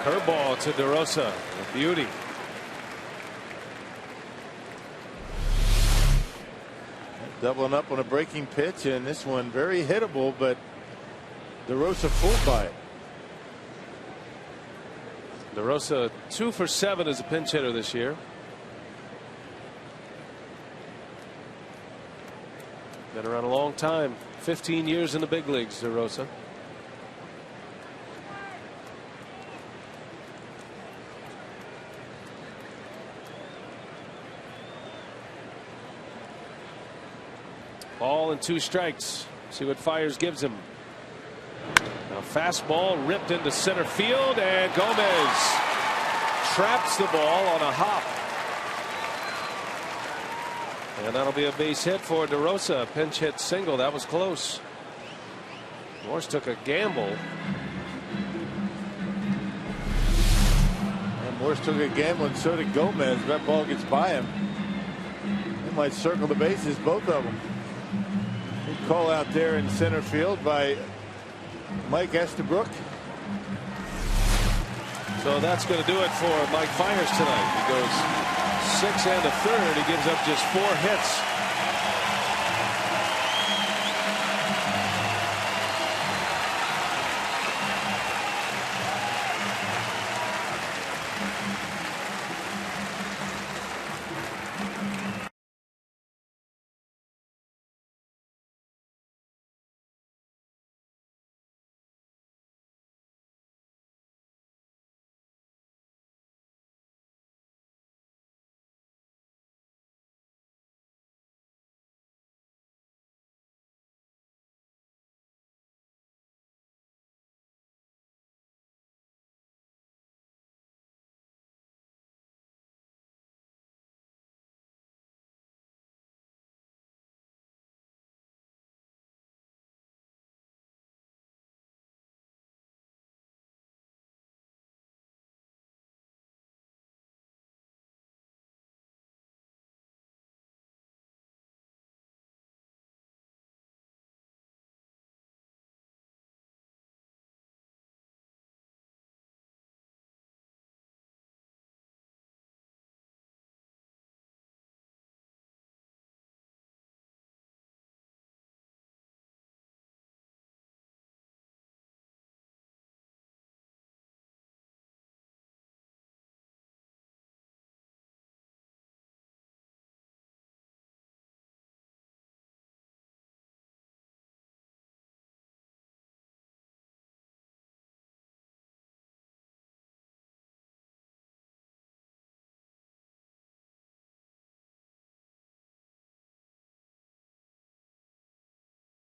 Curveball to DeRosa. A beauty. Doubling up on a breaking pitch, and this one very hittable, but DeRosa fooled by it. DeRosa 2 for 7 as a pinch hitter this year. Been around a long time. 15 years in the big leagues, DeRosa. Ball and 2 strikes. See what Fiers gives him. Now fastball ripped into center field, and Gomez traps the ball on a hop. And that'll be a base hit for DeRosa. Pinch hit single. That was close. Morse took a gamble. And Morse took a gamble, and so did Gomez. That ball gets by him. They might circle the bases, both of them. Good call out there in center field by Mike Estabrook. So that's going to do it for Mike Fiers tonight. He goes 6 1/3. He gives up just 4 hits.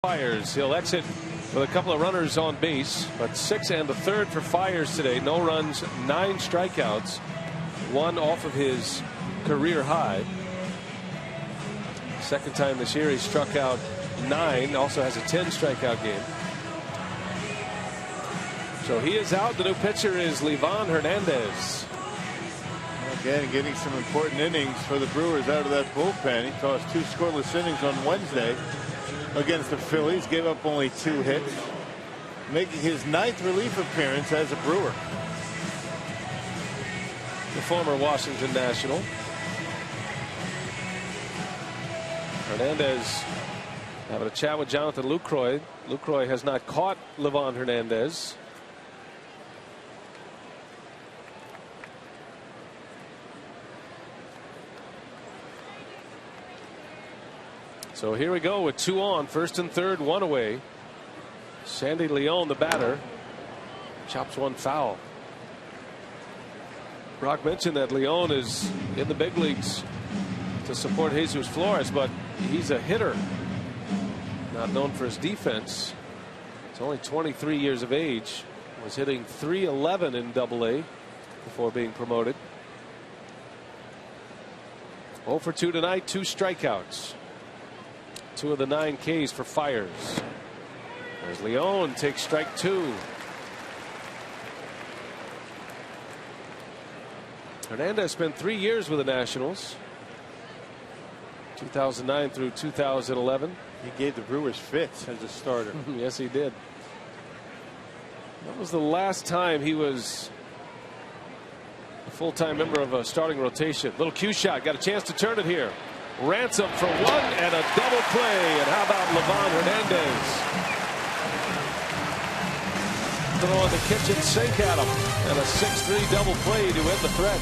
Fiers. He'll exit with a couple of runners on base, but 6 1/3 for Fiers today. No runs, 9 strikeouts, 1 off of his career high. Second time this year he struck out 9. Also has a 10 strikeout game. So he is out. The new pitcher is Livan Hernandez. Again, getting some important innings for the Brewers out of that bullpen. He tossed 2 scoreless innings on Wednesday against the Phillies, gave up only 2 hits, making his 9th relief appearance as a Brewer. The former Washington National. Hernandez having a chat with Jonathan Lucroy. Lucroy has not caught Livan Hernandez. So here we go with 2 on, 1st and 3rd, 1 away. Sandy Leon, the batter, chops 1 foul. Brock mentioned that Leon is in the big leagues to support Jesus Flores, but he's a hitter, not known for his defense. He's only 23 years of age, was hitting .311 in AA before being promoted. 0 for 2 tonight, 2 strikeouts. 2 of the 9 Ks for Fiers. There's Leon, takes strike 2. Hernandez spent 3 years with the Nationals, 2009 through 2011. He gave the Brewers fits as a starter. Yes, he did. That was the last time he was a full-time member of a starting rotation. Little cue shot. Got a chance to turn it here. Ransom for one and a double play. And how about Livan Hernandez? Throwing the kitchen sink at him. And a 6-3 double play to end the threat.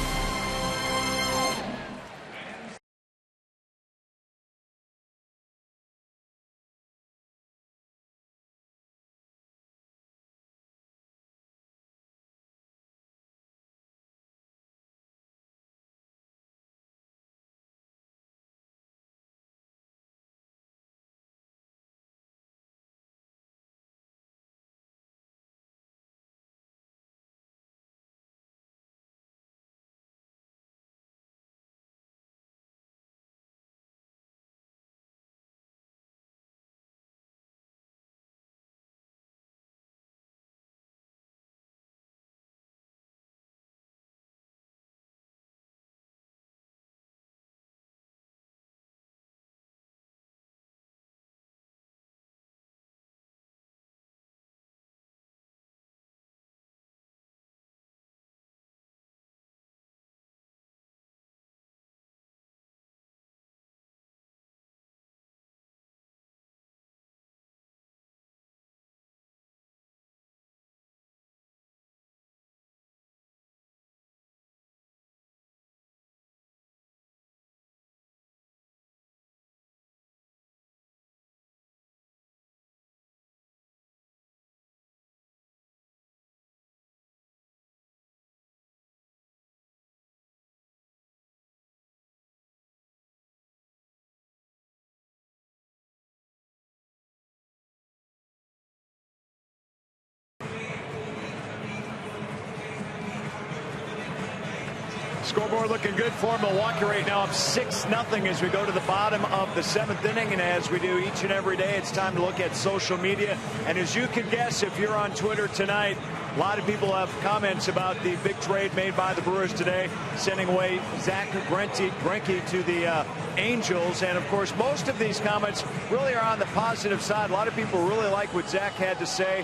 Scoreboard looking good for Milwaukee right now, up 6-0 as we go to the bottom of the 7th inning. And as we do each and every day, it's time to look at social media. And as you can guess, if you're on Twitter tonight, a lot of people have comments about the big trade made by the Brewers today, sending away Zach Greinke to the Angels. And of course, most of these comments really are on the positive side. A lot of people really like what Zach had to say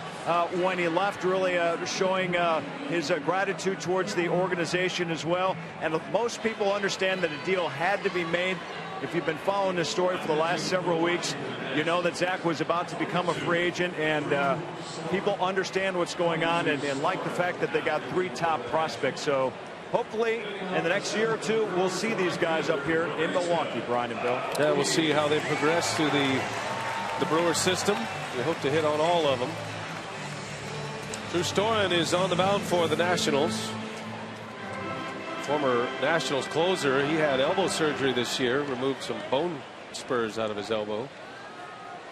when he left, really showing his gratitude towards the organization as well. And most people understand that a deal had to be made. If you've been following this story for the last several weeks, you know that Zach was about to become a free agent, and people understand what's going on and like the fact that they got 3 top prospects. So hopefully in the next year or two, we'll see these guys up here in Milwaukee, Brian and Bill. Yeah, we'll see how they progress through the Brewers system. We hope to hit on all of them. Drew Storen is on the mound for the Nationals. Former Nationals closer. He had elbow surgery this year, removed some bone spurs out of his elbow,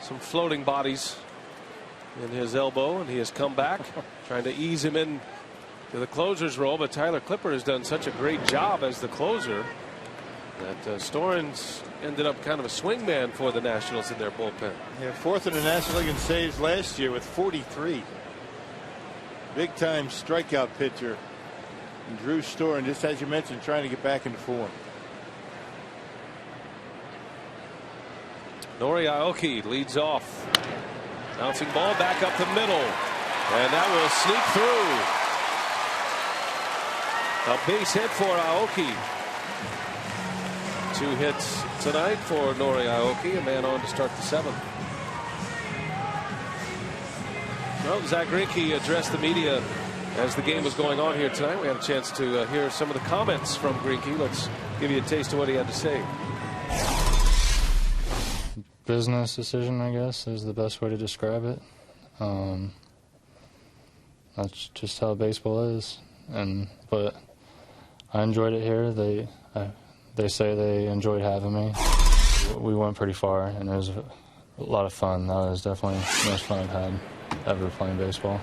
some floating bodies in his elbow, and he has come back trying to ease him in to the closer's role. But Tyler Clippard has done such a great job as the closer that Storen's ended up kind of a swingman for the Nationals in their bullpen. Yeah, 4th in the National League in saves last year with 43. Big time strikeout pitcher. And Drew Storen, just as you mentioned, trying to get back into form. Nori Aoki leads off. Bouncing ball back up the middle. And that will sneak through. A base hit for Aoki. 2 hits tonight for Nori Aoki, a man on to start the 7th. Well, Zach Greinke addressed the media as the game was going on here tonight. We had a chance to hear some of the comments from Greinke. Let's give you a taste of what he had to say. Business decision, I guess, is the best way to describe it. That's just how baseball is. But I enjoyed it here. They say they enjoyed having me. We went pretty far, and it was a lot of fun. That was definitely the most fun I've had ever playing baseball.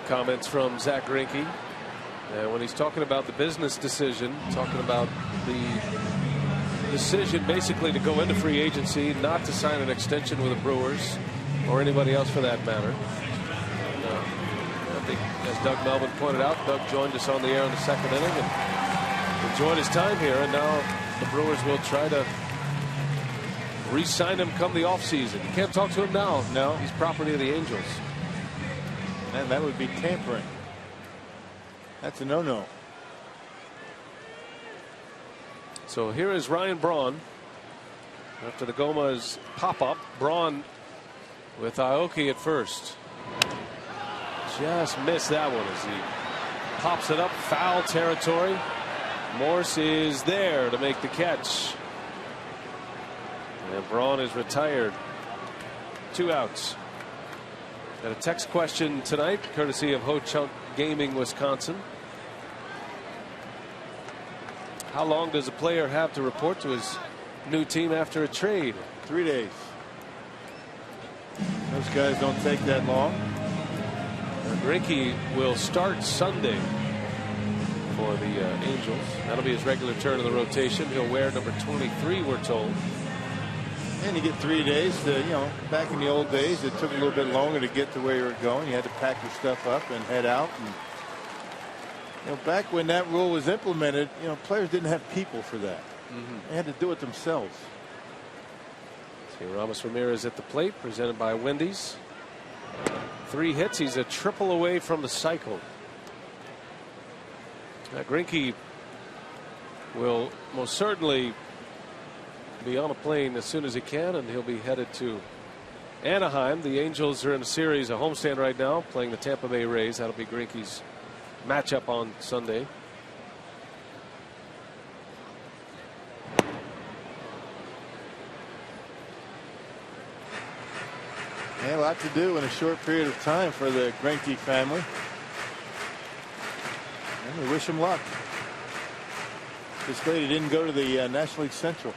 Comments from Zach Greinke. When he's talking about the business decision, talking about the decision basically to go into free agency, not to sign an extension with the Brewers or anybody else for that matter. I think, as Doug Melvin pointed out, Doug joined us on the air in the 2nd inning and enjoyed his time here, and now the Brewers will try to re-sign him come the offseason. You can't talk to him now. No. He's property of the Angels. And that would be tampering. That's a no-no. So here is Ryan Braun. After the Gomez pop-up, Braun with Aoki at first. Just missed that one as he pops it up, foul territory. Morse is there to make the catch. And Braun is retired. 2 outs. Got a text question tonight, courtesy of Ho Chunk Gaming, Wisconsin. How long does a player have to report to his new team after a trade? 3 days. Those guys don't take that long. Greinke will start Sunday for the Angels. That'll be his regular turn in the rotation. He'll wear number 23, we're told. And you get 3 days to, you know, back in the old days, it took a little bit longer to get to where you were going. You had to pack your stuff up and head out. And, you know, back when that rule was implemented, you know, players didn't have people for that. They had to do it themselves. See Ramos Ramirez at the plate, presented by Wendy's. 3 hits. He's a triple away from the cycle. Greinke will most certainly be on a plane as soon as he can, and he'll be headed to Anaheim. The Angels are in a series, a homestand right now, playing the Tampa Bay Rays. That'll be Greinke's matchup on Sunday. Yeah, a lot to do in a short period of time for the Greinke family. And we wish him luck. This lady didn't go to the National League Central.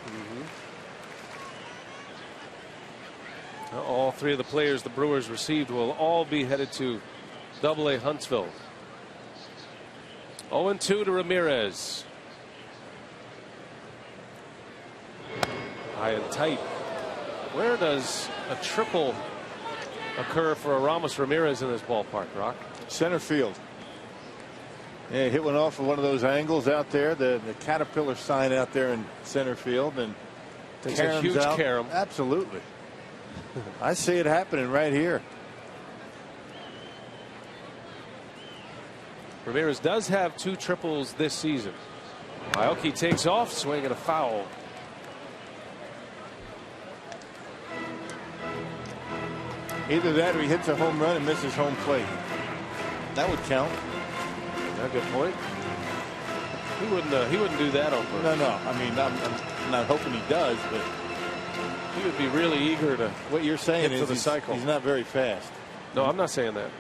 All 3 of the players the Brewers received will all be headed to AA Huntsville. 0-2 to Ramirez. High and tight. Where does a triple occur for a Ramos Ramirez in this ballpark, Rock? Center field. Yeah, hit one off of one of those angles out there, the Caterpillar sign out there in center field, and takes a huge carom. Absolutely. I see it happening right here. Ramirez does have 2 triples this season. Aoki takes off, swinging a foul. Either that or he hits a home run and misses home plate. That would count. Yeah, good point. He wouldn't do that on purpose. No. I mean, I'm not hoping he does, but he would be really eager to. What you're saying is the cycle. He's not very fast. No, I'm not saying that.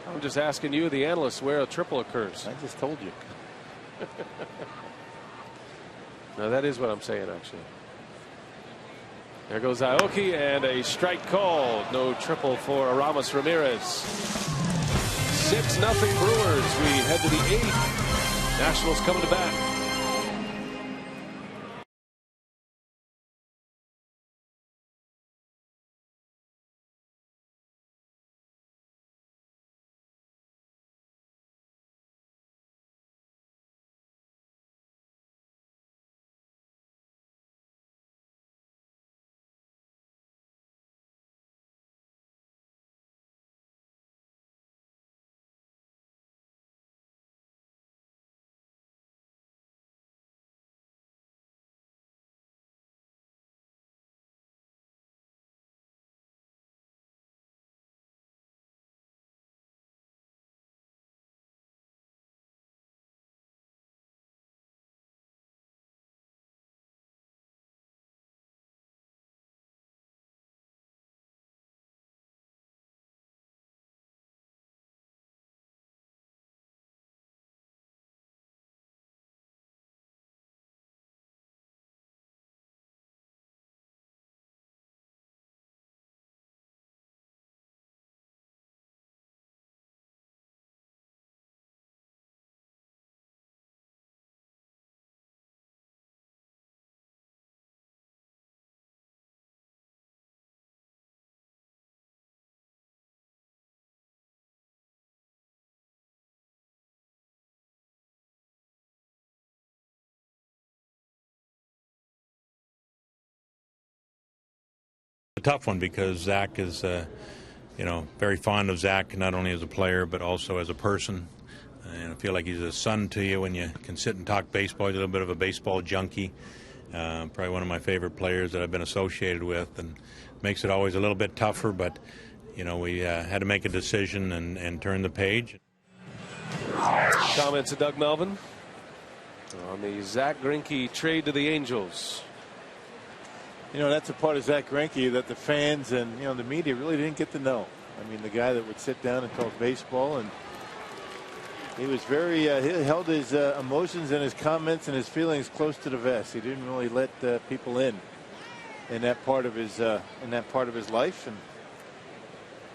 I'm just asking you, the analyst, where a triple occurs. I just told you. No, that is what I'm saying, actually. There goes Aoki, and a strike called. No triple for Ramos Ramirez. 6-0 Brewers. We head to the 8th. Nationals coming to bat. A tough one because Zach is, very fond of Zach, not only as a player but also as a person. And I feel like he's a son to you when you can sit and talk baseball. He's a little bit of a baseball junkie. Probably one of my favorite players that I've been associated with, and makes it always a little bit tougher. But, you know, we had to make a decision and turn the page. Comments of Doug Melvin on the Zach Greinke trade to the Angels. You know, that's a part of Zach Greinke that the fans and, you know, the media really didn't get to know. I mean, the guy that would sit down and talk baseball, and he was very he held his emotions and his comments and his feelings close to the vest. He didn't really let people in that part of his life, and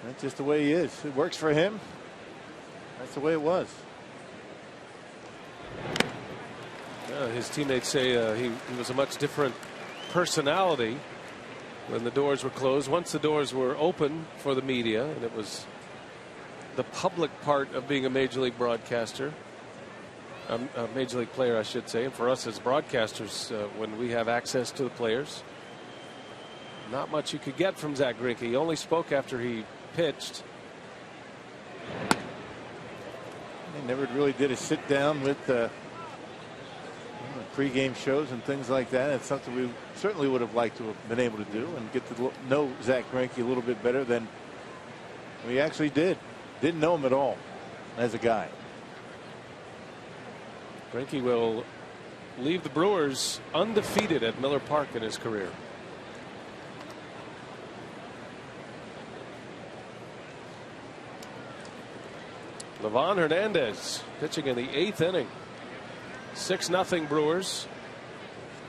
that's just the way he is. It works for him. That's the way it was. His teammates say he was a much different personality when the doors were closed. Once the doors were open for the media, and it was the public part of being a major league broadcaster, a major league player, I should say, and for us as broadcasters, when we have access to the players, not much you could get from Zach Greinke. He only spoke after he pitched. He never really did a sit down with pregame shows and things like that. It's something we certainly would have liked to have been able to do and get to know Zach Greinke a little bit better than we actually did. Didn't know him at all as a guy. Greinke will leave the Brewers undefeated at Miller Park in his career. Livan Hernandez pitching in the 8th inning. 6-0 Brewers.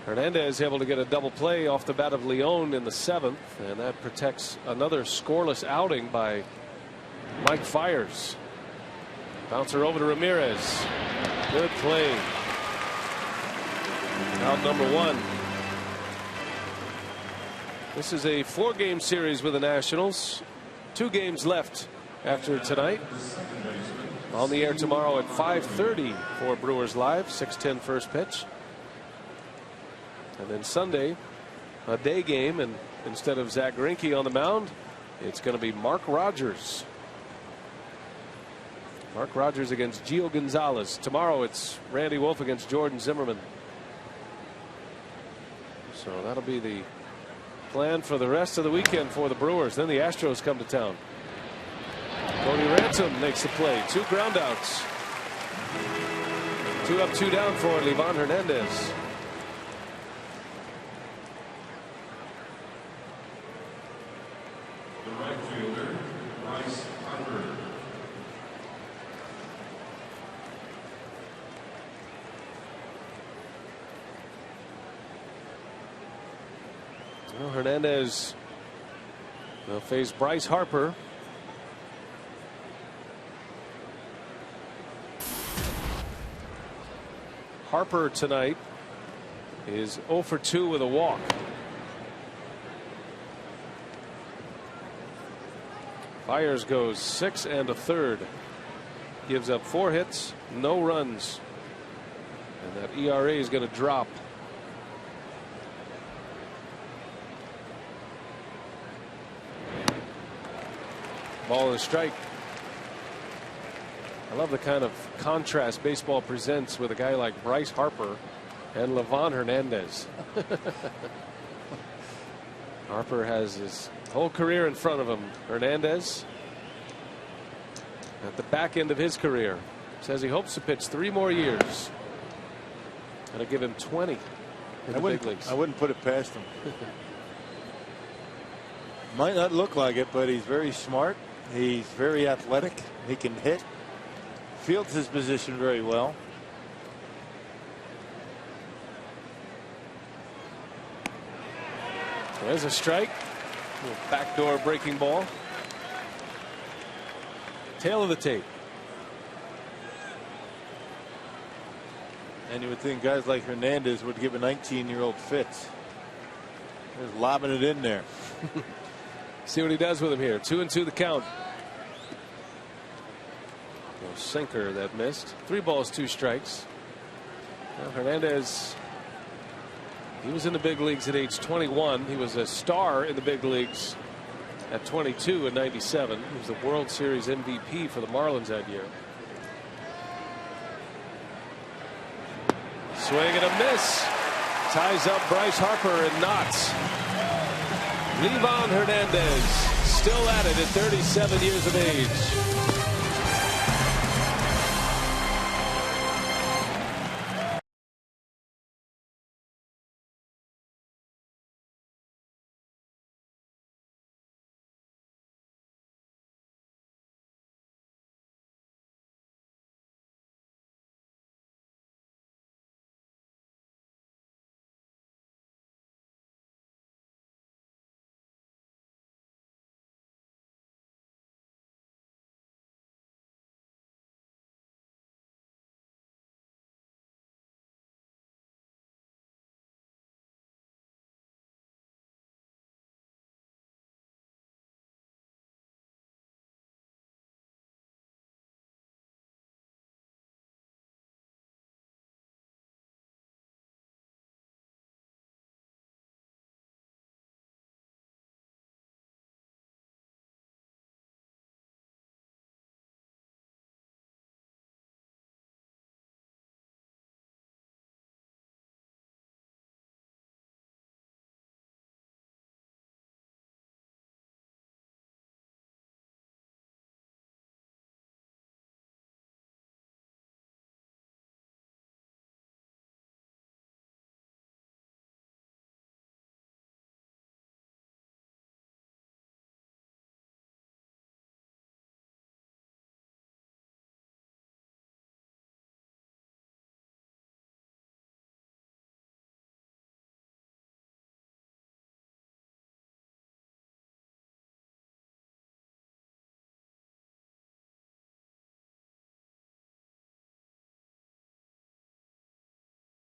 Hernandez able to get a double play off the bat of Leon in the 7th, and that protects another scoreless outing by Mike Fiers. Bouncer over to Ramirez. Good play. Out number 1. This is a 4-game series with the Nationals. 2 games left after tonight. On the air tomorrow at 5:30 for Brewers Live, 6:10 first pitch. And then Sunday, a day game, and instead of Zach Greinke on the mound, it's going to be Mark Rogers. Mark Rogers against Gio Gonzalez. Tomorrow it's Randy Wolf against Jordan Zimmerman. So that'll be the plan for the rest of the weekend for the Brewers. Then the Astros come to town. Cody Ransom makes the play. 2 groundouts. 2 up, 2 down for Livan Hernandez. The right fielder, Bryce Harper. Well, Hernandez will face Bryce Harper. Harper tonight is 0 for 2 with a walk. Fiers goes 6 1/3. Gives up 4 hits, no runs. And that ERA is going to drop. Ball and a strike. I love the kind of contrast baseball presents with a guy like Bryce Harper and Livan Hernandez. Harper has his whole career in front of him. Hernandez at the back end of his career says he hopes to pitch 3 more years. And I'll give him 20 in the big leagues. I wouldn't put it past him. Might not look like it, but he's very smart. He's very athletic. He can hit. Fields his position very well. There's a strike. Little backdoor breaking ball. Tail of the tape. And you would think guys like Hernandez would give a 19-year-old fits. Just lobbing it in there. See what he does with him here. 2-2 the count. A sinker that missed. 3 balls, 2 strikes. Well, Hernandez, he was in the big leagues at age 21. He was a star in the big leagues at 22 in '97. He was the World Series MVP for the Marlins that year. Swing and a miss. Ties up Bryce Harper and Knots. Livan Hernandez still at it at 37 years of age.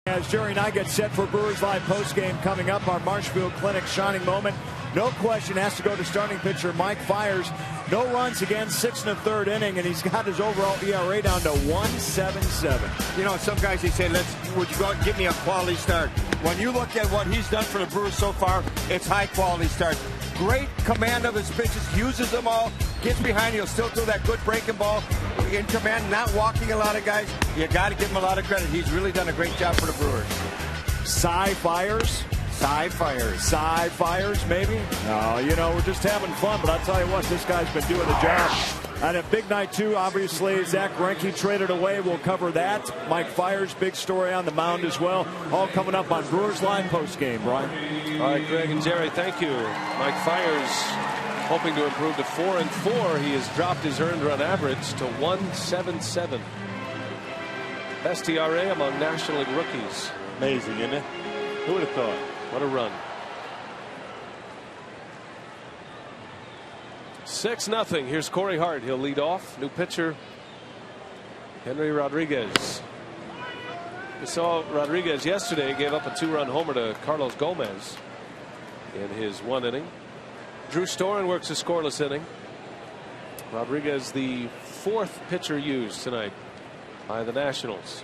As Jerry and I get set for Brewers Live postgame coming up, our Marshfield Clinic shining moment, no question, has to go to starting pitcher Mike Fiers. No runs again, 6 1/3 inning, and he's got his overall ERA down to 1.77. You know, some guys, they say, would you go out and give me a quality start? When you look at what he's done for the Brewers so far, it's high quality start. Great command of his pitches, uses them all, gets behind, he'll still throw that good breaking ball in command, not walking a lot of guys. You got to give him a lot of credit. He's really done a great job for the Brewers. Cy Fiers? Cy Fiers. Cy Fiers, maybe? No, you know, we're just having fun, but I'll tell you what, this guy's been doing the job. And a big night, too, obviously, Zach Greinke traded away. We'll cover that. Mike Fiers, big story on the mound as well. All coming up on Brewers Line postgame, Brian. All right, Greg and Jerry, thank you. Mike Fiers hoping to improve to 4-4. He has dropped his earned run average to 1.77. Best ERA among National League rookies. Amazing, isn't it? Who would have thought? What a run. 6-0. Here's Corey Hart. He'll lead off. New pitcher, Henry Rodriguez. We saw Rodriguez yesterday gave up a 2-run homer to Carlos Gomez in his 1 inning. Drew Storen works a scoreless inning. Rodriguez, the 4th pitcher used tonight by the Nationals.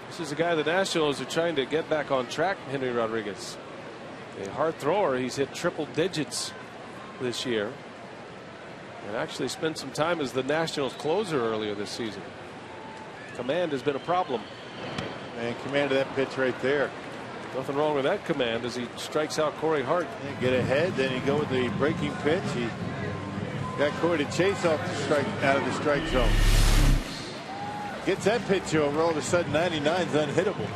This is a guy the Nationals are trying to get back on track, Henry Rodriguez. A hard thrower. He's hit triple digits this year. And actually spent some time as the Nationals closer earlier this season. Command has been a problem. And command of that pitch right there. Nothing wrong with that command as he strikes out Corey Hart. You get ahead, then you go with the breaking pitch. He got Corey to chase off the strike out of the strike zone. Gets that pitch over, all of a sudden 99 is unhittable.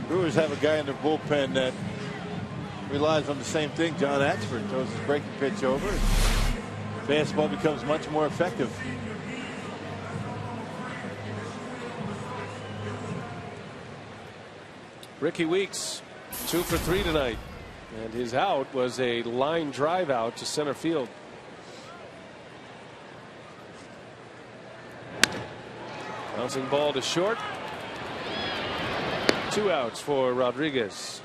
Brewers have a guy in their bullpen that relies on the same thing. John Axford throws his breaking pitch over. Fastball becomes much more effective. Ricky Weeks 2 for 3 tonight, and his out was a line drive out to center field. Bouncing ball to short. 2 outs for Rodriguez.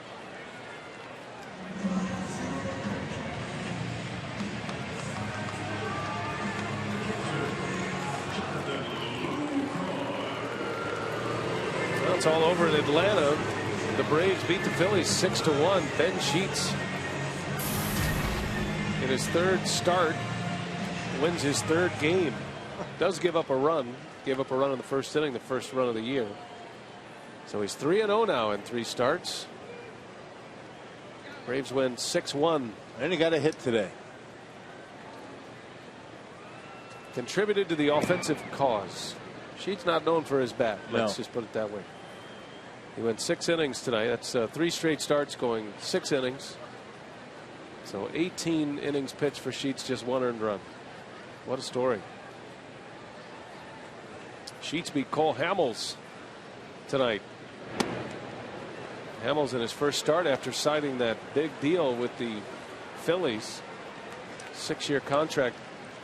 Well, it's all over in Atlanta. The Braves beat the Phillies 6-1. Ben Sheets in his 3rd start wins his 3rd game. Does give up a run. Gave up a run in the 1st inning, the 1st run of the year. So he's 3-0 now in 3 starts. Braves win 6-1. And he got a hit today. Contributed to the offensive cause. Sheets not known for his bat. Let's just put it that way. He went 6 innings tonight. That's 3 straight starts going 6 innings. So 18 innings pitched for Sheets, just 1 earned run. What a story. Sheets beat Cole Hamels tonight. Hamels in his first start after signing that big deal with the Phillies. 6-year contract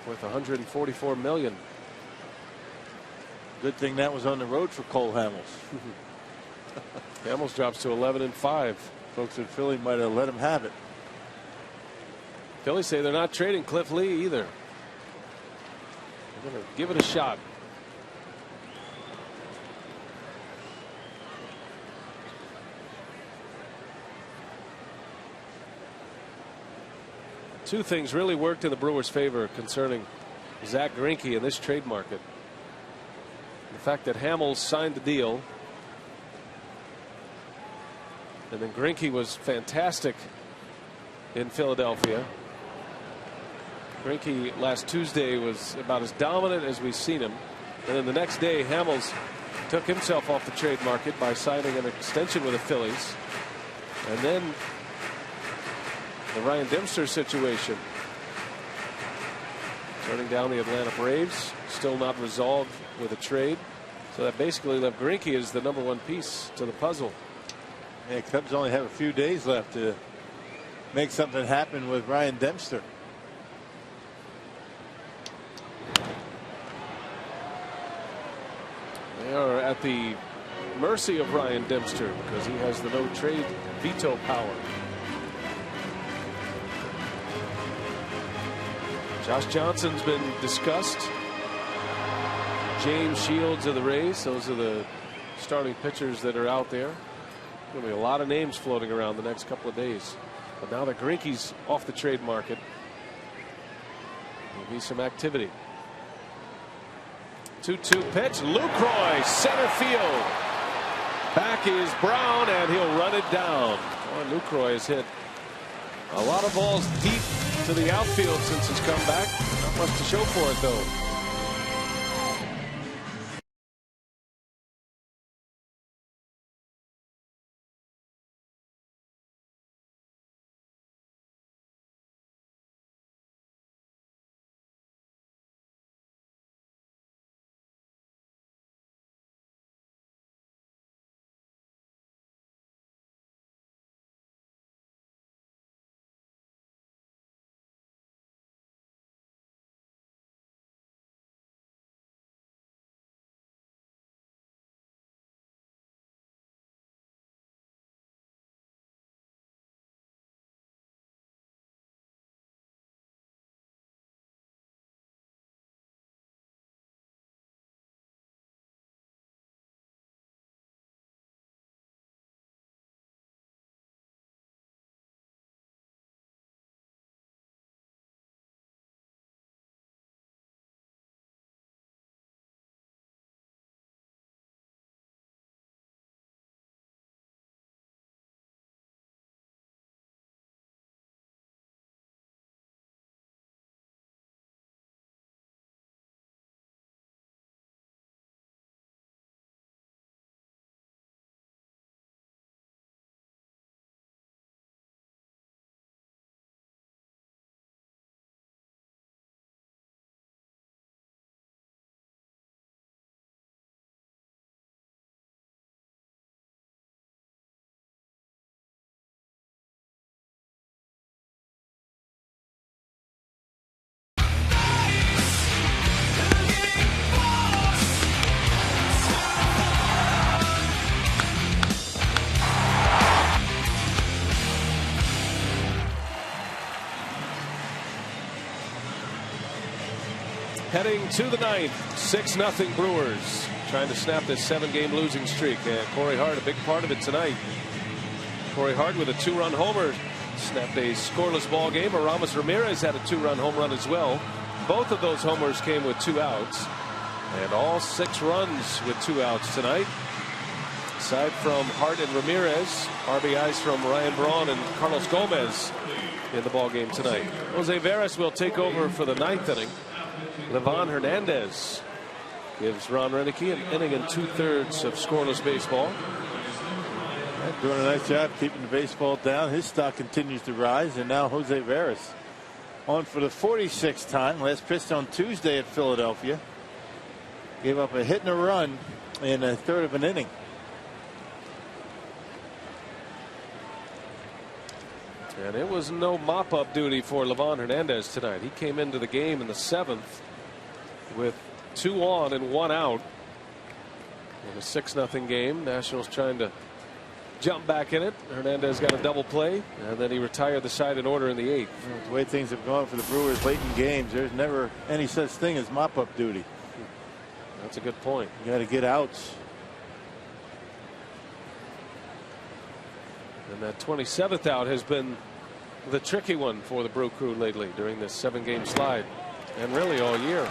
worth $144 million. Good thing that was on the road for Cole Hamels. Hamels drops to 11-5. Folks in Philly might have let him have it. Phillies say they're not trading Cliff Lee either. They're going to give it a shot. Two things really worked in the Brewers' favor concerning Zach Greinke in this trade market. The fact that Hamels signed the deal, and then Greinke was fantastic in Philadelphia. Greinke last Tuesday was about as dominant as we've seen him, and then the next day Hamels took himself off the trade market by signing an extension with the Phillies, and then the Ryan Dempster situation, turning down the Atlanta Braves, still not resolved with a trade. So that basically left Greinke as the #1 piece to the puzzle. Yeah, Cubs only have a few days left to make something happen with Ryan Dempster. They are at the mercy of Ryan Dempster because he has the no trade veto power. Josh Johnson's been discussed. James Shields of the Rays. Those are the starting pitchers that are out there. There'll be a lot of names floating around the next couple of days. But now that Greinke's off the trade market, there'll be some activity. 2-2 pitch. Lucroy, center field. Back is Brown, and he'll run it down. Boy, Lucroy has hit a lot of balls deep to the outfield since his comeback. Not much to show for it, though. Heading to the ninth, 6-0 Brewers, trying to snap this 7-game losing streak. And Corey Hart, a big part of it tonight. Corey Hart with a 2-run homer snapped a scoreless ball game. Aramis Ramirez had a 2-run home run as well. Both of those homers came with 2 outs. And all 6 runs with 2 outs tonight. Aside from Hart and Ramirez, RBIs from Ryan Braun and Carlos Gomez in the ball game tonight. Jose Veras will take over for the 9th inning. Livan Hernandez gives Ron Roenicke an inning and 2/3 of scoreless baseball. Doing a nice job keeping the baseball down. His stock continues to rise, and now Jose Veras on for the 46th time. Last pitched on Tuesday at Philadelphia. Gave up a hit and a run in a third of an inning. And it was no mop-up duty for Livan Hernandez tonight. He came into the game in the 7th with 2 on and 1 out in a 6-0 game. Nationals trying to jump back in it. Hernandez got a double play, and then he retired the side in order in the 8th. The way things have gone for the Brewers late in games, there's never any such thing as mop-up duty. That's a good point. You got to get outs. And that 27th out has been the tricky one for the Brew Crew lately during this 7-game slide, and really all year.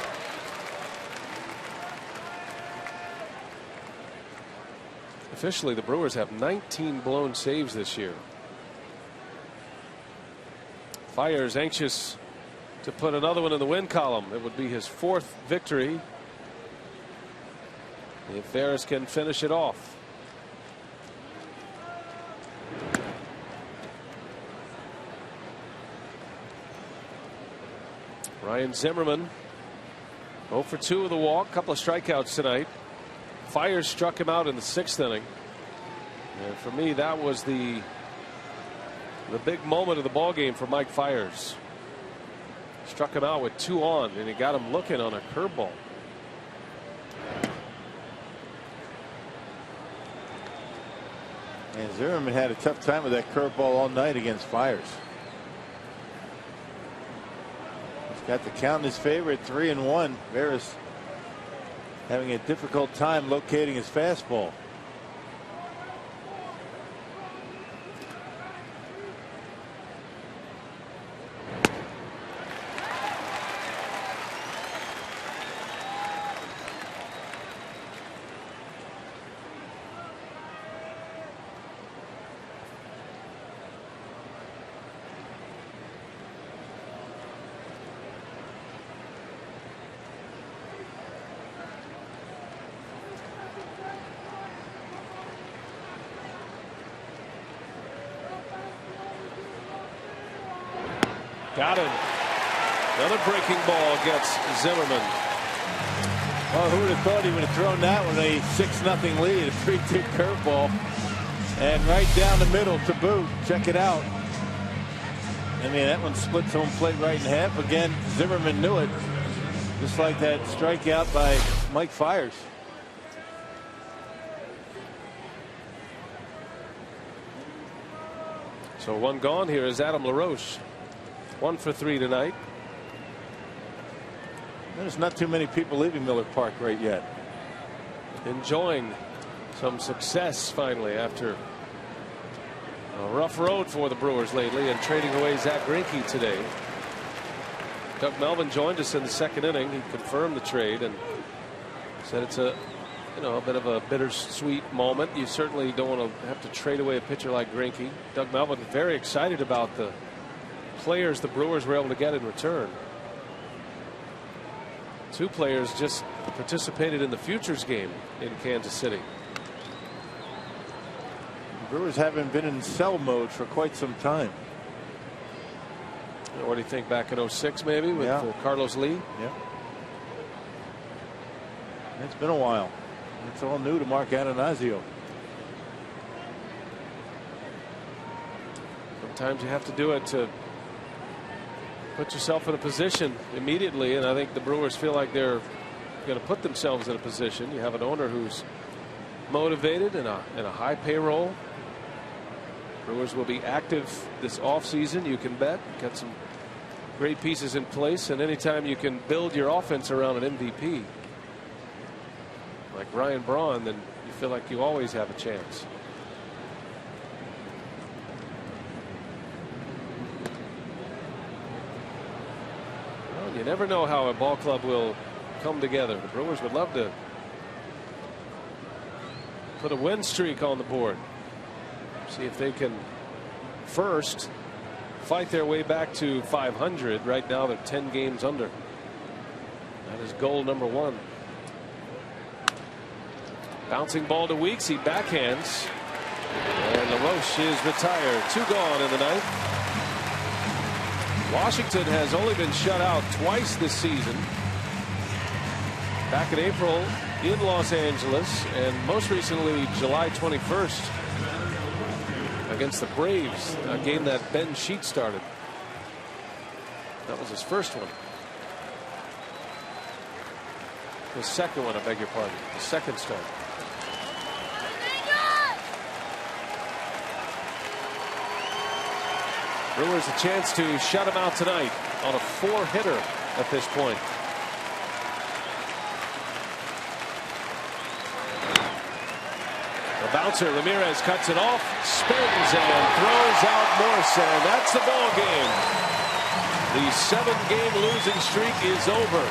Officially, the Brewers have 19 blown saves this year. Fiers anxious to put another one in the win column. It would be his 4th victory if Veras can finish it off. Ryan Zimmerman 0 for 2 with a walk, couple of strikeouts tonight. Fiers struck him out in the 6th inning. And for me, that was the big moment of the ball game for Mike Fiers. Struck him out with 2 on, and he got him looking on a curveball. And Zimmerman had a tough time with that curveball all night against Fiers. He's got the count in his favor at 3-1. Veras having a difficult time locating his fastball. Got him. Another breaking ball gets Zimmerman. Well, who would have thought he would have thrown that with a 6-0 lead, a 3-2 curveball, and right down the middle to boot. Check it out. I mean, that one splits home plate right in half. Again, Zimmerman knew it, just like that strikeout by Mike Fiers. So 1 gone. Here is Adam LaRoche. 1 for 3 tonight. There's not too many people leaving Miller Park right yet. Enjoying some success finally after a rough road for the Brewers lately, and trading away Zach Greinke today. Doug Melvin joined us in the 2nd inning. He confirmed the trade and said it's a bit of a bittersweet moment. You certainly don't want to have to trade away a pitcher like Greinke. Doug Melvin very excited about the players the Brewers were able to get in return. 2 players just participated in the Futures game in Kansas City. The Brewers haven't been in sell mode for quite some time. What do you think, back in 06 maybe with Carlos Lee? Yeah. It's been a while. It's all new to Mark Atanasio. Sometimes you have to do it to put yourself in a position immediately, and I think the Brewers feel like they're going to put themselves in a position. You have an owner who's motivated and a high payroll. Brewers will be active this offseason, you can bet. Got some great pieces in place, and anytime you can build your offense around an MVP like Ryan Braun, then you feel like you always have a chance. You never know how a ball club will come together. The Brewers would love to put a win streak on the board. See if they can first fight their way back to 500. Right now they're 10 games under. That is goal number 1. Bouncing ball to Weeks. He backhands. And LaRoche is retired. 2 gone in the ninth. Washington has only been shut out twice this season. Back in April in Los Angeles, and most recently July 21st against the Braves, a game that Ben Sheets started. That was his first one. The second one, I beg your pardon. The second start. Brewers a chance to shut him out tonight on a 4-hitter at this point. The bouncer Ramirez cuts it off, spins and throws out Morse, and that's the ball game. The 7-game losing streak is over.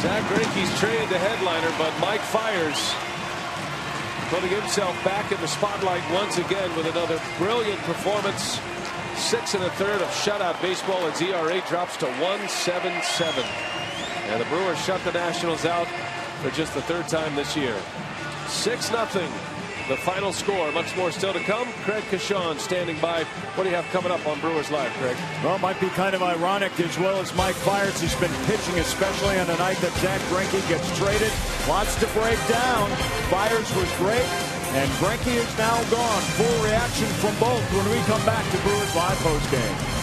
Zach Greinke's traded the headliner, but Mike Fiers putting himself back in the spotlight once again with another brilliant performance. 6 1/3 of shutout baseball as ERA drops to 1.77. And the Brewers shut the Nationals out for just the 3rd time this year. 6-0. The final score. Much more still to come. Craig Kashan standing by. What do you have coming up on Brewers Live, Craig? Well, it might be kind of ironic as well as Mike Fiers has been pitching, especially on the night that Zach Greinke gets traded. Lots to break down. Fiers was great, and Greinke is now gone. Full reaction from both when we come back to Brewers Live postgame.